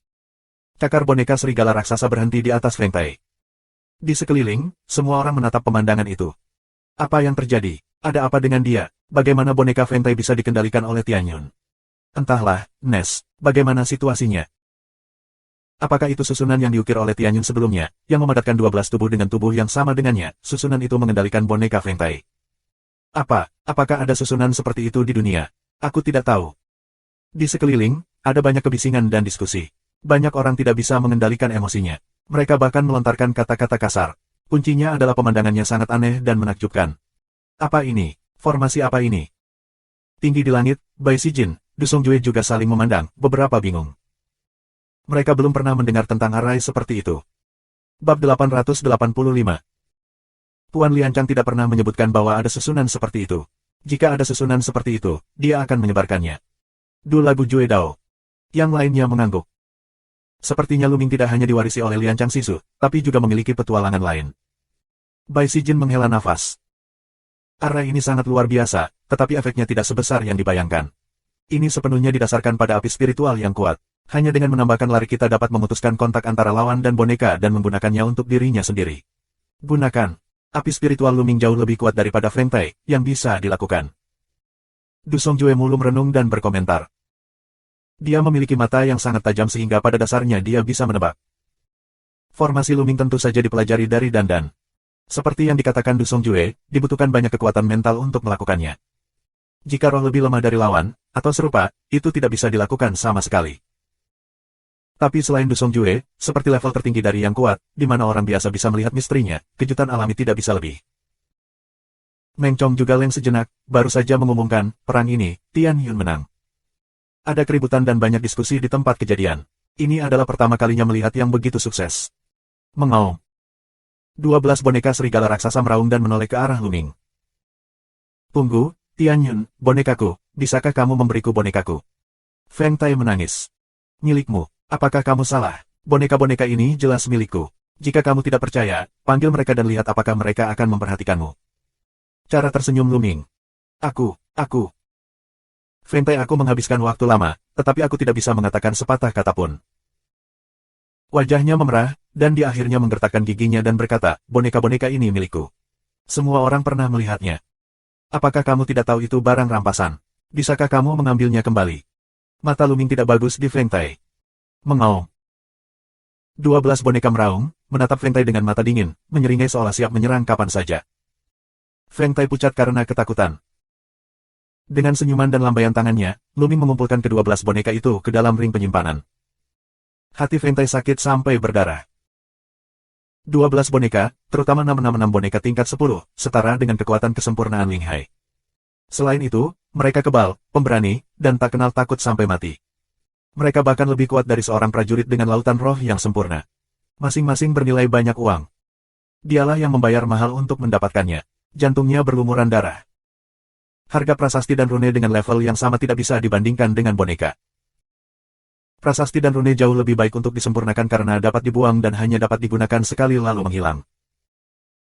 Cakar boneka serigala raksasa berhenti di atas Feng Tai. Di sekeliling, semua orang menatap pemandangan itu. Apa yang terjadi? Ada apa dengan dia? Bagaimana boneka Feng Tai bisa dikendalikan oleh Tianyun? Entahlah, Nes, bagaimana situasinya? Apakah itu susunan yang diukir oleh Tianyun sebelumnya, yang memadatkan 12 tubuh dengan tubuh yang sama dengannya, susunan itu mengendalikan boneka Feng Tai? Apakah ada susunan seperti itu di dunia? Aku tidak tahu. Di sekeliling, ada banyak kebisingan dan diskusi. Banyak orang tidak bisa mengendalikan emosinya. Mereka bahkan melontarkan kata-kata kasar. Kuncinya adalah pemandangannya sangat aneh dan menakjubkan. Apa ini? Formasi apa ini? Tinggi di langit, Bai Sijin, Du Songjue juga saling memandang, beberapa bingung. Mereka belum pernah mendengar tentang arai seperti itu. Bab 885. Tuan Liancang tidak pernah menyebutkan bahwa ada susunan seperti itu. Jika ada susunan seperti itu, dia akan menyebarkannya. Du lagu Jue Dao. Yang lainnya mengangguk. Sepertinya Luming tidak hanya diwarisi oleh Liancang Sisu, tapi juga memiliki petualangan lain. Bai Sijin menghela nafas. Arai ini sangat luar biasa, tetapi efeknya tidak sebesar yang dibayangkan. Ini sepenuhnya didasarkan pada api spiritual yang kuat. Hanya dengan menambahkan lari kita dapat memutuskan kontak antara lawan dan boneka dan menggunakannya untuk dirinya sendiri. Gunakan. Api spiritual Luming jauh lebih kuat daripada Feng Tai, yang bisa dilakukan. Du Songjue mulung merenung dan berkomentar. Dia memiliki mata yang sangat tajam sehingga pada dasarnya dia bisa menebak. Formasi Luming tentu saja dipelajari dari Dandan. Seperti yang dikatakan Du Songjue, dibutuhkan banyak kekuatan mental untuk melakukannya. Jika roh lebih lemah dari lawan, atau serupa, itu tidak bisa dilakukan sama sekali. Tapi selain Du Songjue, seperti level tertinggi dari yang kuat, di mana orang biasa bisa melihat misterinya, kejutan alami tidak bisa lebih. Meng Chong juga leng sejenak, baru saja mengumumkan, perang ini, Tian Yun menang. Ada keributan dan banyak diskusi di tempat kejadian. Ini adalah pertama kalinya melihat yang begitu sukses. Mengaum. 12 boneka serigala raksasa meraung dan menoleh ke arah Luming. Tunggu, Tian Yun, bonekaku, bisakah kamu memberiku bonekaku? Feng Tai menangis. Milikmu. Apakah kamu salah? Boneka-boneka ini jelas milikku. Jika kamu tidak percaya, panggil mereka dan lihat apakah mereka akan memperhatikanmu. Cara tersenyum Luming. Aku. Feng Tai, aku menghabiskan waktu lama, tetapi aku tidak bisa mengatakan sepatah kata pun. Wajahnya memerah, dan dia akhirnya menggertakkan giginya dan berkata, boneka-boneka ini milikku. Semua orang pernah melihatnya. Apakah kamu tidak tahu itu barang rampasan? Bisakah kamu mengambilnya kembali? Mata Luming tidak bagus di Feng Tai. Mengaum. 12 boneka meraung, menatap Feng Tai dengan mata dingin, menyeringai seolah siap menyerang kapan saja. Feng Tai pucat karena ketakutan. Dengan senyuman dan lambaian tangannya, Luming mengumpulkan ke-12 boneka itu ke dalam ring penyimpanan. Hati Feng Tai sakit sampai berdarah. 12 boneka, terutama 666 boneka tingkat 10, setara dengan kekuatan kesempurnaan Ling Hai. Selain itu, mereka kebal, pemberani, dan tak kenal takut sampai mati. Mereka bahkan lebih kuat dari seorang prajurit dengan lautan roh yang sempurna. Masing-masing bernilai banyak uang. Dialah yang membayar mahal untuk mendapatkannya. Jantungnya berlumuran darah. Harga prasasti dan rune dengan level yang sama tidak bisa dibandingkan dengan boneka. Prasasti dan rune jauh lebih baik untuk disempurnakan karena dapat dibuang dan hanya dapat digunakan sekali lalu menghilang.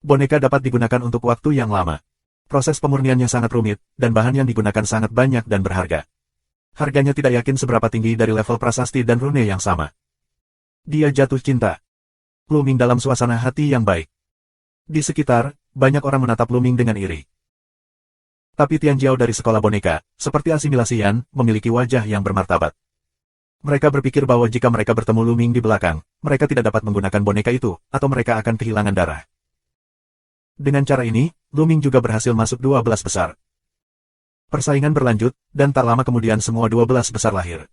Boneka dapat digunakan untuk waktu yang lama. Proses pemurniannya sangat rumit, dan bahan yang digunakan sangat banyak dan berharga. Harganya tidak yakin seberapa tinggi dari level prasasti dan rune yang sama. Dia jatuh cinta. Luming dalam suasana hati yang baik. Di sekitar, banyak orang menatap Luming dengan iri. Tapi Tian Jiao dari sekolah boneka, seperti asimilasian, memiliki wajah yang bermartabat. Mereka berpikir bahwa jika mereka bertemu Luming di belakang, mereka tidak dapat menggunakan boneka itu, atau mereka akan kehilangan darah. Dengan cara ini, Luming juga berhasil masuk 12 besar. Persaingan berlanjut, dan tak lama kemudian semua 12 besar lahir.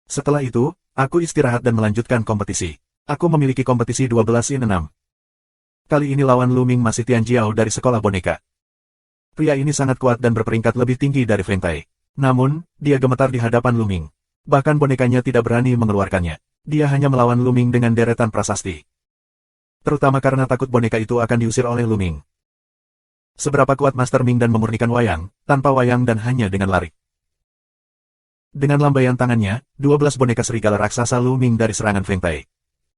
Setelah itu, aku istirahat dan melanjutkan kompetisi. Aku memiliki kompetisi 12-6. Kali ini lawan Luming masih Tian Jiao dari sekolah boneka. Pria ini sangat kuat dan berperingkat lebih tinggi dari Feng Tai. Namun, dia gemetar di hadapan Luming. Bahkan bonekanya tidak berani mengeluarkannya. Dia hanya melawan Luming dengan deretan prasasti. Terutama karena takut boneka itu akan diusir oleh Luming. Seberapa kuat Master Ming dan memurnikan wayang, tanpa wayang dan hanya dengan lari. Dengan lambaian tangannya, 12 boneka serigala raksasa Luming dari serangan Feng Tai.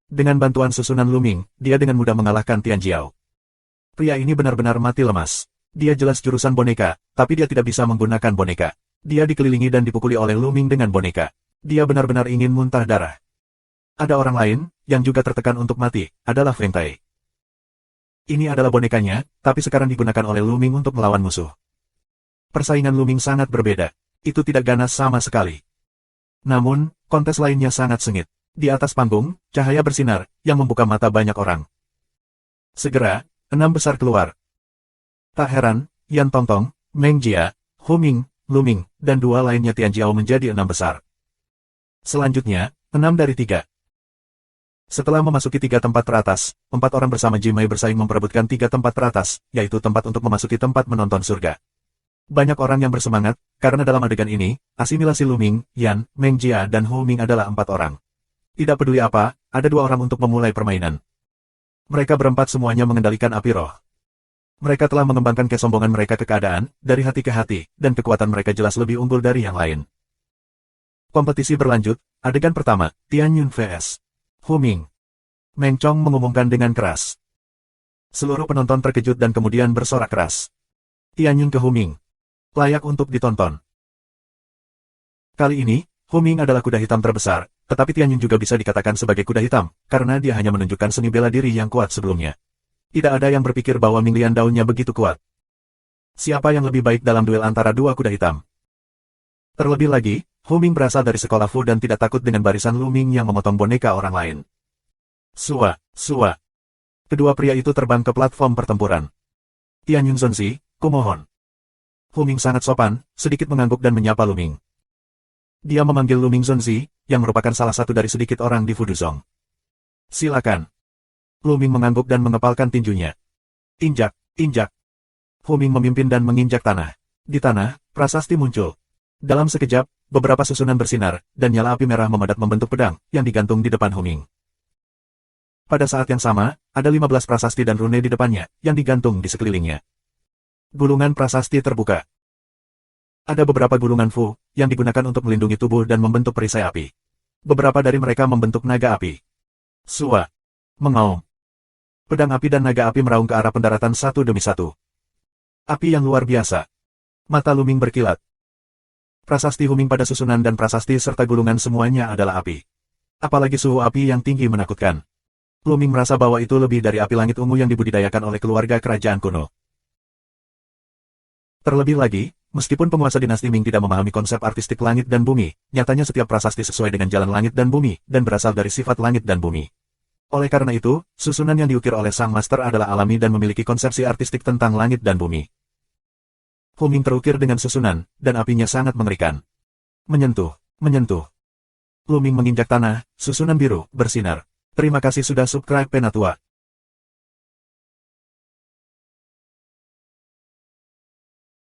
Dengan bantuan susunan Luming, dia dengan mudah mengalahkan Tian Jiao. Pria ini benar-benar mati lemas. Dia jelas jurusan boneka, tapi dia tidak bisa menggunakan boneka. Dia dikelilingi dan dipukuli oleh Luming dengan boneka. Dia benar-benar ingin muntah darah. Ada orang lain, yang juga tertekan untuk mati, adalah Feng Tai. Ini adalah bonekanya, tapi sekarang digunakan oleh Luming untuk melawan musuh. Persaingan Luming sangat berbeda. Itu tidak ganas sama sekali. Namun, kontes lainnya sangat sengit. Di atas panggung, cahaya bersinar, yang membuka mata banyak orang. Segera, 6 besar keluar. Tak heran, Yan Tongtong, Meng Jia, Hu Ming, Luming, dan 2 lainnya Tian Jiao menjadi 6 besar. Selanjutnya, 6 dari 3. Setelah memasuki 3 tempat teratas, 4 orang bersama Jimai bersaing memperebutkan 3 tempat teratas, yaitu tempat untuk memasuki tempat menonton surga. Banyak orang yang bersemangat, karena dalam adegan ini, asimilasi Luming, Yan, Meng Jia dan Hu Ming adalah 4 orang. Tidak peduli apa, ada 2 orang untuk memulai permainan. Mereka berempat semuanya mengendalikan api roh. Mereka telah mengembangkan kesombongan mereka ke keadaan, dari hati ke hati, dan kekuatan mereka jelas lebih unggul dari yang lain. Kompetisi berlanjut, adegan pertama, Tian Yun vs. Hu Ming. Meng Chong mengumumkan dengan keras. Seluruh penonton terkejut dan kemudian bersorak keras. Tian Yun ke Hu Ming. Layak untuk ditonton. Kali ini, Hu Ming adalah kuda hitam terbesar. Tetapi Tian Yun juga bisa dikatakan sebagai kuda hitam, karena dia hanya menunjukkan seni bela diri yang kuat sebelumnya. Tidak ada yang berpikir bahwa Ming Lian daunnya begitu kuat. Siapa yang lebih baik dalam duel antara 2 kuda hitam? Terlebih lagi, Hu Ming berasal dari sekolah Fu dan tidak takut dengan barisan Luming yang memotong boneka orang lain. Sua, sua. Kedua pria itu terbang ke platform pertempuran. Tian Yun Zonzi, kumohon. Hu Ming sangat sopan, sedikit mengangguk dan menyapa Luming. Dia memanggil Luming Zonzi, yang merupakan salah satu dari sedikit orang di Fuduzong. Silakan. Luming mengangguk dan mengepalkan tinjunya. Injak, injak. Hu Ming memimpin dan menginjak tanah. Di tanah, prasasti muncul. Dalam sekejap, beberapa susunan bersinar, dan nyala api merah memadat membentuk pedang, yang digantung di depan Hu Ming. Pada saat yang sama, ada 15 prasasti dan rune di depannya, yang digantung di sekelilingnya. Gulungan prasasti terbuka. Ada beberapa gulungan Fu, yang digunakan untuk melindungi tubuh dan membentuk perisai api. Beberapa dari mereka membentuk naga api. Sua. Mengaum. Pedang api dan naga api meraung ke arah pendaratan satu demi satu. Api yang luar biasa. Mata Luming berkilat. Prasasti Hu Ming pada susunan dan prasasti serta gulungan semuanya adalah api. Apalagi suhu api yang tinggi menakutkan. Luming merasa bahwa itu lebih dari api langit ungu yang dibudidayakan oleh keluarga kerajaan kuno. Terlebih lagi, meskipun penguasa dinasti Ming tidak memahami konsep artistik langit dan bumi, nyatanya setiap prasasti sesuai dengan jalan langit dan bumi, dan berasal dari sifat langit dan bumi. Oleh karena itu, susunan yang diukir oleh sang master adalah alami dan memiliki konsepsi artistik tentang langit dan bumi. Hu Ming terukir dengan susunan, dan apinya sangat mengerikan. Menyentuh, menyentuh. Luming menginjak tanah, susunan biru, bersinar. Terima kasih sudah subscribe Penatua.